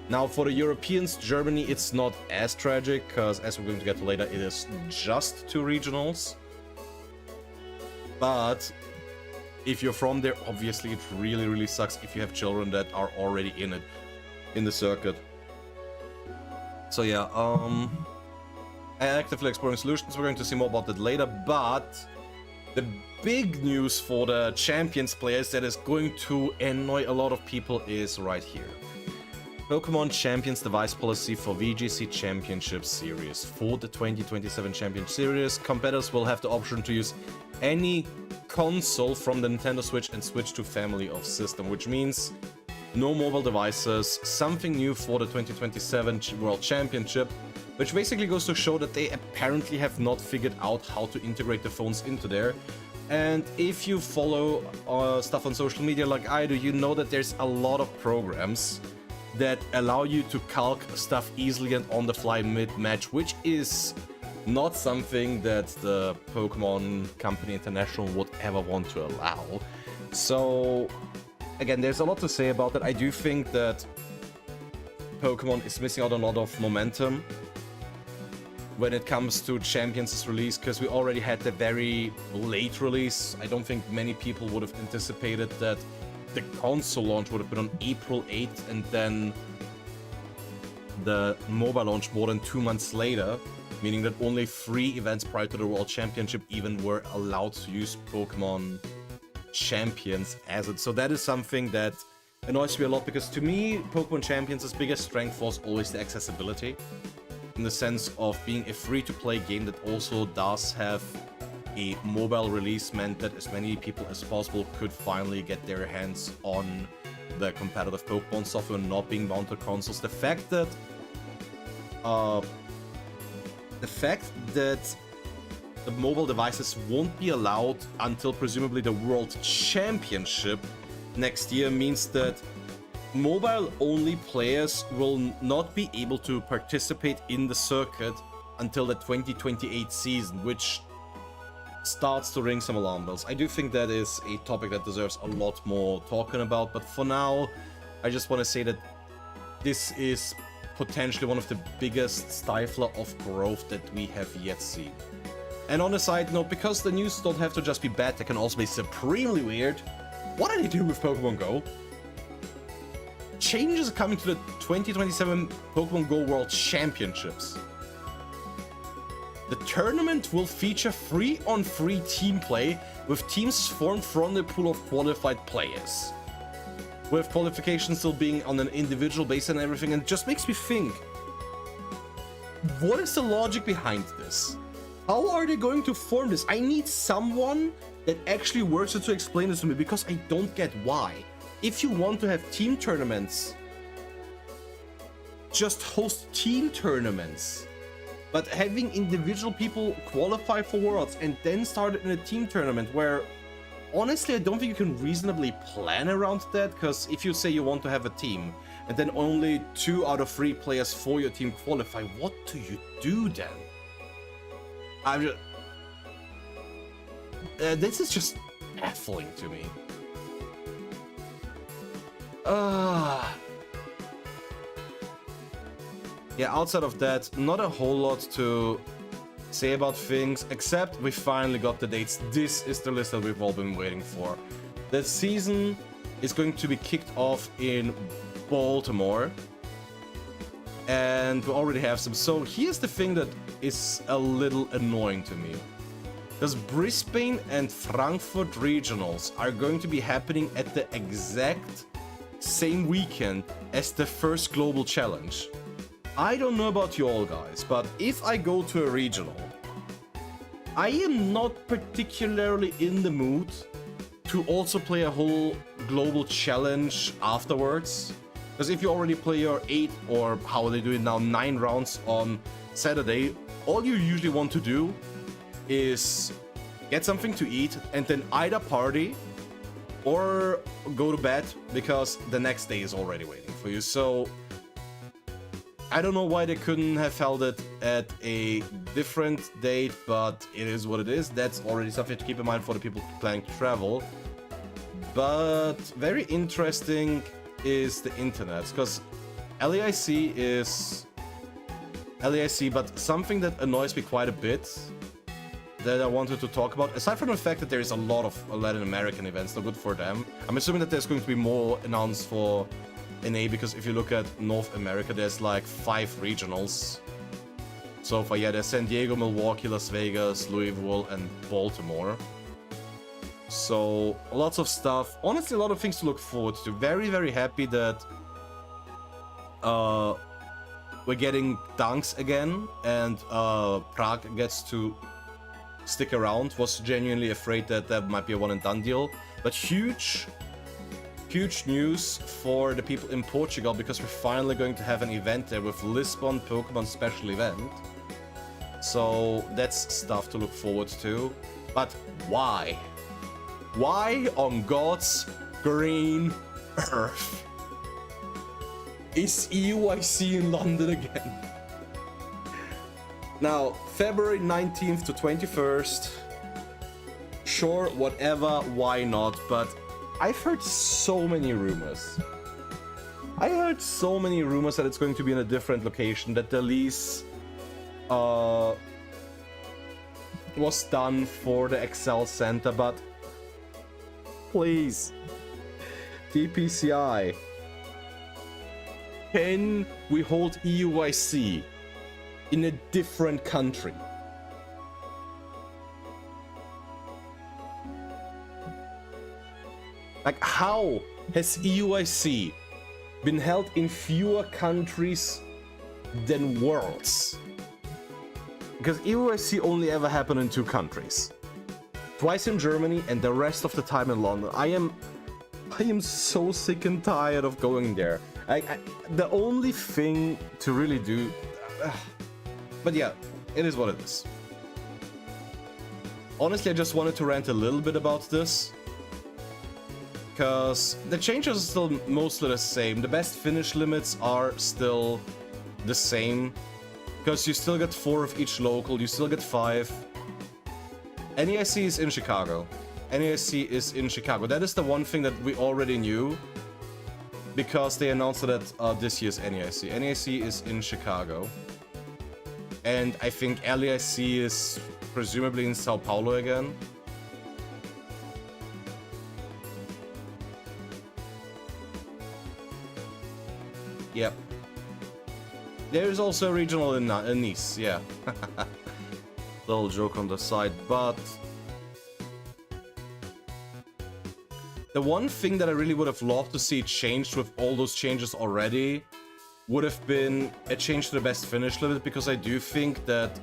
Now, for the Europeans, Germany, it's not as tragic, because as we're going to get to later, it is just 2 regionals. But if you're from there, obviously it really, really sucks if you have children that are already in it, in the circuit. So yeah, actively exploring solutions. We're going to see more about that later, but the big news for the Champions players that is going to annoy a lot of people is right here. Pokemon Champions device policy for VGC Championship Series. For the 2027 Champion Series, competitors will have the option to use any console from the Nintendo Switch and switch to family of system, which means no mobile devices. Something new for the 2027 World Championship, which basically goes to show that they apparently have not figured out how to integrate the phones into there. And if you follow stuff on social media like I do, you know that there's a lot of programs that allow you to calc stuff easily and on the fly mid-match, which is not something that the Pokemon Company International would ever want to allow. So again, there's a lot to say about that. I do think that Pokemon is missing out on a lot of momentum when it comes to Champions' release, because we already had the very late release. I don't think many people would have anticipated that the console launch would have been on April 8th and then the mobile launch more than 2 months later. meaning that only 3 events prior to the World Championship even were allowed to use Pokemon Champions as it. So that is something that annoys me a lot, because to me, Pokemon Champions' biggest strength was always the accessibility, in the sense of being a free-to-play game that also does have a mobile release, meant that as many people as possible could finally get their hands on the competitive Pokemon software, not being bound to consoles. The fact that the mobile devices won't be allowed until presumably the World Championship next year means that mobile-only players will not be able to participate in the circuit until the 2028 season, which starts to ring some alarm bells. I do think that is a topic that deserves a lot more talking about, but for now, I just want to say that this is potentially one of the biggest stifler of growth that we have yet seen. And on a side note, because the news don't have to just be bad, they can also be supremely weird. What are they doing with Pokemon Go? Changes are coming to the 2027 Pokemon Go World Championships. The tournament will feature 3-on-3 team play with teams formed from the pool of qualified players, with qualifications still being on an individual basis and everything, and it just makes me think, what is the logic behind this? How are they going to form this? I need someone that actually works to explain this to me, because I don't get why. If you want to have team tournaments, just host team tournaments. But having individual people qualify for Worlds and then start it in a team tournament, where honestly I don't think you can reasonably plan around that, because if you say you want to have a team and then only 2 out of 3 players for your team qualify, what do you do then? I'm just... this is just baffling to me. Yeah, outside of that, not a whole lot to say about things, except we finally got the dates. This is the list that we've all been waiting for. The season is going to be kicked off in Baltimore, and we already have some. So here's the thing that is a little annoying to me, because Brisbane and Frankfurt regionals are going to be happening at the exact same weekend as the first global challenge. I don't know about you all guys, but if I go to a regional, I am not particularly in the mood to also play a whole global challenge afterwards. Because if you already play your 8, or how they do it now, 9 rounds on Saturday, all you usually want to do is get something to eat and then either party or go to bed, because the next day is already waiting for you. So I don't know why they couldn't have held it at a different date, but it is what it is. That's already something to keep in mind for the people planning to travel. But very interesting is the internet, because LAIC is LAIC, but something that annoys me quite a bit that I wanted to talk about, aside from the fact that there is a lot of Latin American events, so good for them. I'm assuming that there's going to be more announced for NA, because if you look at North America, there's like 5 regionals so far. Yeah, there's San Diego, Milwaukee, Las Vegas, Louisville, and Baltimore. So lots of stuff. Honestly, a lot of things to look forward to. Very, very happy that we're getting Dunks again, and Prague gets to stick around. Was genuinely afraid that that might be a one and done deal, but huge news for the people in Portugal, because we're finally going to have an event there with Lisbon Pokemon special event. So that's stuff to look forward to. But why? Why on God's green earth is EUIC in London again? Now, February 19th to 21st. Sure, whatever, why not? But I've heard so many rumors. I heard so many rumors that it's going to be in a different location, that the lease was done for the Excel Center, but please, DPCI, can we hold EUIC in a different country. Like, how has EUIC been held in fewer countries than Worlds? Because EUIC only ever happened in 2 countries. Twice in Germany and the rest of the time in London. I am so sick and tired of going there. The only thing to really do... but yeah, it is what it is. Honestly, I just wanted to rant a little bit about this. Because the changes are still mostly the same. The best finish limits are still the same. Because you still get 4 of each local, you still get 5. NEIC is in Chicago. NEIC is in Chicago. That is the one thing that we already knew. Because they announced it at this year's NEIC. NEIC is in Chicago. And I think LEIC is presumably in Sao Paulo again. Yep. There is also a regional in Nice, yeah. Little joke on the side, but... the one thing that I really would have loved to see changed with all those changes already would have been a change to the best finish limit, because I do think that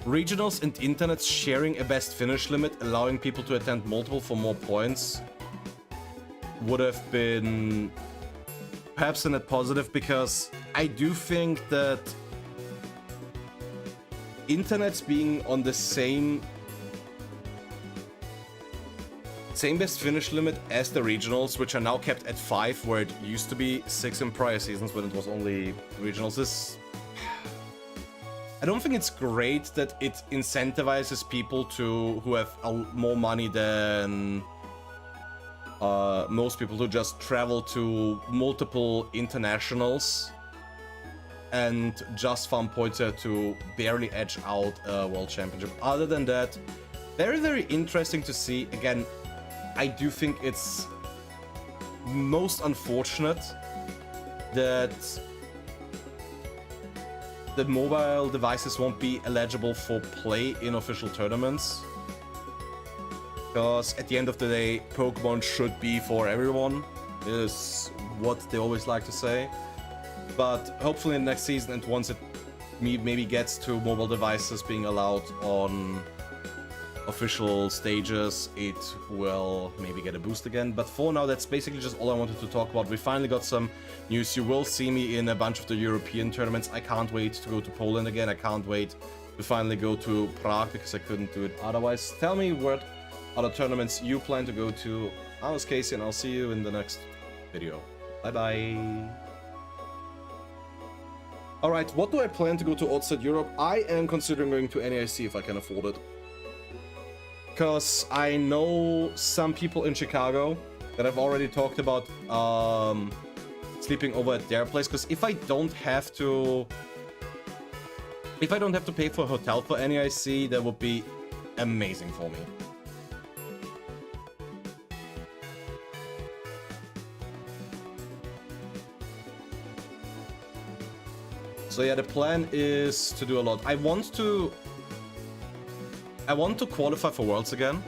regionals and internets sharing a best finish limit, allowing people to attend multiple for more points, would have been perhaps a net positive, because I do think that internets being on the same best finish limit as the regionals, which are now kept at 5, where it used to be 6 in prior seasons when it was only regionals, is... I don't think it's great that it incentivizes people who have more money than most people to just travel to multiple internationals and just farm points there to barely edge out a world championship. Other than that, very, very interesting to see. Again, I do think it's most unfortunate that the mobile devices won't be eligible for play in official tournaments. Because at the end of the day, Pokemon should be for everyone, is what they always like to say. But hopefully in the next season, and once it maybe gets to mobile devices being allowed on official stages, it will maybe get a boost again. But for now, that's basically just all I wanted to talk about. We finally got some news. You will see me in a bunch of the European tournaments. I can't wait to go to Poland again. I can't wait to finally go to Prague, because I couldn't do it otherwise. Tell me what other tournaments you plan to go to. I was Casey, and I'll see you in the next video. Bye-bye. Alright, what do I plan to go to outside Europe? I am considering going to NAIC if I can afford it. Because I know some people in Chicago that I've already talked about sleeping over at their place. Because if I don't have to pay for a hotel for NAIC, that would be amazing for me. So yeah, the plan is to do a lot. I want to qualify for Worlds again.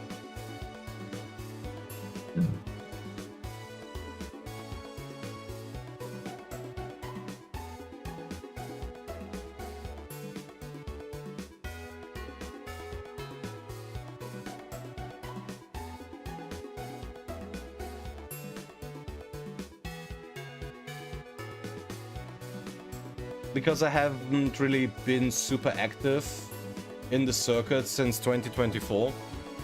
Because I haven't really been super active in the circuit since 2024.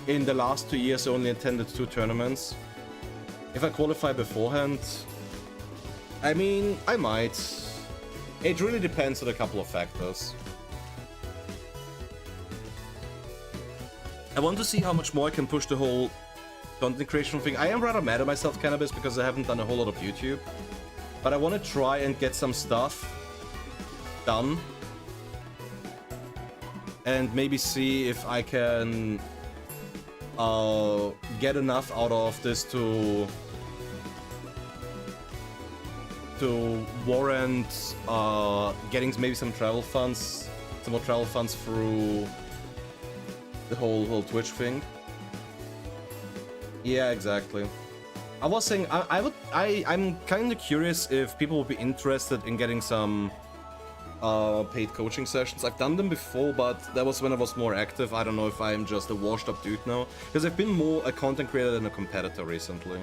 In the last 2 years, I only attended 2 tournaments. If I qualify beforehand, I mean, I might. It really depends on a couple of factors. I want to see how much more I can push the whole content creation thing. I am rather mad at myself, Cannabis, because I haven't done a whole lot of YouTube. But I want to try and get some stuff done. And maybe see if I can get enough out of this to warrant getting maybe some travel funds some more travel funds through the whole Twitch thing. Yeah, exactly. I was saying I'm kind of curious if people would be interested in getting some paid coaching sessions. I've done them before, but that was when I was more active. I don't know if I'm just a washed up dude now, because I've been more a content creator than a competitor recently.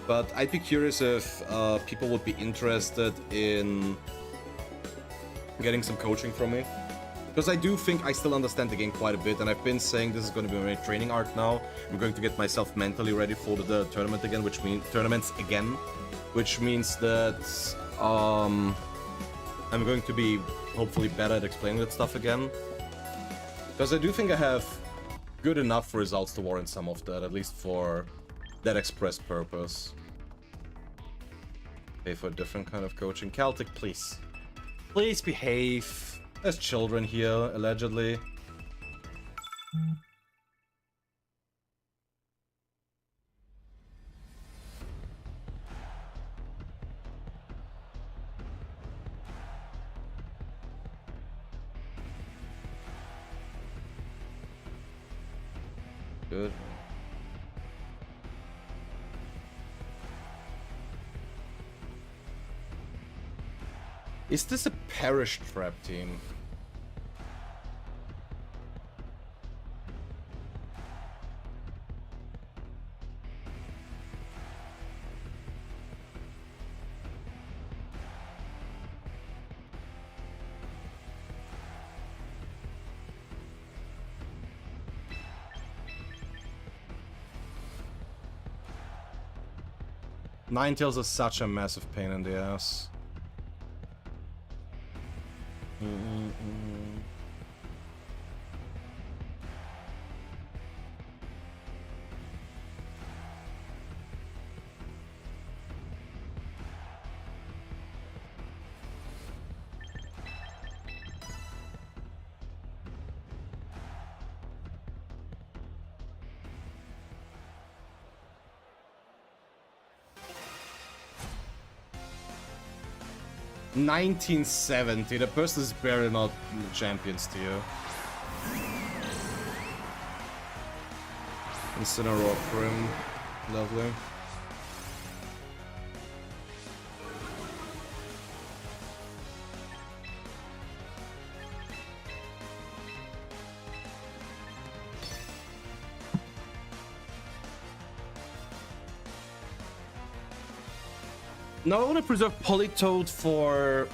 But I'd be curious if people would be interested in getting some coaching from me. Because I do think I still understand the game quite a bit, and I've been saying this is going to be my training arc now. I'm going to get myself mentally ready for the tournament again, which means which means that I'm going to be hopefully better at explaining that stuff again. Because I do think I have good enough results to warrant some of that, at least for that express purpose. Pay for a different kind of coaching. Celtic, please. Please behave. There's children here, allegedly. Good. Is this a parish trap team? Ninetales is such a massive pain in the ass. $1970. The person is barely not champions tier. Incineroar Prim. Lovely. Now I want to preserve Politoed for...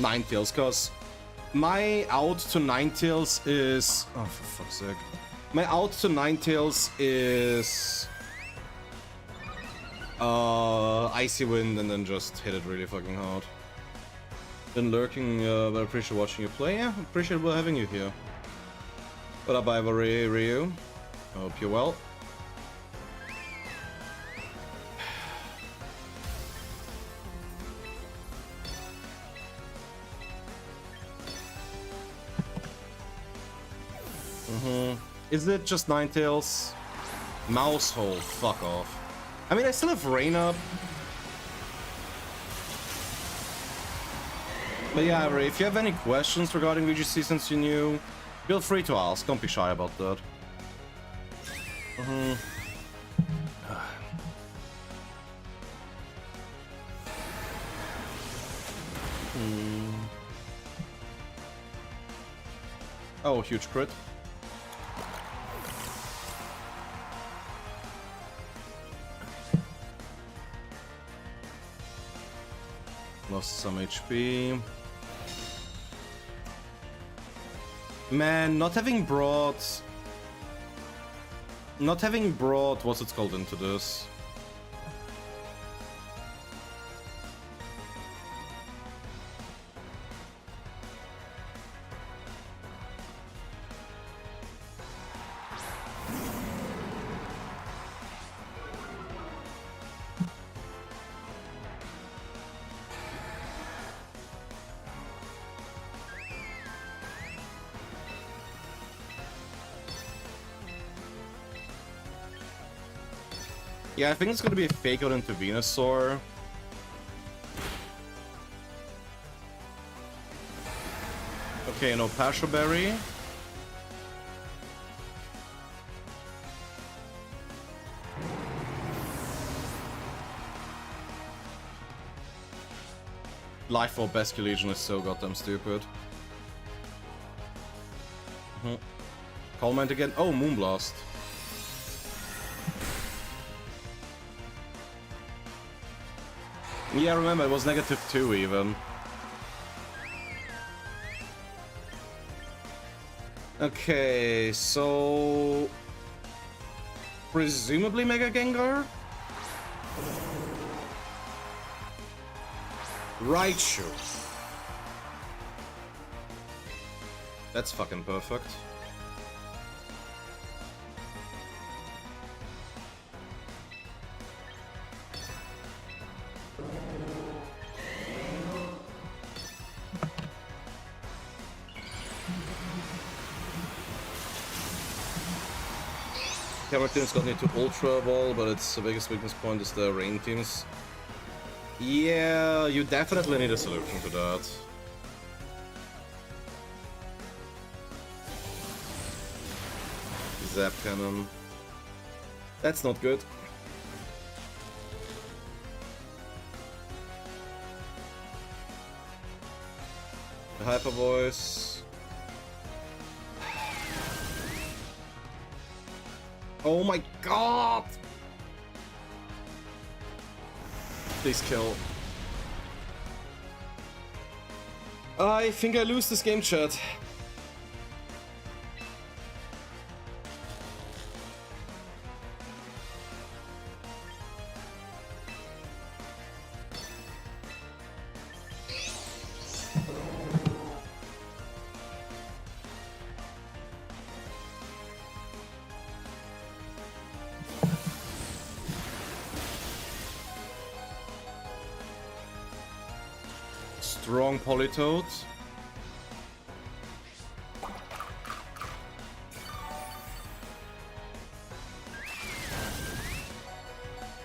Ninetales, cause my out to Ninetales is... Oh, for fuck's sake. My out to Ninetales is... Icy Wind and then just hit it really fucking hard. Been lurking, but I appreciate watching you play. Yeah, appreciate having you here. What up, Ivory Ryu? I hope you're well. Is it just Ninetales? Mousehole, fuck off. I mean, I still have Rain up. But yeah, Avery, if you have any questions regarding VGC since you're new, feel free to ask. Don't be shy about that. Oh, huge crit. Lost some HP. Man, not having brought what's it called into this. Yeah, I think it's gonna be a fake out into Venusaur. Okay, no Passion Berry. Life Orb Basculegion is so goddamn stupid. Calm Mind again. Oh, Moonblast. Yeah, remember, it was -2 even. Okay, so... presumably Mega Gengar? Raichu. That's fucking perfect. Camera team's got into Ultra Ball, but its biggest weakness point is the rain teams. Yeah, you definitely need a solution to that. Zap Cannon. That's not good. The Hyper Voice. Oh my god! Please kill. I think I lose this game, chat. Strong Politoed.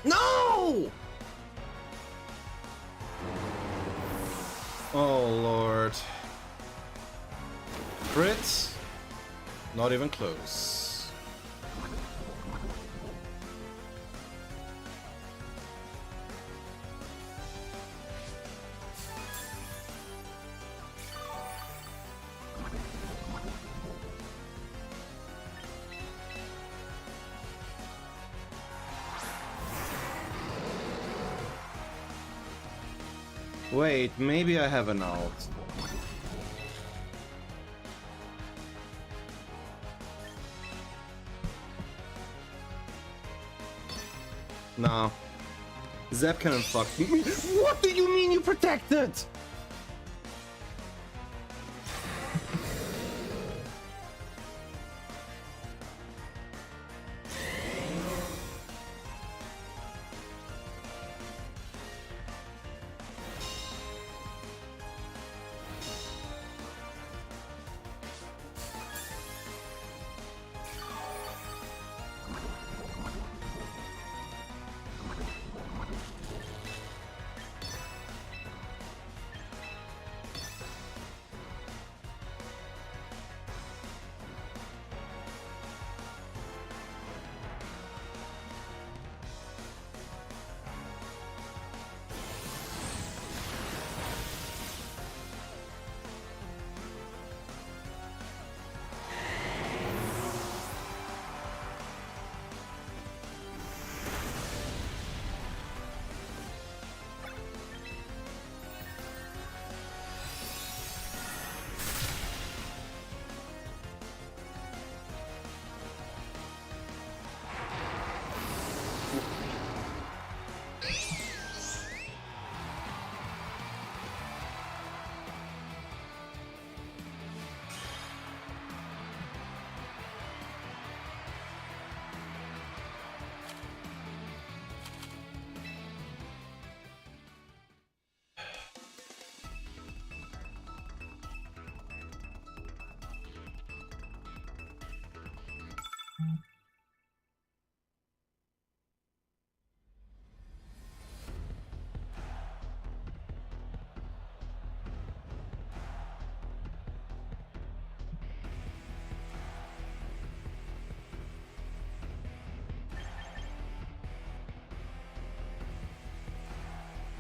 No! Oh lord. Crit? Not even close. Wait, maybe I have an out. Nah. Zap Cannon fucked me. What do you mean you protected?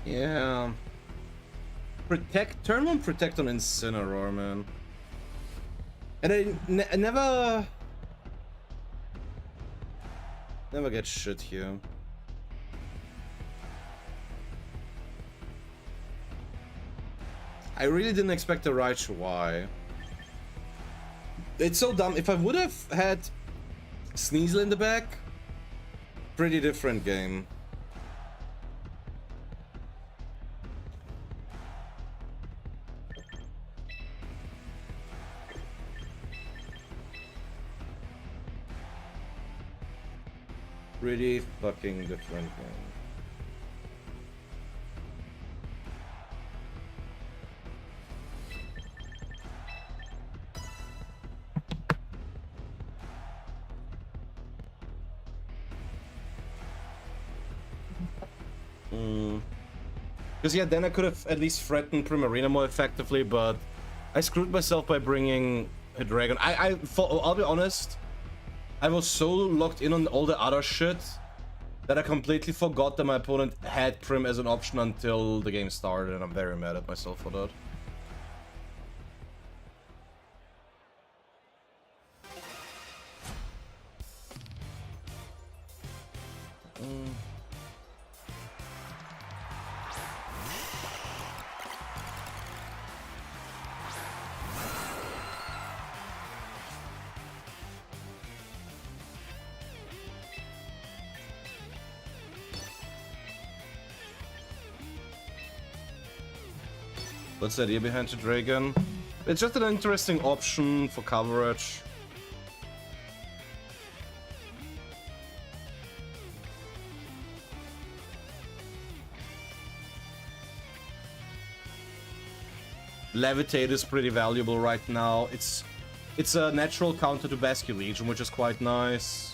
Yeah. Turn on protect on Incineroar, man. And I never get shit here. I really didn't expect the Raichu Y. It's so dumb. If I would have had Sneasel in the back, pretty different game. Pretty fucking different game. Because yeah, then I could have at least threatened Primarina more effectively, but I screwed myself by bringing a dragon. I'll be honest, I was so locked in on all the other shit that I completely forgot that my opponent had Prim as an option until the game started, and I'm very mad at myself for that. What's the idea behind the dragon? It's just an interesting option for coverage. Levitate is pretty valuable right now. It's a natural counter to Basculegion, which is quite nice.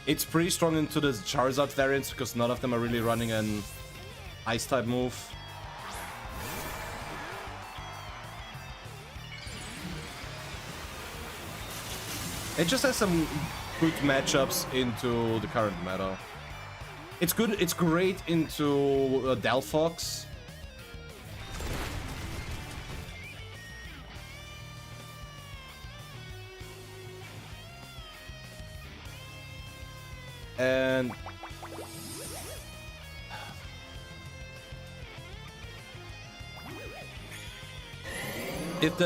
It's pretty strong into the Charizard variants because none of them are really running an Ice-type move. It just has some good matchups into the current meta. It's good. It's great into Delphox. And if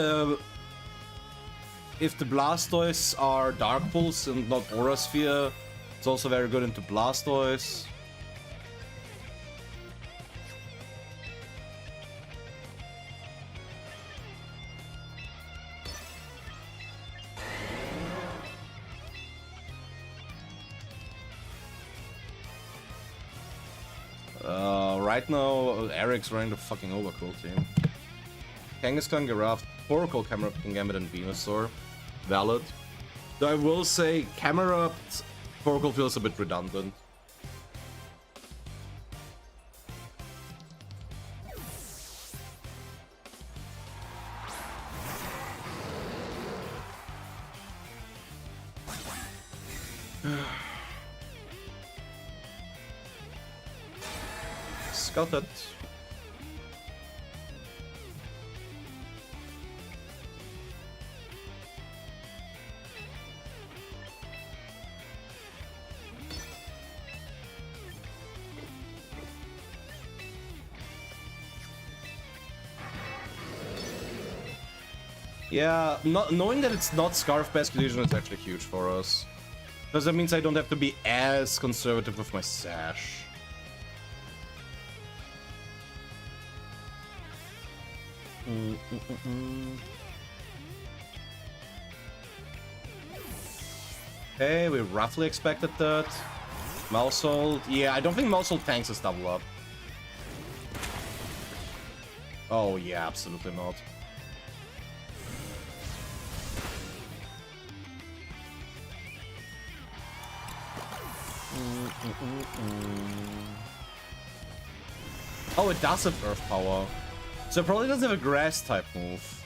the Blastoise are Dark Pulse and not Aura Sphere, it's also very good into Blastoise. Right now, Eric's running the fucking Overcool team. Kangaskhan, Giraffe, Oracle, Camerupt, Gambit, and Venusaur. Valid. Though I will say, Camerupt, Oracle feels a bit redundant. Got it. Yeah, knowing that it's not Scarf Basculegion is actually huge for us. Because that means I don't have to be as conservative with my Sash. Okay, we roughly expected that. Mousehold. Yeah, I don't think Mousehold tanks his double up. Oh, yeah, absolutely not. Oh, it does have Earth Power. So it probably doesn't have a Grass-type move.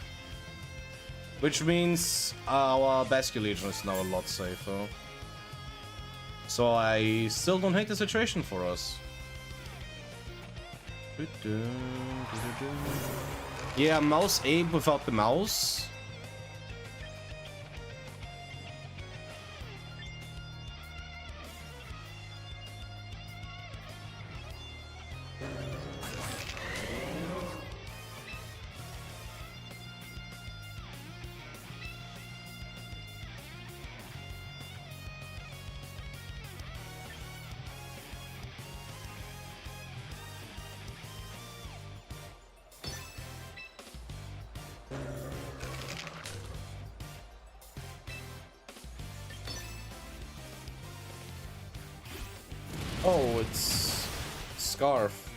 Which means our Basculegion is now a lot safer. So I still don't hate the situation for us. Yeah, mouse aim without the mouse. Oh, it's Scarf.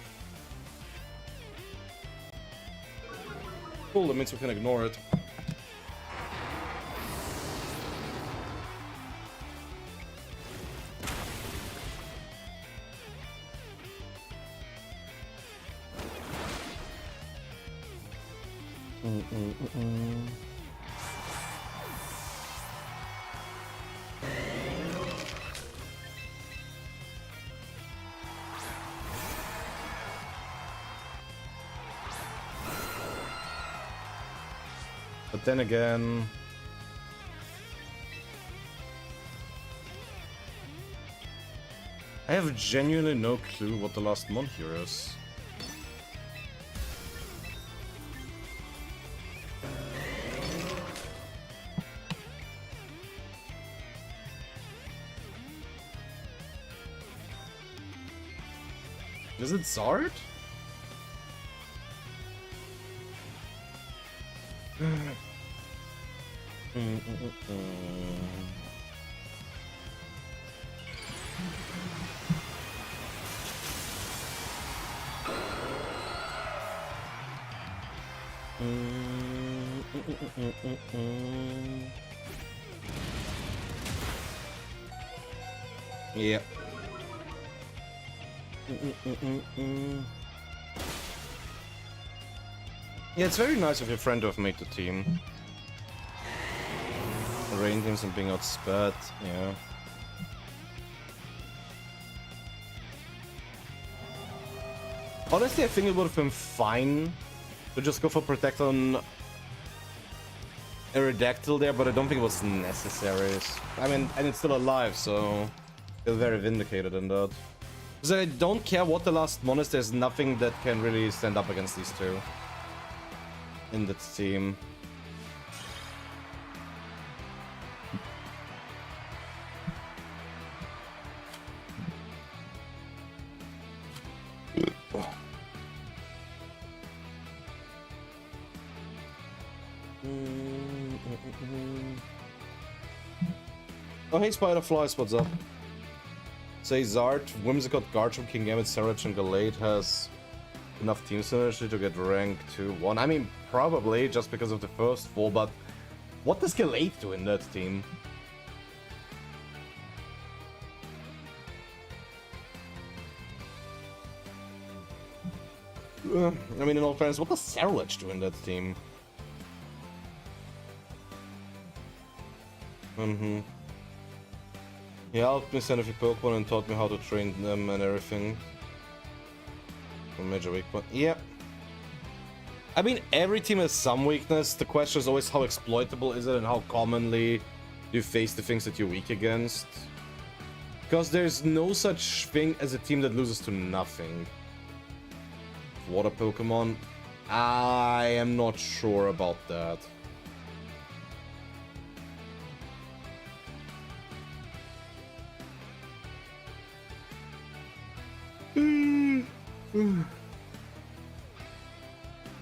Cool, that means we can ignore it. But then again, I have genuinely no clue what the last mon here is. Is it Zard? Yeah. Yeah, it's very nice of your friend to have made the team. Rain teams and being outspat, yeah. Honestly, I think it would have been fine to just go for Protect on Aerodactyl there, but I don't think it was necessary. I mean, and it's still alive, so I feel very vindicated in that. Because I don't care what the last mon is, there's nothing that can really stand up against these two in that team. Oh, hey, Spiderflies, what's up? Say Zard, Whimsicott, Garchomp, King Gambit, Sarach, and Galate has enough team synergy to get rank 2-1. I mean, probably, just because of the first four, but what does Galate do in that team? I mean, in all fairness, what does Sarach do in that team? He helped me send a few Pokemon and taught me how to train them and everything. A major weak point. Yeah. I mean, every team has some weakness. The question is always how exploitable is it and how commonly you face the things that you're weak against. Because there's no such thing as a team that loses to nothing. Water Pokemon? I am not sure about that.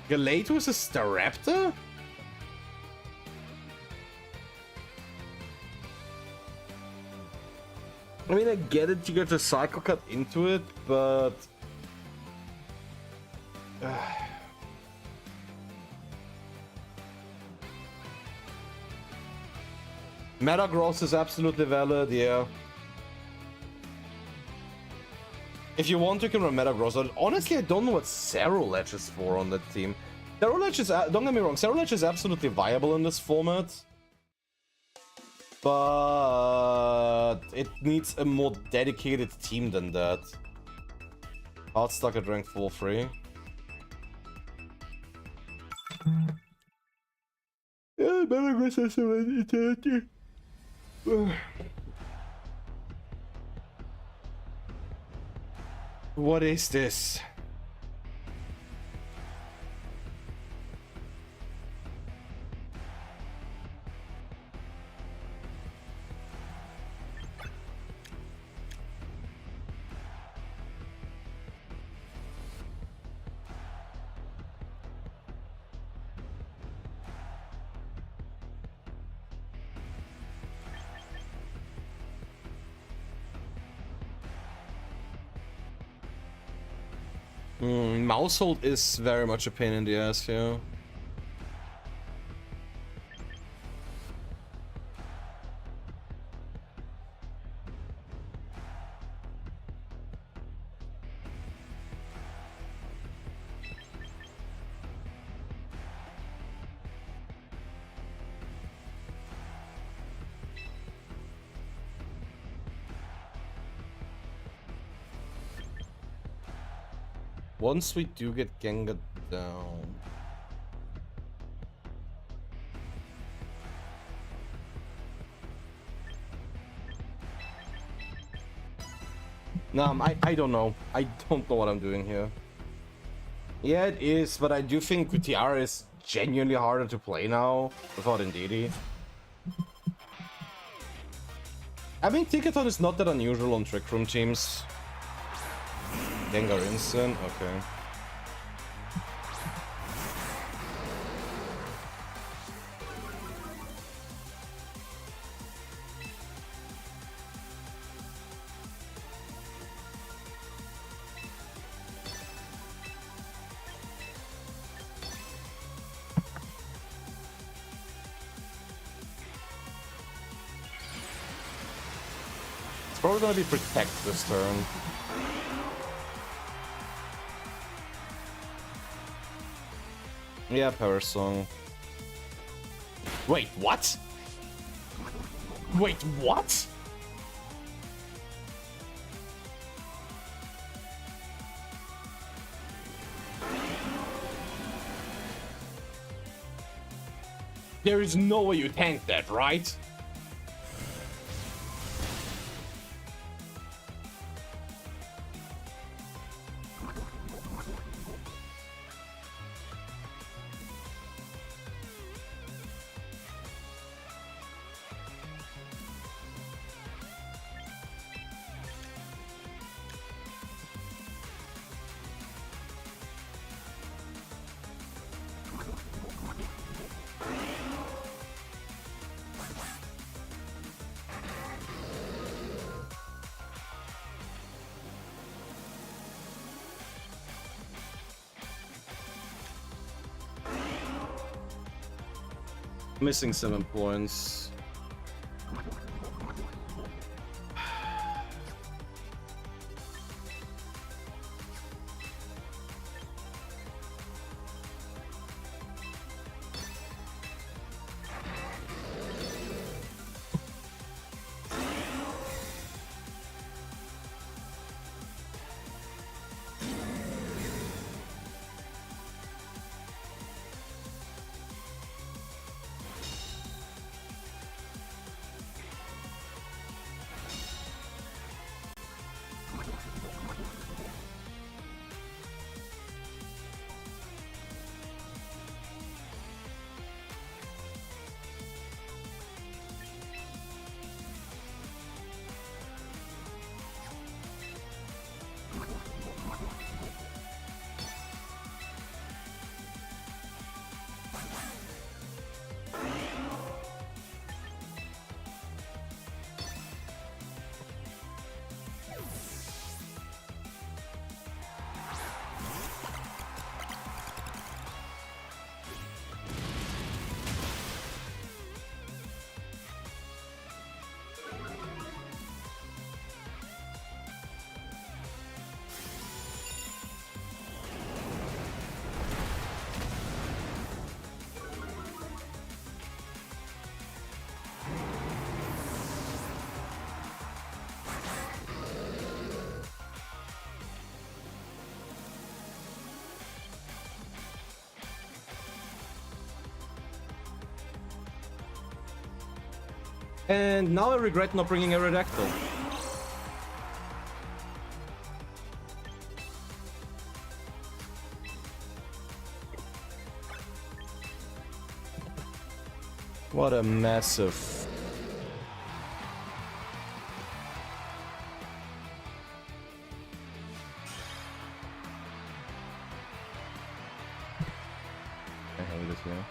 Galate was a Staraptor? I mean, I get it, you get a Psycho Cut into it, but... Metagross is absolutely valid, yeah. If you want, you can run Metagross. Honestly, I don't know what Cerulege is for on that team. Cerulege is, don't get me wrong, Cerulege is absolutely viable in this format. But but it needs a more dedicated team than that. Hard stuck at rank 4-3. Yeah, better go to What is this? Mousehold is very much a pain in the ass here. Once we do get Gengar down... Nah, I don't know. I don't know what I'm doing here. Yeah, it is, but I do think Gutiara is genuinely harder to play now without Indeedee. I mean, Ticketon is not that unusual on Trick Room teams. Gengar instant, okay. It's probably gonna be Protect this turn. Yeah, Power Song. Wait, what? Wait, what? There is no way you tank that, right? Missing 7 points. And now I regret not bringing a Redactyl. What a massive... I hate it here.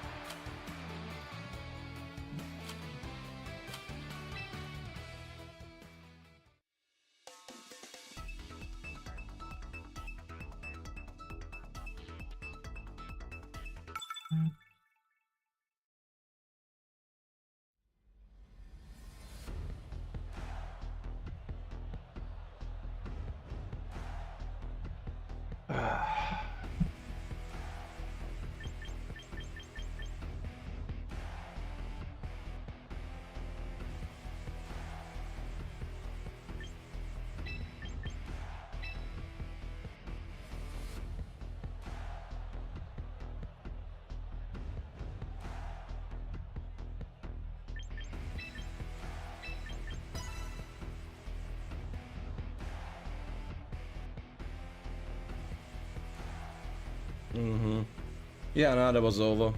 Yeah, no, that was over.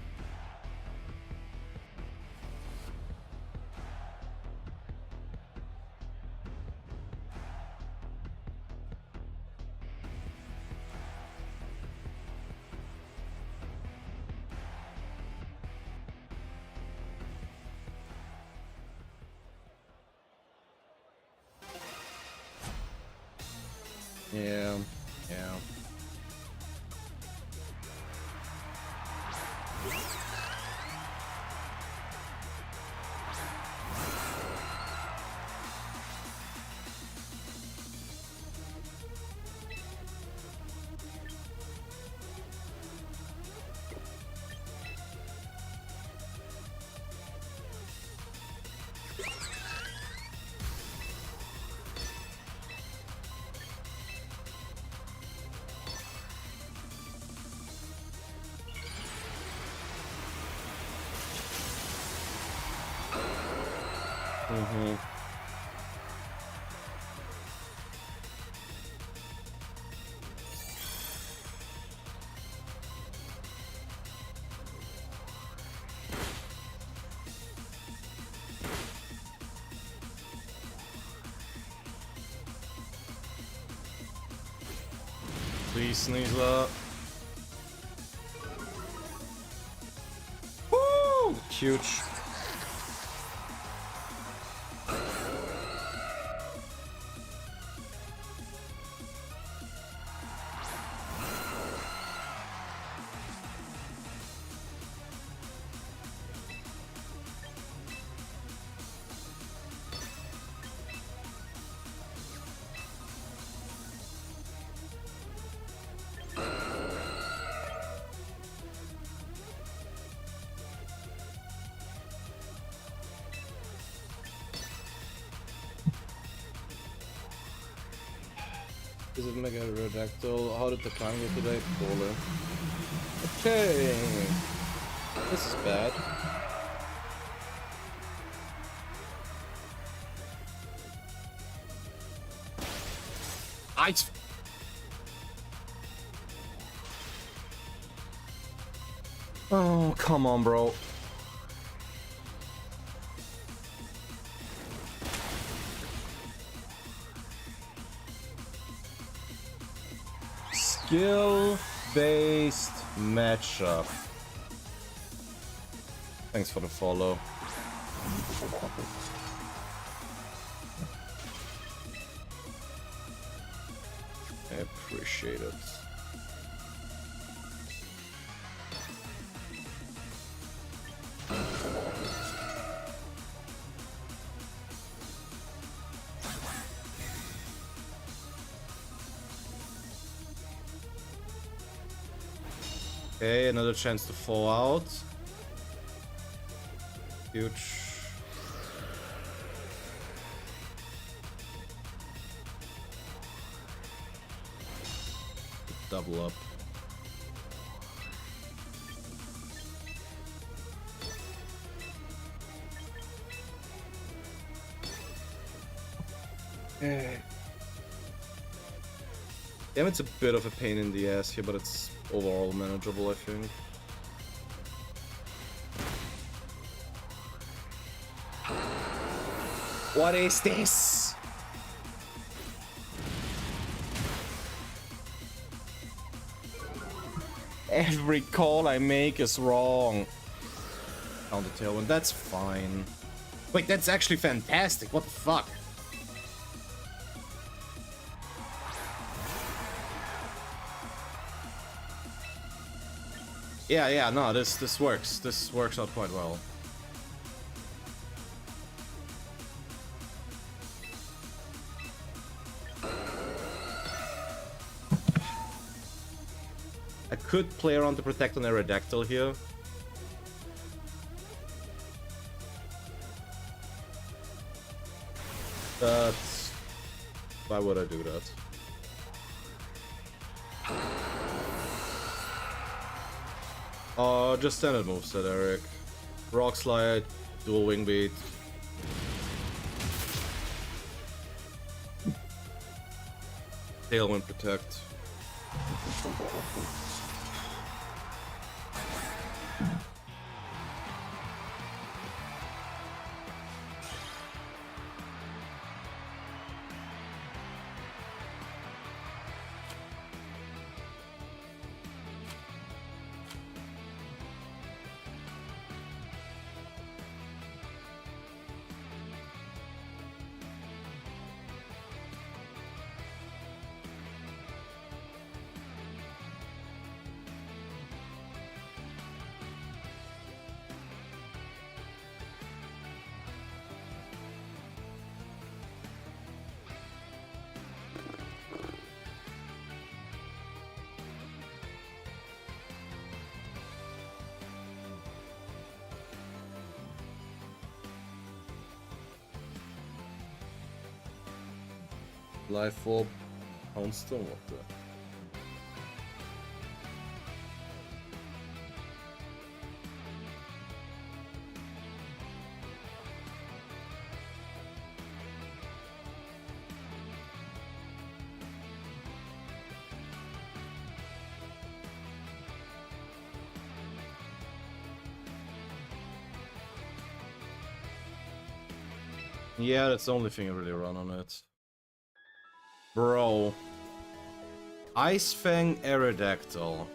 Yeah, yeah. Please, Sneasler. Woo! Huge. Is it Mega Redactyl? How did the climb go today? Poorly. Okay. This is bad. Oh, come on, bro. Skill-based matchup. Thanks for the follow. I appreciate it. Okay, another chance to fall out. Huge. Double up. Damn, it's a bit of a pain in the ass here, but it's overall manageable, I think. What is this? Every call I make is wrong. Counter tailwind, that's fine. Wait, that's actually fantastic. What the fuck? Yeah, no, this works. This works out quite well. I could play around to protect an Aerodactyl here. But why would I do that? Just standard moveset, Eric. Rock Slide, dual wing beat. Tailwind protect. Life Orb, Poundstone, what the? Yeah, that's the only thing I really run on it. Bro. Ice Fang Aerodactyl.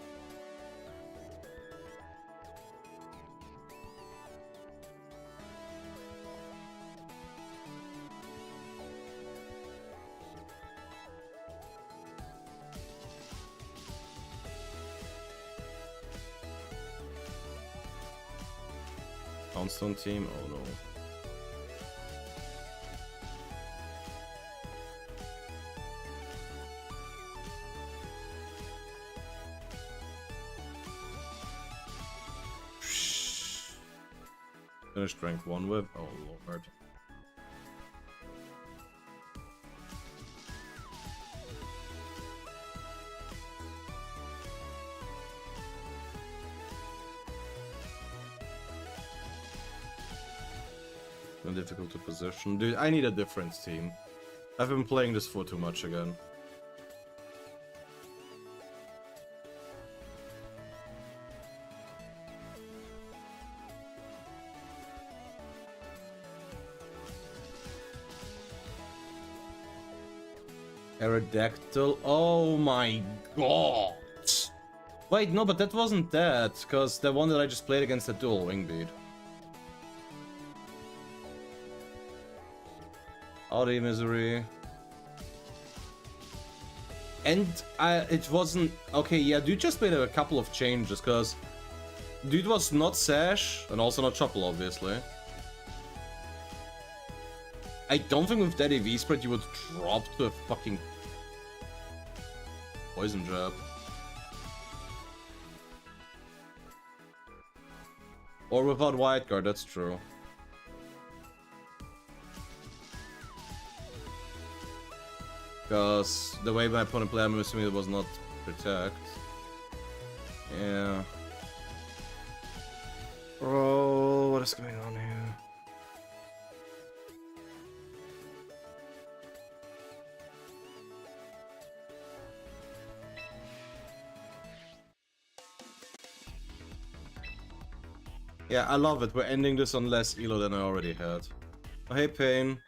Poundstone team? Oh no. Finished rank 1 with? Oh lord. Difficult to position. Dude, I need a different team. I've been playing this for too much again. Aerodactyl. Oh my god. Wait, no, but that wasn't that, because the one that I just played against the dual wingbeat. Audi misery. And it wasn't... Okay, yeah, dude just made a couple of changes, because dude was not Sash, and also not Chopple, obviously. I don't think with that AV spread you would drop to a fucking poison jab. Or without Wide Guard, that's true. Because the way my opponent played, I'm assuming it was not protect. Yeah. Bro, what is going on here? Yeah, I love it. We're ending this on less elo than I already had. Oh, hey, Pain.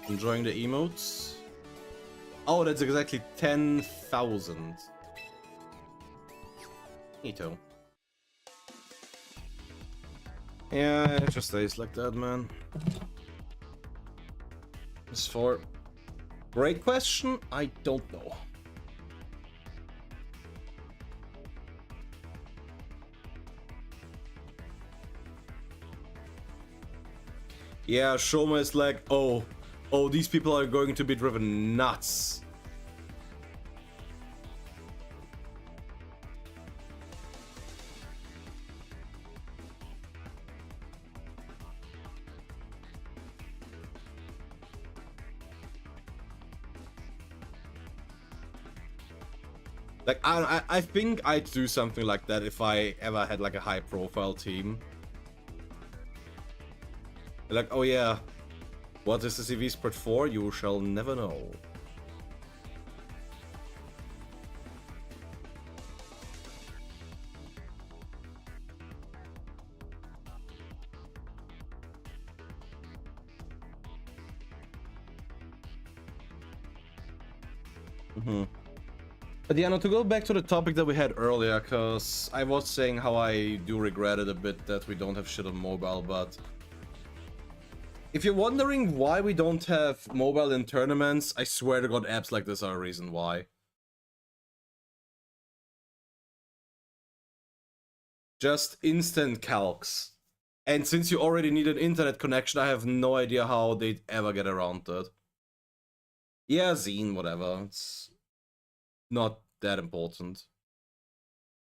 Enjoying the emotes? Oh, that's exactly 10,000. Neato. Yeah, it just stays like that, man. As for great question, I don't know. Yeah, Shoma is like, oh, these people are going to be driven nuts. Like, I think I'd do something like that if I ever had like a high profile team. Like, oh yeah, what is the CV sport for? You shall never know. But yeah, now to go back to the topic that we had earlier, because I was saying how I do regret it a bit that we don't have shit on mobile, but if you're wondering why we don't have mobile in tournaments, I swear to God, apps like this are a reason why. Just instant calcs. And since you already need an internet connection, I have no idea how they'd ever get around that. Yeah, Zine, whatever. It's not that important.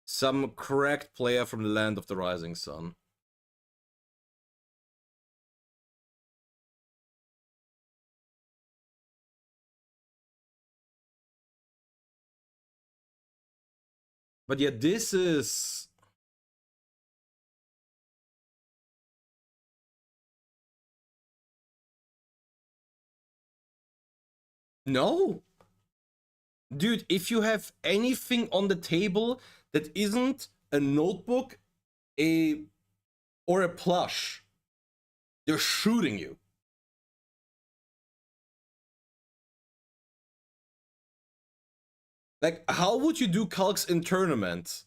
Some correct player from the land of the rising sun. But yeah, this is... No! Dude, if you have anything on the table that isn't a notebook, or a plush, they're shooting you. Like, how would you do calcs in tournament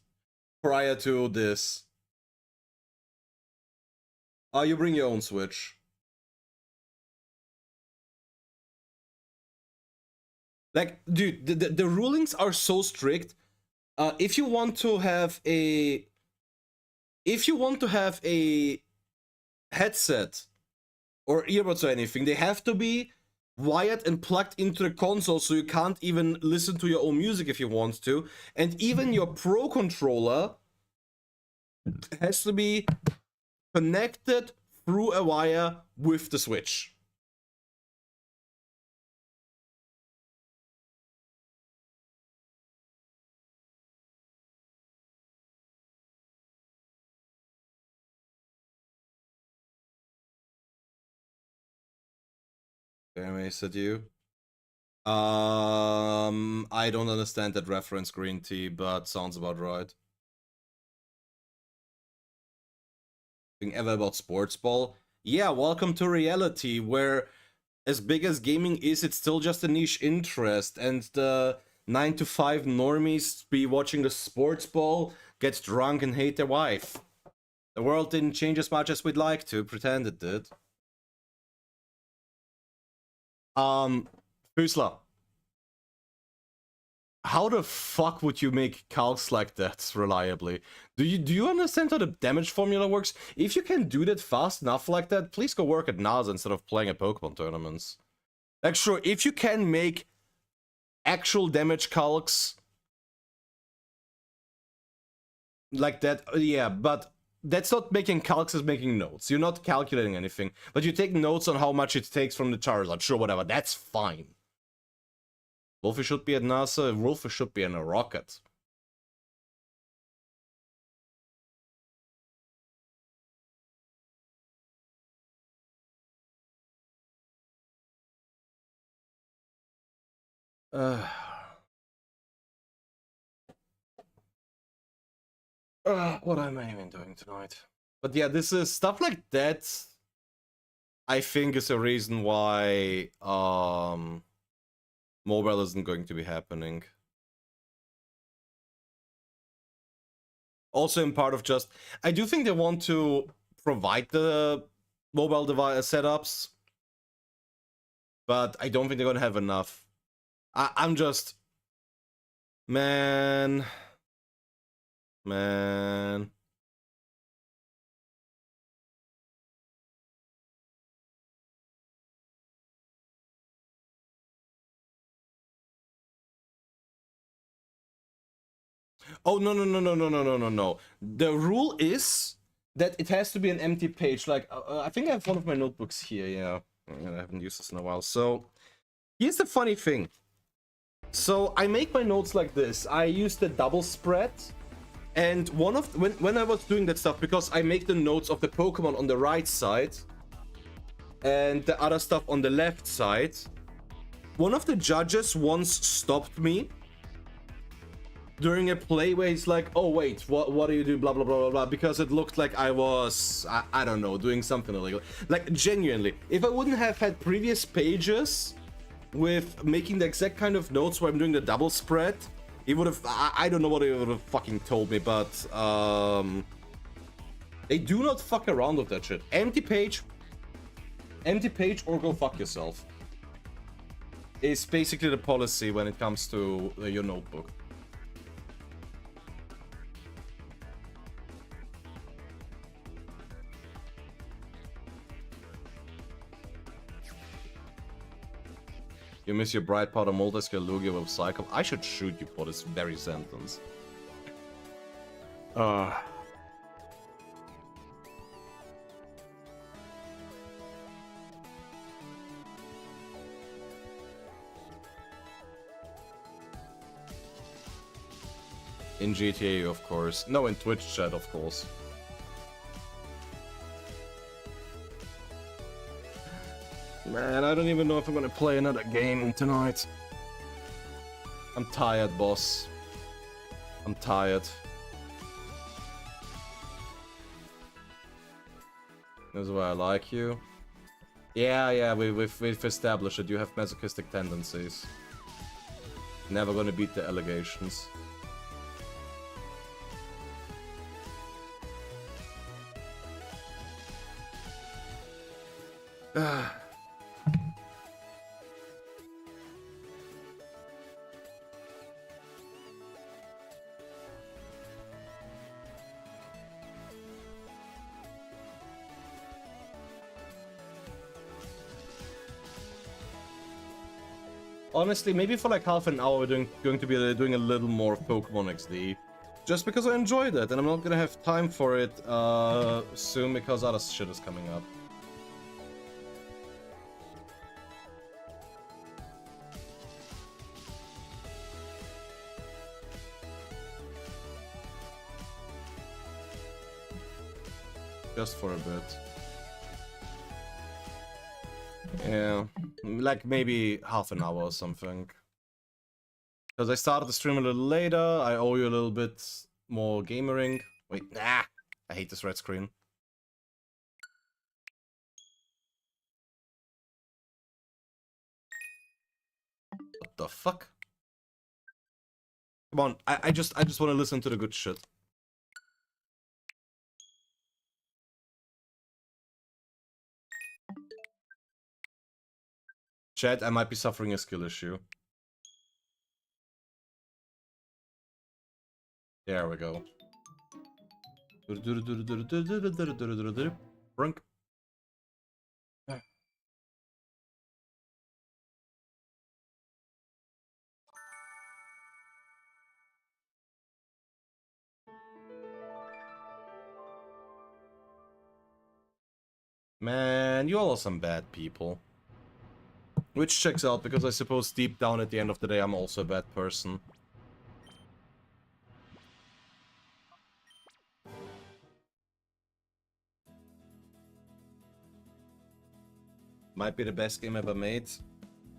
prior to this? You bring your own Switch. Like, dude, the rulings are so strict. If you want to have a headset or earbuds or anything, they have to be wired and plugged into the console, so you can't even listen to your own music if you want to. And even your Pro controller has to be connected through a wire with the Switch. Very at you. I don't understand that reference, Green Tea, but sounds about right. Thing ever about sports ball? Yeah, welcome to reality, where as big as gaming is, it's still just a niche interest, and the 9 to 5 normies be watching the sports ball, get drunk, and hate their wife. The world didn't change as much as we'd like to pretend it did. Fusla, how the fuck would you make calcs like that reliably? Do you understand how the damage formula works? If you can do that fast enough like that, please go work at NASA instead of playing at Pokemon tournaments. Like, sure, if you can make actual damage calcs like that, yeah, but that's not making calcs, it's making notes. You're not calculating anything, but you take notes on how much it takes from the Charizard. Sure, whatever, that's fine. Wolfie should be at NASA, Wolfie should be in a rocket. What am I even doing tonight? But yeah, this is stuff like that. I think is a reason why mobile isn't going to be happening. Also, in part of just, I do think they want to provide the mobile device setups, but I don't think they're gonna have enough. I'm just, man. Oh, no. The rule is that it has to be an empty page. Like, I think I have one of my notebooks here, yeah. I haven't used this in a while. So, here's the funny thing. So, I make my notes like this. I use the double spread. And when I was doing that stuff, because I make the notes of the Pokemon on the right side and the other stuff on the left side, one of the judges once stopped me during a play where he's like, oh wait, what do you do, blah blah blah blah blah, because it looked like I was, I don't know, doing something illegal. Like, genuinely, if I wouldn't have had previous pages with making the exact kind of notes where I'm doing the double spread, he would have, I don't know what he would have fucking told me, but they do not fuck around with that shit. Empty page or go fuck yourself is basically the policy when it comes to your notebook. You miss your bright powder multi-skill Lugia with Psycho. I should shoot you for this very sentence. In GTA, of course. No, in Twitch chat, of course. Man, I don't even know if I'm gonna play another game tonight. I'm tired, boss. I'm tired. This is why I like you. Yeah, we've established it. You have masochistic tendencies. Never gonna beat the allegations. Honestly, maybe for like half an hour we're going to be doing a little more Pokemon XD. Just because I enjoyed it, and I'm not gonna have time for it soon because other shit is coming up. Just for a bit. Yeah, like maybe half an hour or something. Because I started the stream a little later, I owe you a little bit more gamering. Wait, nah! I hate this red screen. What the fuck? Come on, I just want to listen to the good shit. Chat, I might be suffering a skill issue. There we go. Brunk. Man, you all are some bad people. Which checks out, because I suppose deep down at the end of the day I'm also a bad person. Might be the best game ever made.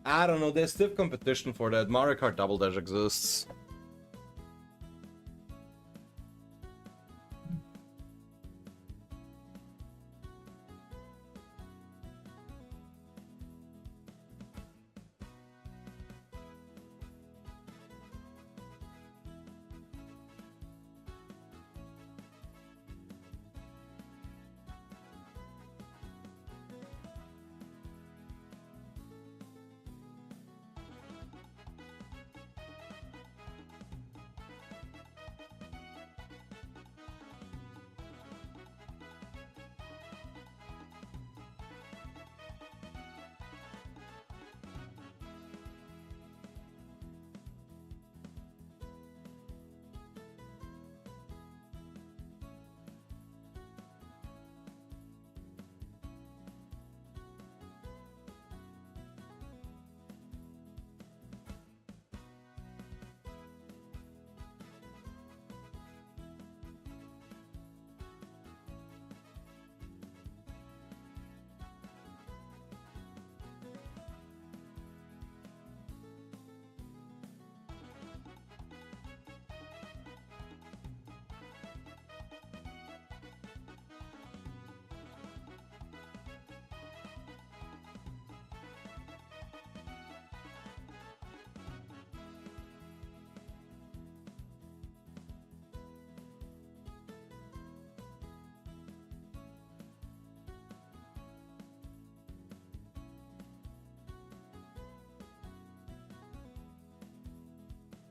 I don't know, there's stiff competition for that. Mario Kart Double Dash exists.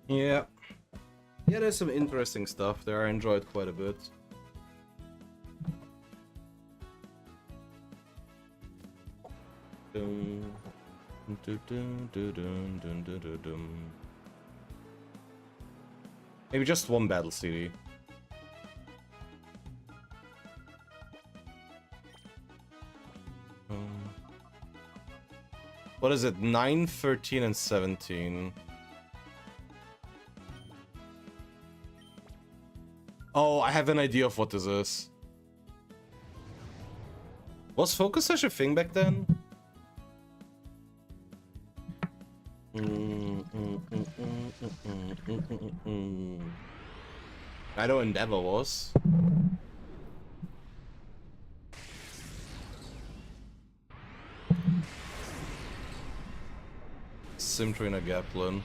Yeah. Yeah, there's some interesting stuff there. I enjoyed quite a bit. Maybe just one battle CD. What is it? 9, 13, and 17. Oh, I have an idea of what this is. Was focus such a thing back then? I know Endeavor was. Sim Trainer Gaplin.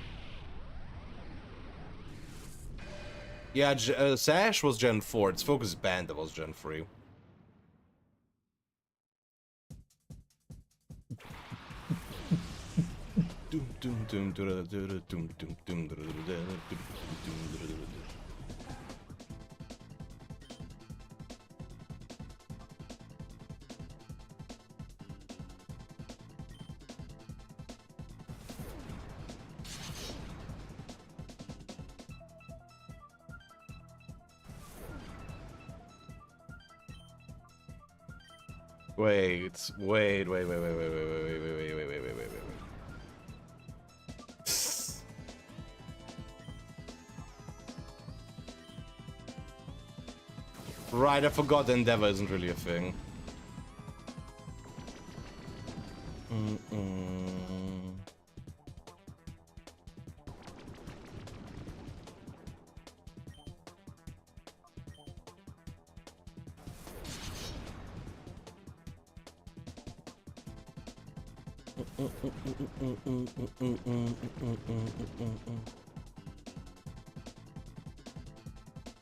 Yeah, Sash was Gen 4. It's Focus Band that was Gen 3. Wait. Right, I forgot Endeavor isn't really a thing.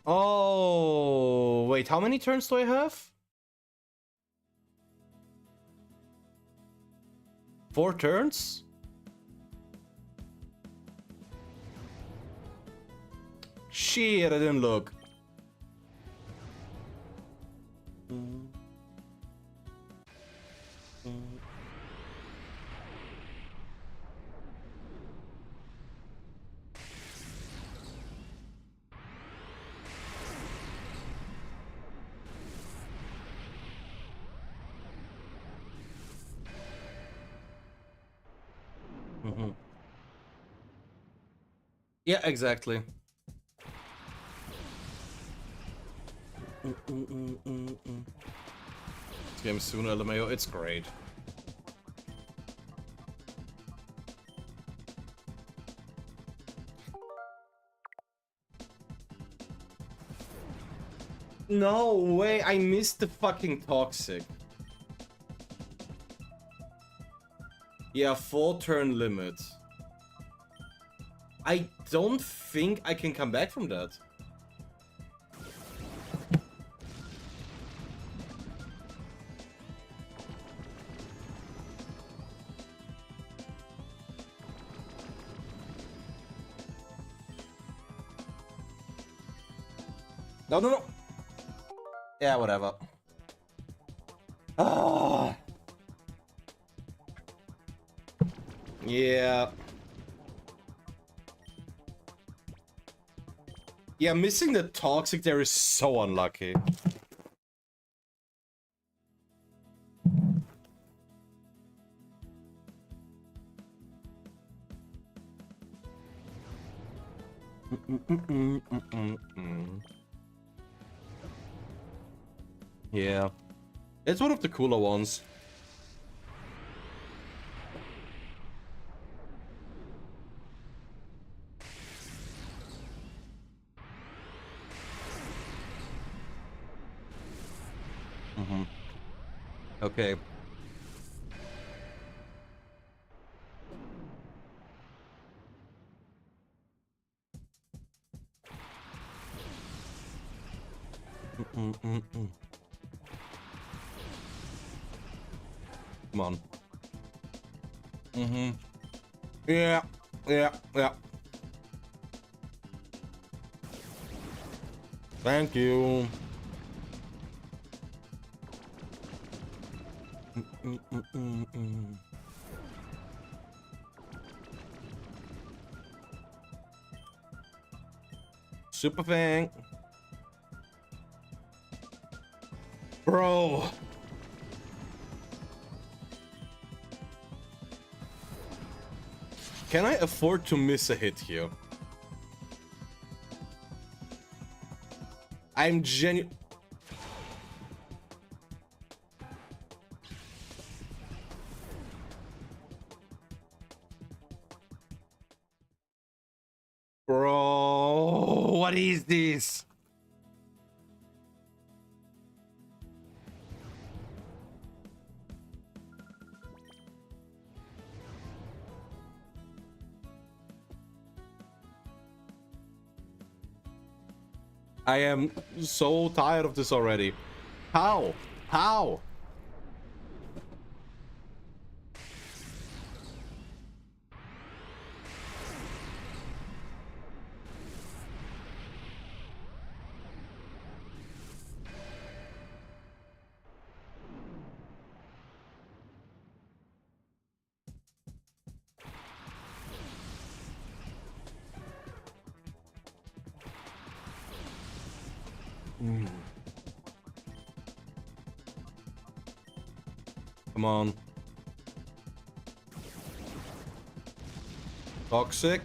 Oh, wait, how many turns do I have? 4 turns? Shit, I didn't look. Yeah, exactly. This game soon, LMAO. It's great. No way, I missed the fucking Toxic. Yeah, 4 turn limit. I don't think I can come back from that. No. Yeah, whatever. Ah. Yeah. Yeah, missing the Toxic there is so unlucky. Yeah. It's one of the cooler ones. Okay. Come on. Yeah. Thank you. Super Fang. Bro. Can I afford to miss a hit here? I'm genuine. Bro, what is this? I am so tired of this already. How? How? Come on. Toxic.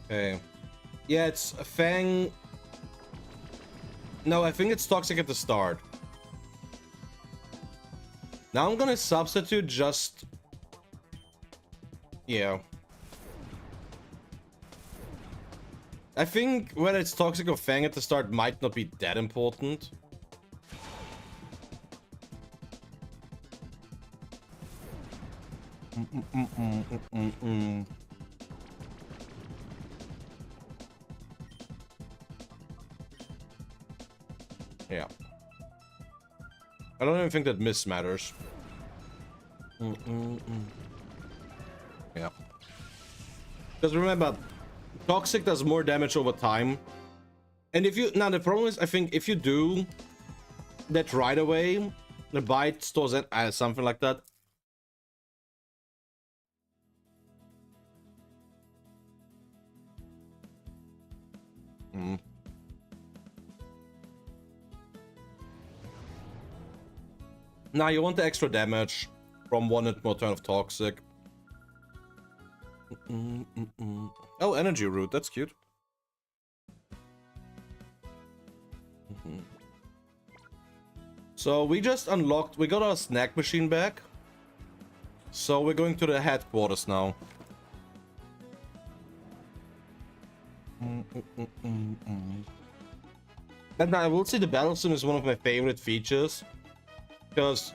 Okay. Yeah, it's a Fang. No, I think it's Toxic at the start. Now I'm gonna substitute just... Yeah. I think whether it's Toxic or Fang at the start might not be that important. Yeah. I don't even think that miss matters. Yeah. Because remember, Toxic does more damage over time. And if you... Now, the problem is, I think if you do that right away, the bite stores it, something like that. Now, you want the extra damage from one and more turn of Toxic. Oh, Energy Root. That's cute. So we just unlocked... We got our snack machine back. So we're going to the headquarters now. And I will say the battle sim is one of my favorite features. Because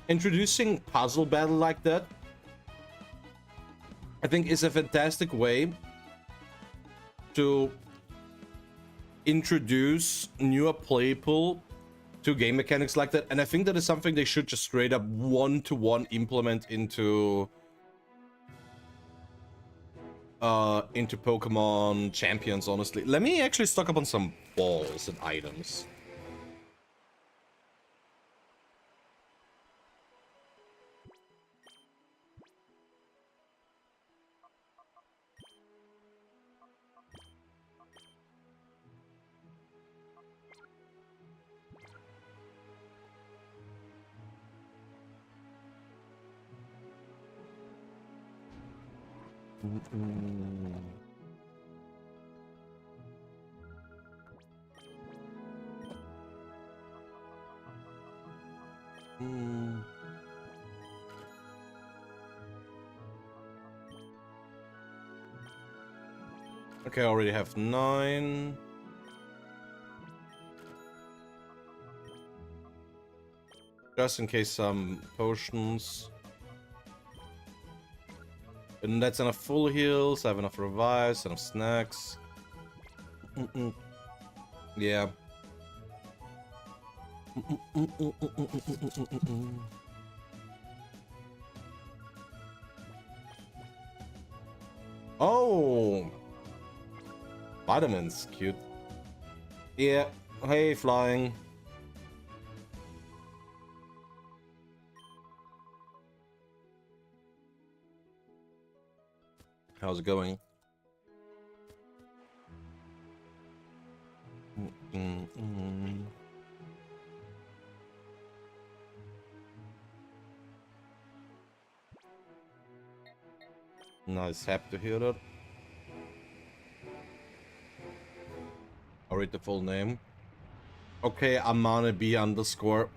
introducing puzzle battle like that, I think, is a fantastic way to introduce newer playpool to game mechanics like that. And I think that is something they should just straight up one-to-one implement into Pokemon Champions, honestly. Let me actually stock up on some balls and items. Okay, I already have 9. Just in case some potions. And that's enough full heals, I have enough revives, enough snacks. Yeah. Oh! Vitamins, cute. Yeah, hey, flying. How's it going? Nice, happy to hear that. I'll read the full name. Okay, Amane B underscore.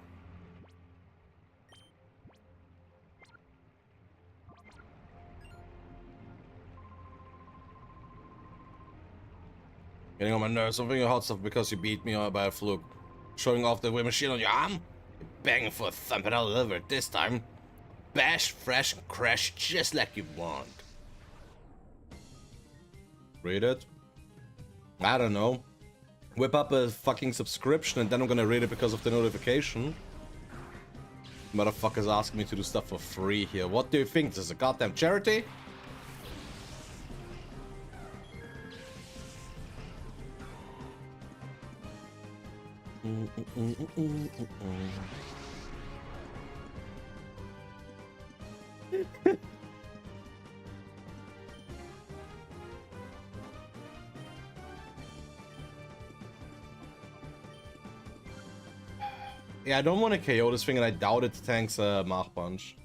Getting on my nerves, something your hot stuff because you beat me by a fluke. Showing off the way machine on your arm? You're banging for a thump and I'll deliver it this time. Bash, fresh, and crash just like you want. Read it? I don't know. Whip up a fucking subscription and then I'm gonna read it because of the notification. Motherfuckers asking me to do stuff for free here. What do you think? This is a goddamn charity? Yeah, I don't want to KO this thing, and I doubt it tanks a Mach Punch.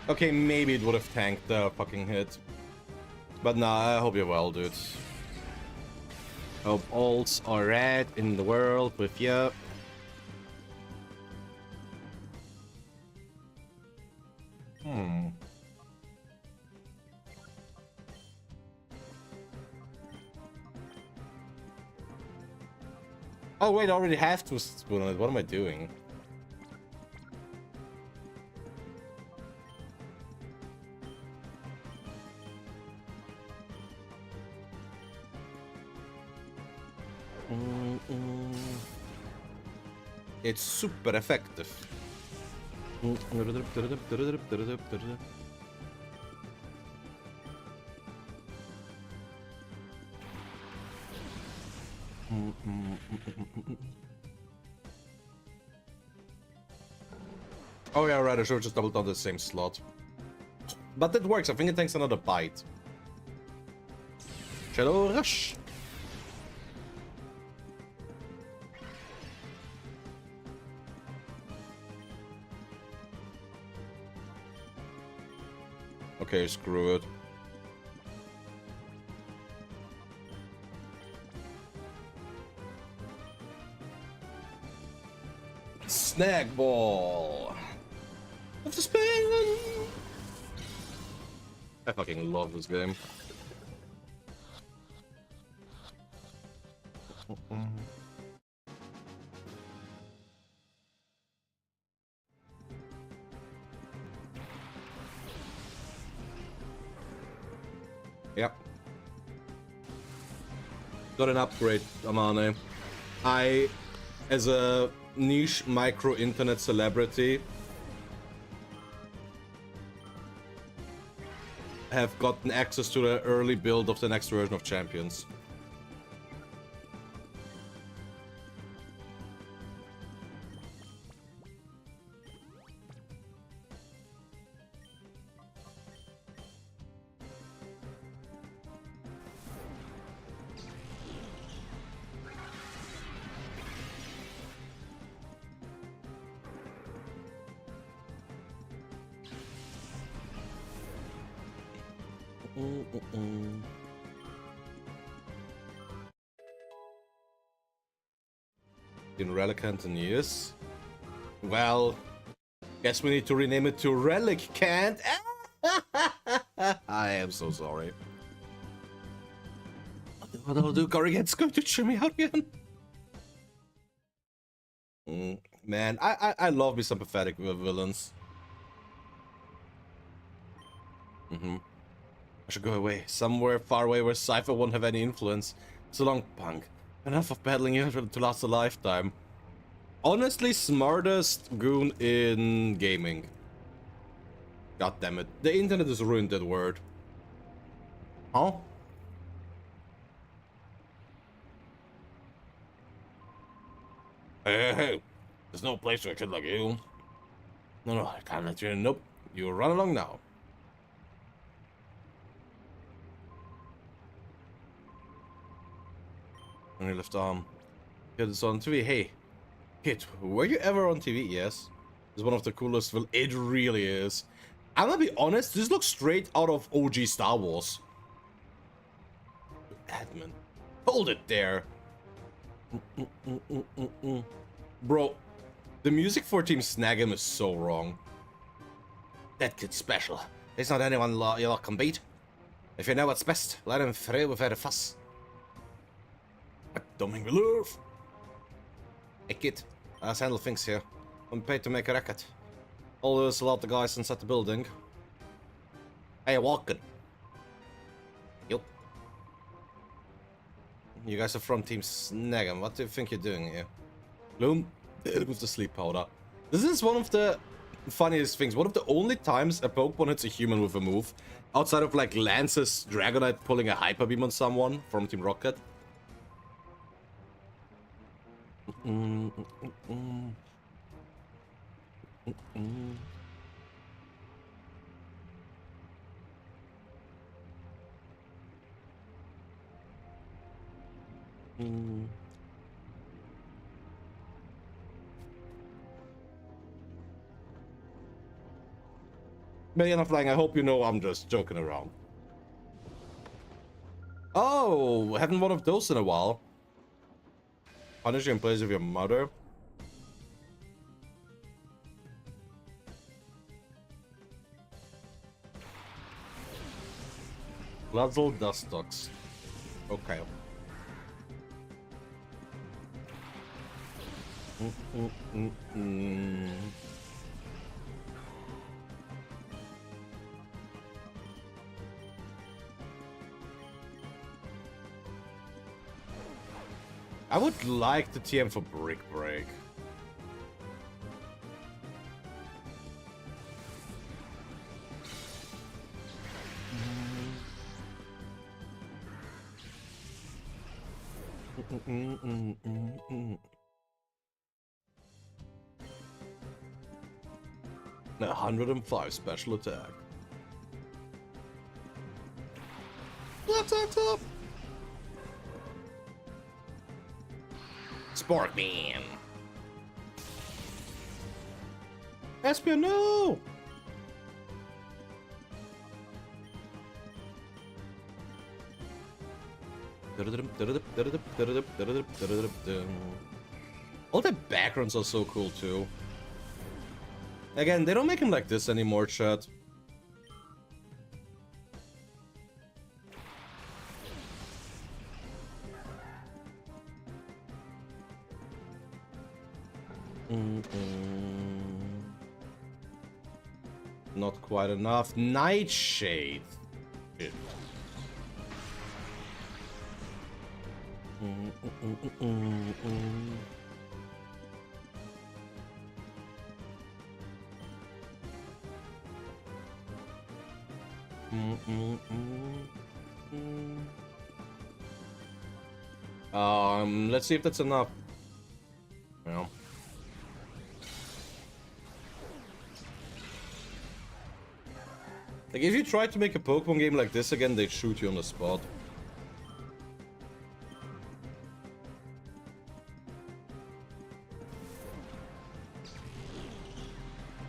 Okay, maybe it would have tanked the fucking hit. But nah, I hope you're well, dude. Hope all's alright in the world with you. Oh wait, I already have to spoon on it. What am I doing? It's super effective. Oh yeah, right, I should have just doubled down the same slot. But it works, I think it takes another bite. Shadow Rush! Okay, screw it. Snag ball of the spin. I fucking love this game. Yep. Got an upgrade, Amane. I, as a niche micro internet celebrity, have gotten access to the early build of the next version of Champions. In Relicanth in years. Well, guess we need to rename it to Relicanth. I am so sorry. What I'll do, Corrigan's going to chew me out again. Man, I love me some pathetic villains. I should go away, somewhere far away where Cypher won't have any influence. So long, punk. Enough of battling you to last a lifetime. Honestly, smartest goon in gaming. God damn it. The internet has ruined that word. Huh? Hey, there's no place for a kid like you. No, I can't let you in. Nope. You run along now. On your left arm. Kid is on TV. Hey, kid, were you ever on TV? Yes. It's one of the coolest. Well, it really is. I'm gonna be honest, this looks straight out of OG Star Wars. Admin. Hold it there. Bro, the music for Team Snag'em is so wrong. That kid's special. There's not anyone you can beat. If you know what's best, let him through without a fuss. Don't make me laugh. Hey kid, let's handle things here. I'm paid to make a racket. Always allow the guys inside the building. Hey, walking. Yup. You guys are from Team Snag'em. What do you think you're doing here? Bloom, with the sleep powder. This is one of the funniest things. One of the only times a Pokemon hits a human with a move. Outside of like Lance's Dragonite pulling a Hyper Beam on someone from Team Rocket. Million of Flying, I hope you know I'm just joking around. Oh, haven't one of those in a while. Punish you in place of your mother. Glazzle Dustox. Okay. I would like the TM for Brick Break. Now 105 special attack. Attack's up. Spark Beam. Espeon, no! All the backgrounds are so cool too. Again, they don't make him like this anymore, chat. Not quite enough. Nightshade. Shit. Let's see if that's enough. Well. Like, if you try to make a Pokemon game like this again, they'd shoot you on the spot.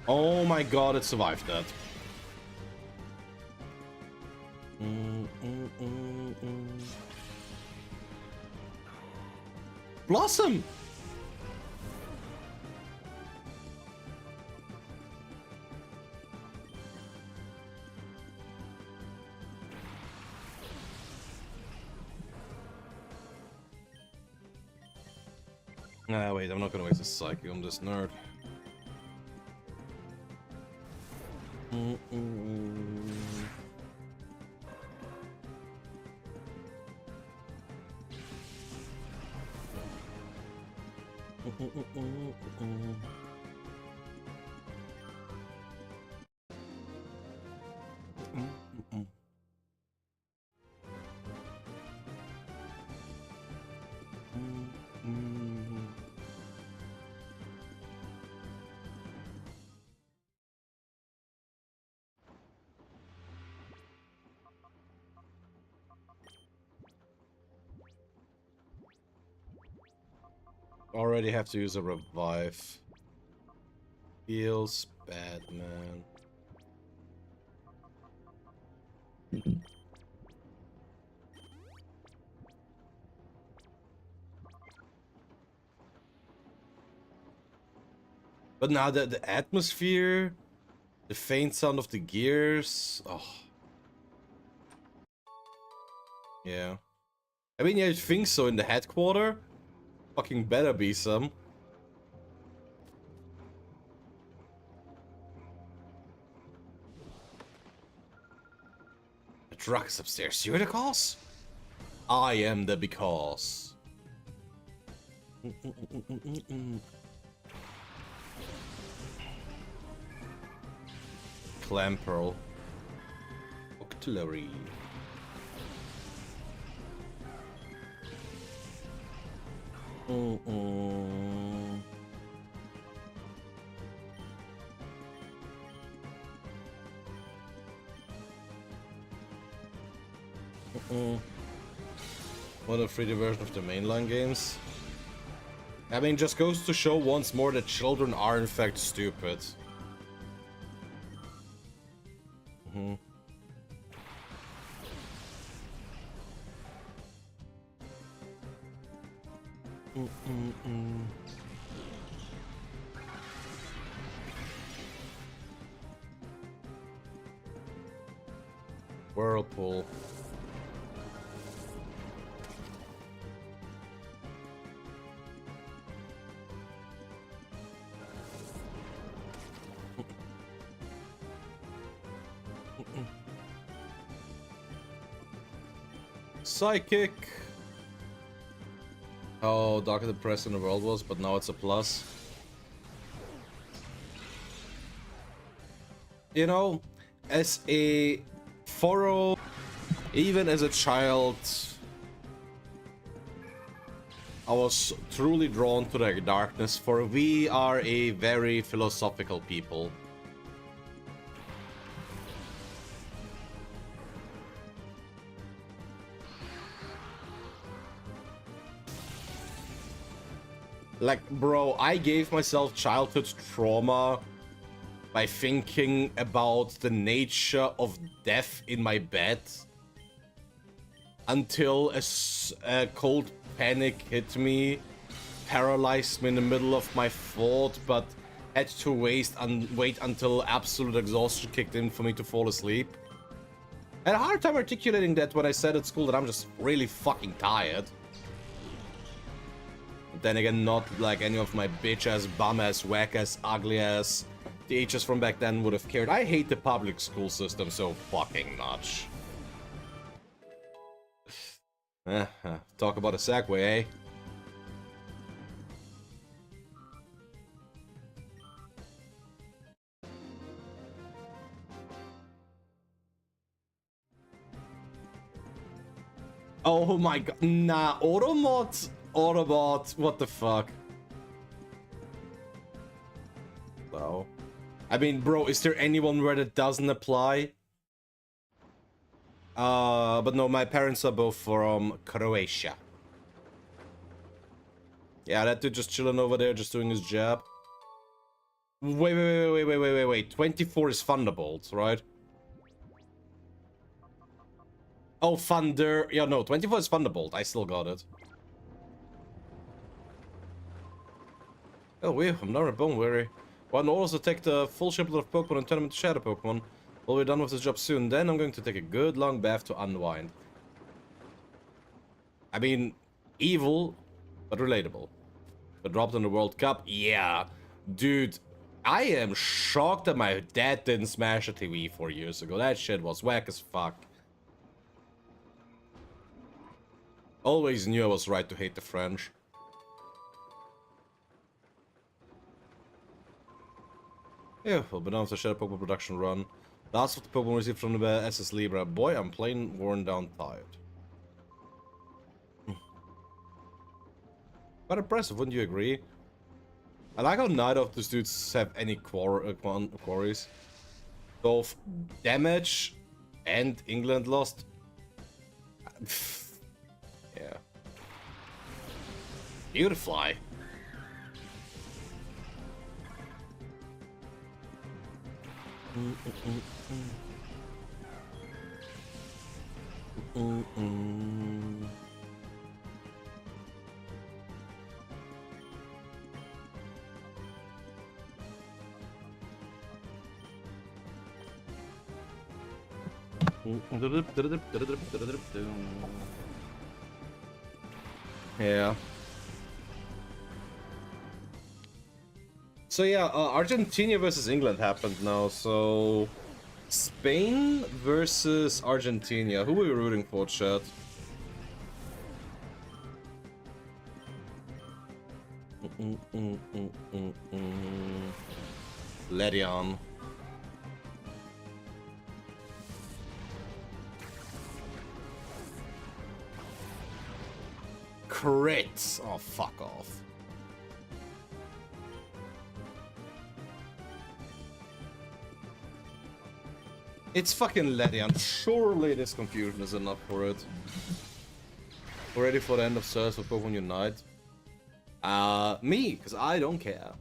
Oh my god, it survived that. Blossom! Nah, wait, I'm not gonna waste a psychic on this nerd. Already have to use a revive. Feels bad, man. But now the atmosphere, the faint sound of the gears. Oh. Yeah. I mean, yeah, I think so in the headquarter. Fucking better be some. The truck is upstairs. You're the cause? I am the because. Clamperl. Octillery. What a 3D version of the mainline games. I mean, just goes to show once more that children are in fact stupid. Whirlpool. Psychic. How dark the press in the world was, but now it's a plus. You know, as a thorough, even as a child, I was truly drawn to the darkness, for we are a very philosophical people. Like, bro, I gave myself childhood trauma by thinking about the nature of death in my bed until a cold panic hit me, paralyzed me in the middle of my thought, but had to wait until absolute exhaustion kicked in for me to fall asleep. I had a hard time articulating that when I said at school that I'm just really fucking tired. But then again, not like any of my bitch-ass, bum-ass, whack-ass, ugly-ass teachers from back then would have cared. I hate the public school system so fucking much. Talk about a segue, eh? Oh my god, nah, Autobot, what the fuck? Wow. I mean, bro, is there anyone where that doesn't apply? But no, my parents are both from Croatia. Yeah, that dude just chilling over there, just doing his job. Wait. 24 is Thunderbolt, right? Oh, Thunder. Yeah, no, 24 is Thunderbolt. I still got it. Oh, I'm not a bone weary. One also take the full shipload of Pokemon and turn them into Shadow Pokemon. We'll be done with this job soon. Then I'm going to take a good long bath to unwind. I mean, evil, but relatable. I dropped in the World Cup. Yeah, dude, I am shocked that my dad didn't smash a TV 4 years ago. That shit was whack as fuck. Always knew I was right to hate the French. Yeah, well, but now it's a shared Pokemon production run. Last of the Pokemon received from the SS Libra. Boy, I'm plain worn down tired. Quite impressive, wouldn't you agree? I like how neither of these dudes have any quarries. Both damage and England lost. Yeah. Beautifly. Yeah. So yeah, Argentina versus England happened now. So Spain versus Argentina. Who are we rooting for, chat? Ledion. Crits. Oh, fuck off. It's fucking Ledion. Surely this confusion is enough for it. We're ready for the end of Service with Pokemon Unite. Me, because I don't care.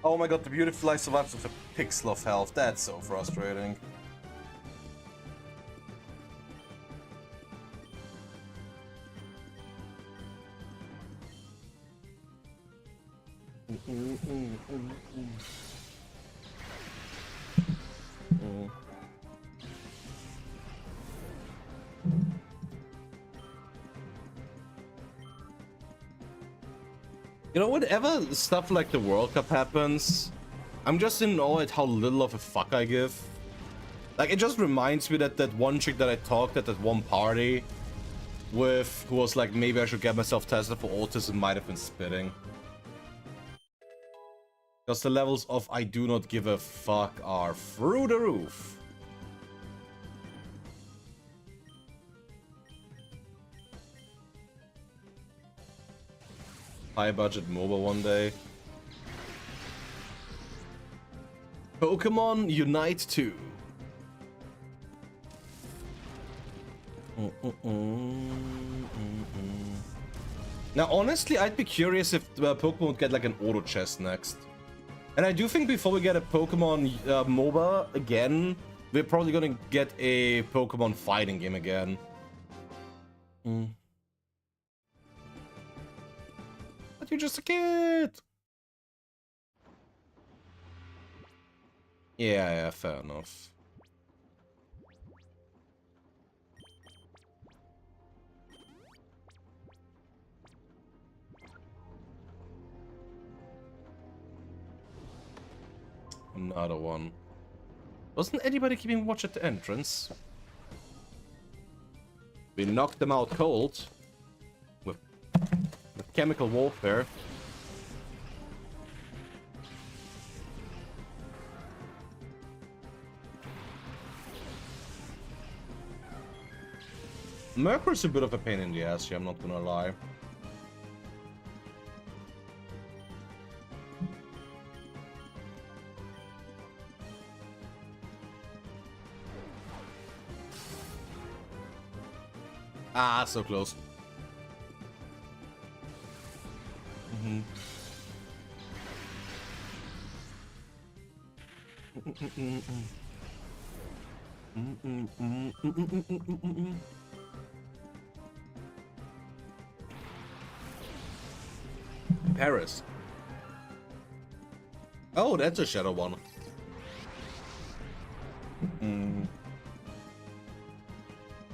Oh my god, the beautiful life survives with a pixel of health. That's so frustrating. You know, whenever stuff like the World Cup happens, I'm just in awe at how little of a fuck I give. Like, it just reminds me that that one chick that I talked at that one party with, who was like, maybe I should get myself tested for autism, might have been spitting. Because the levels of I do not give a fuck are through the roof. High budget MOBA one day. Pokemon Unite 2. Now, honestly, I'd be curious if Pokemon would get like an auto chest next. And I do think before we get a Pokemon MOBA again, we're probably gonna get a Pokemon fighting game again. But you're just a kid! Yeah, fair enough. Another one. Wasn't anybody keeping watch at the entrance? We knocked them out cold. With chemical warfare. Mercury's a bit of a pain in the ass here, I'm not gonna lie. Ah, so close. Paris. Oh, that's a shadow one.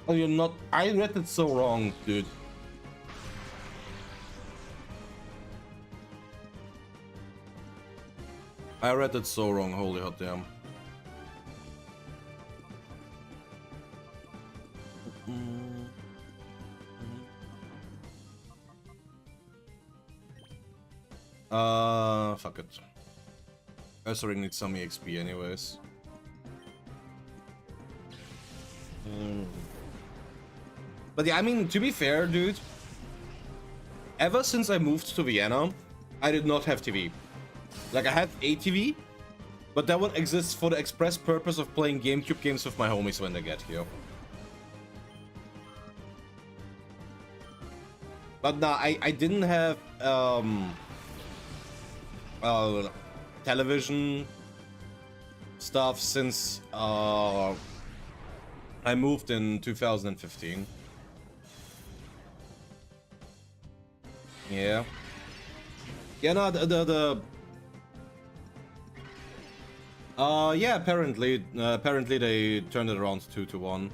Oh, you're not. I read it so wrong, dude. I read it so wrong. Holy hot damn. Fuck it. Ursaring needs some EXP anyways. But yeah, I mean, to be fair, dude, ever since I moved to Vienna, I did not have TV. Like, I had a TV, but that one exists for the express purpose of playing GameCube games with my homies when they get here. But nah, I didn't have television stuff since I moved in 2015. Yeah. Yeah, no, yeah, apparently they turned it around 2-1.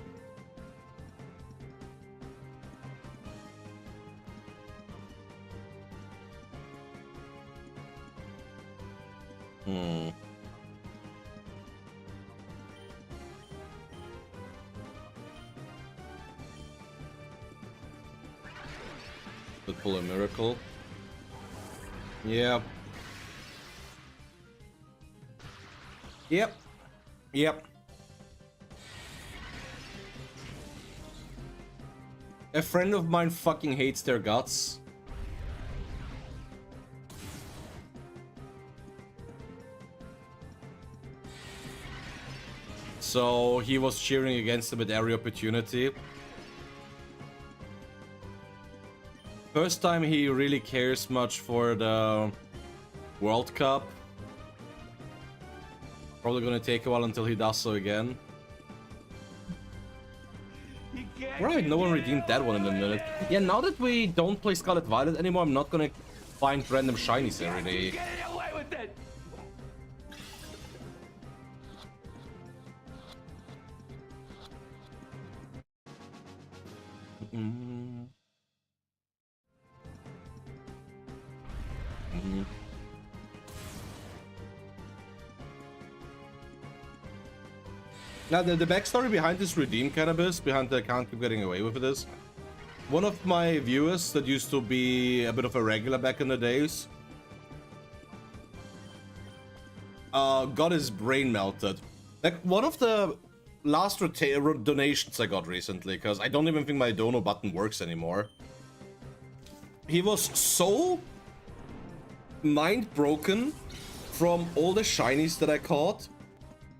Could pull a miracle. Yeah. Yep. Yep. A friend of mine fucking hates their guts. So he was cheering against them at every opportunity. First time he really cares much for the World Cup. Probably gonna take a while until he does so again. Right, no one redeemed that one in a minute. Yeah, now that we don't play Scarlet Violet anymore, I'm not gonna find random shinies every day. Now, the backstory behind this redeem cannabis, behind the can't keep getting away with it is, one of my viewers that used to be a bit of a regular back in the days, got his brain melted. Like, one of the last donations I got recently, because I don't even think my dono button works anymore. He was so mind broken from all the shinies that I caught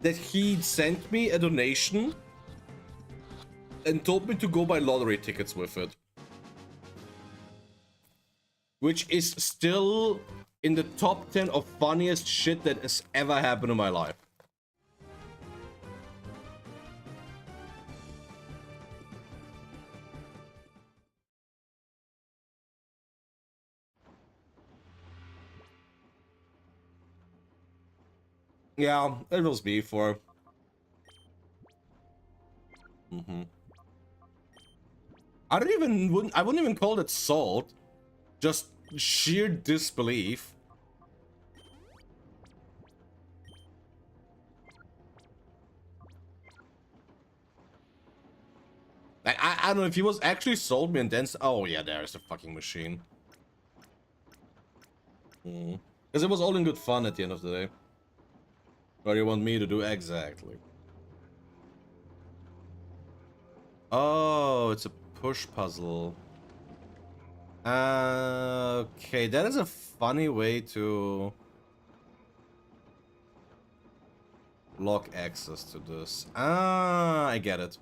that he sent me a donation and told me to go buy lottery tickets with it. Which is still in the top 10 of funniest shit that has ever happened in my life. Yeah, it was before. I wouldn't even call it salt. Just sheer disbelief. I don't know if he was actually sold me and then... Oh yeah, there's the fucking machine. Because it was all in good fun at the end of the day. What do you want me to do exactly? Oh, it's a push puzzle. Okay, that is a funny way to block access to this. Ah, I get it.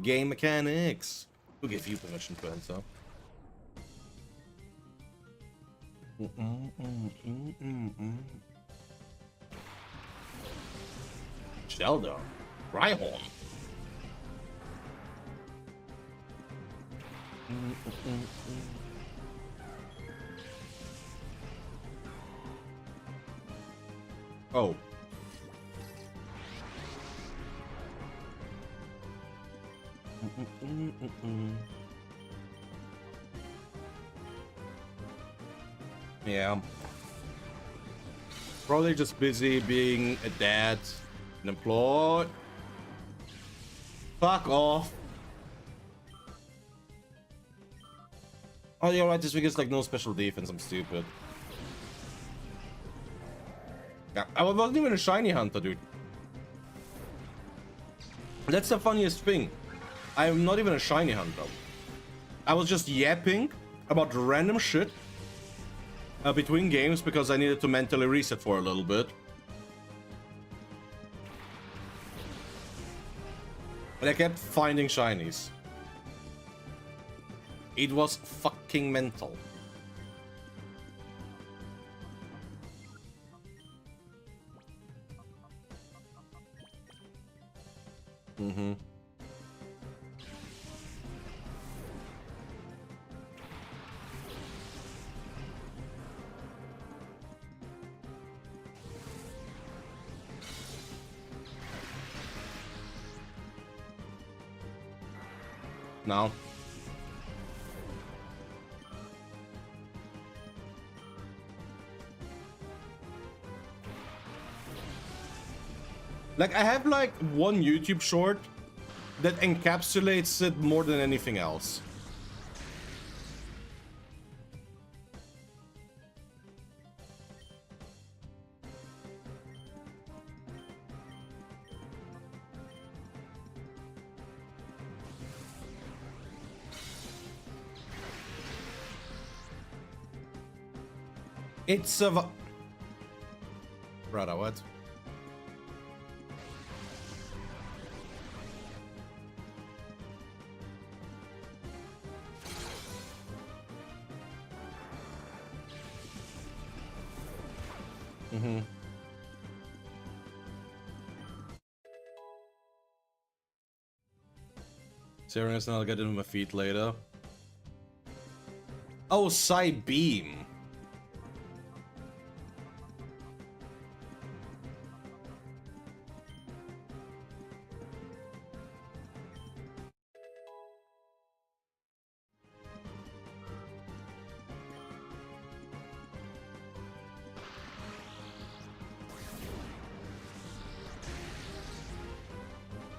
Game mechanics. Who gave you permission to enter? Sheldon. Rhyhorn. Oh. Yeah. Probably just busy being a dad, an employee. Fuck off. Oh, yeah, right. This week is like no special defense. I'm stupid. Yeah, I wasn't even a shiny hunter, dude. That's the funniest thing. I am not even a shiny hunter. I was just yapping about random shit between games because I needed to mentally reset for a little bit. And I kept finding shinies. It was fucking mental. Mm-hmm. No. Like, I have like one YouTube short that encapsulates it more than anything else. It's a... Brother, what? Mm-hmm. Serious, and I'll get into my feet later. Oh, side beam.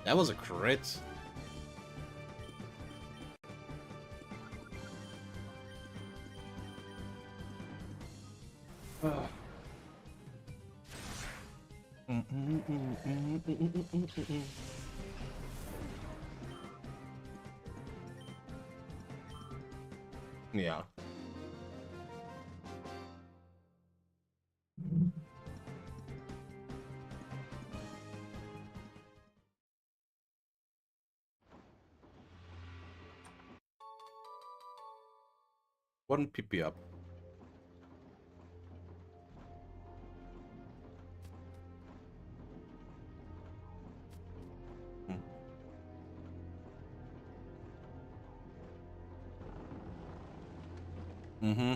That was a crit. Yeah. One PP up. Mm-hmm.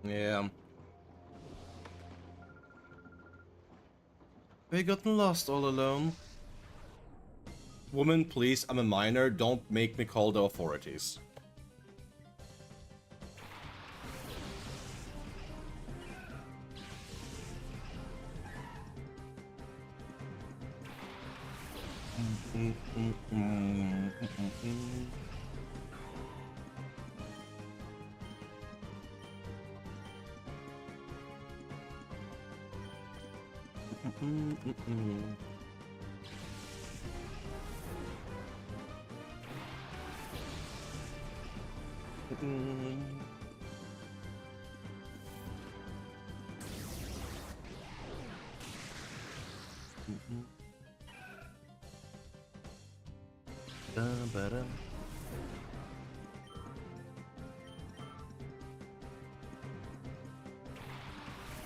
Yeah. They gotten lost all alone. Woman, please, I'm a minor. Don't make me call the authorities.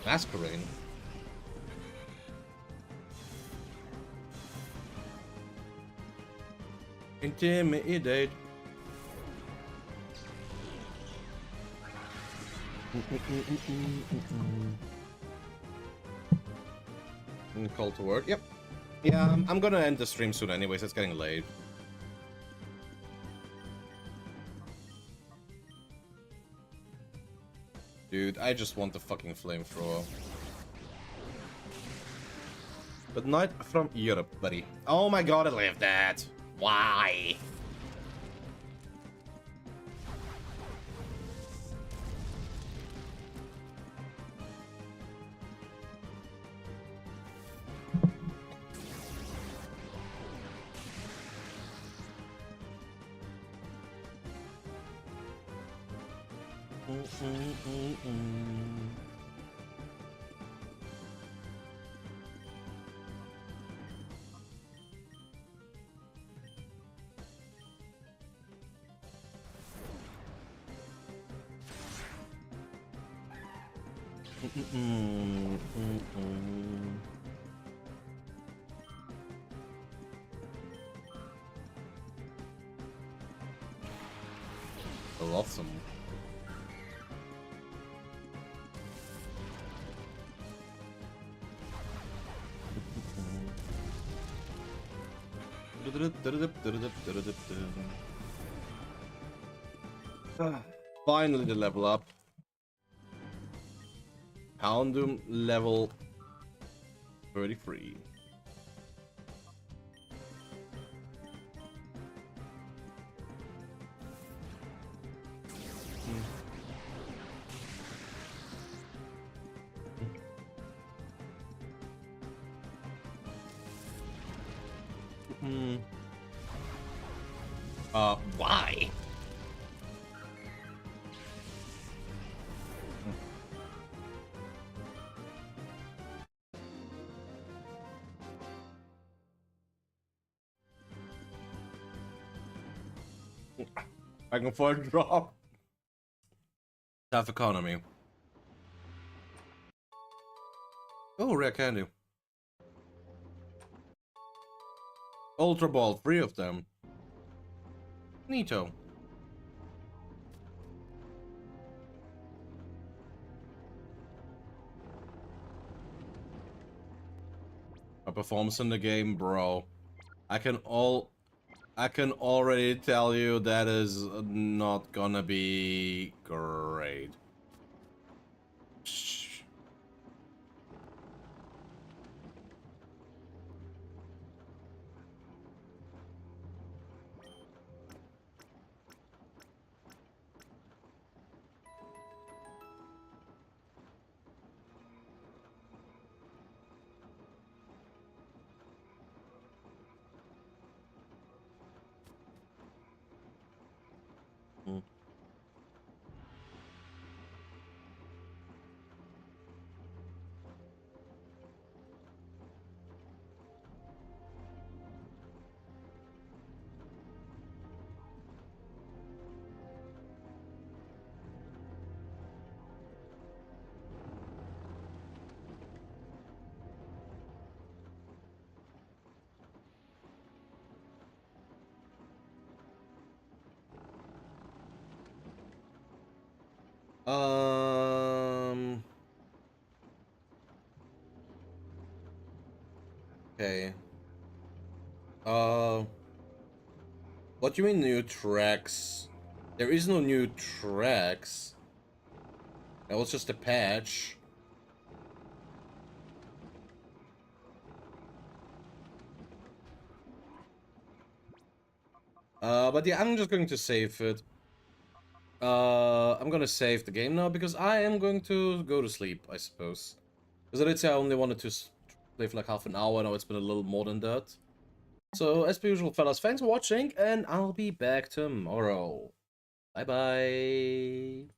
Masquerade. Intimidate. Call to work. Yep. Yeah, I'm gonna end the stream soon anyways. It's getting late. Dude, I just want the fucking flamethrower. Good night from Europe, buddy. Oh my god, I left that. Why? Awesome. Finally the level up. Houndoom level 33. Why? I can afford a drop. Tough economy. Oh, rare candy. Ultra Ball, 3 of them. Neato. My performance in the game, bro. I can already tell you that is not gonna be great. Shh. Okay. What do you mean new tracks? There is no new tracks. That was just a patch. But yeah, I'm just going to save it. I'm gonna save the game now because I am going to go to sleep, I suppose. Because I did say I only wanted to play for like half an hour. Now it's been a little more than that. So, as per usual, fellas, thanks for watching, and I'll be back tomorrow. Bye-bye.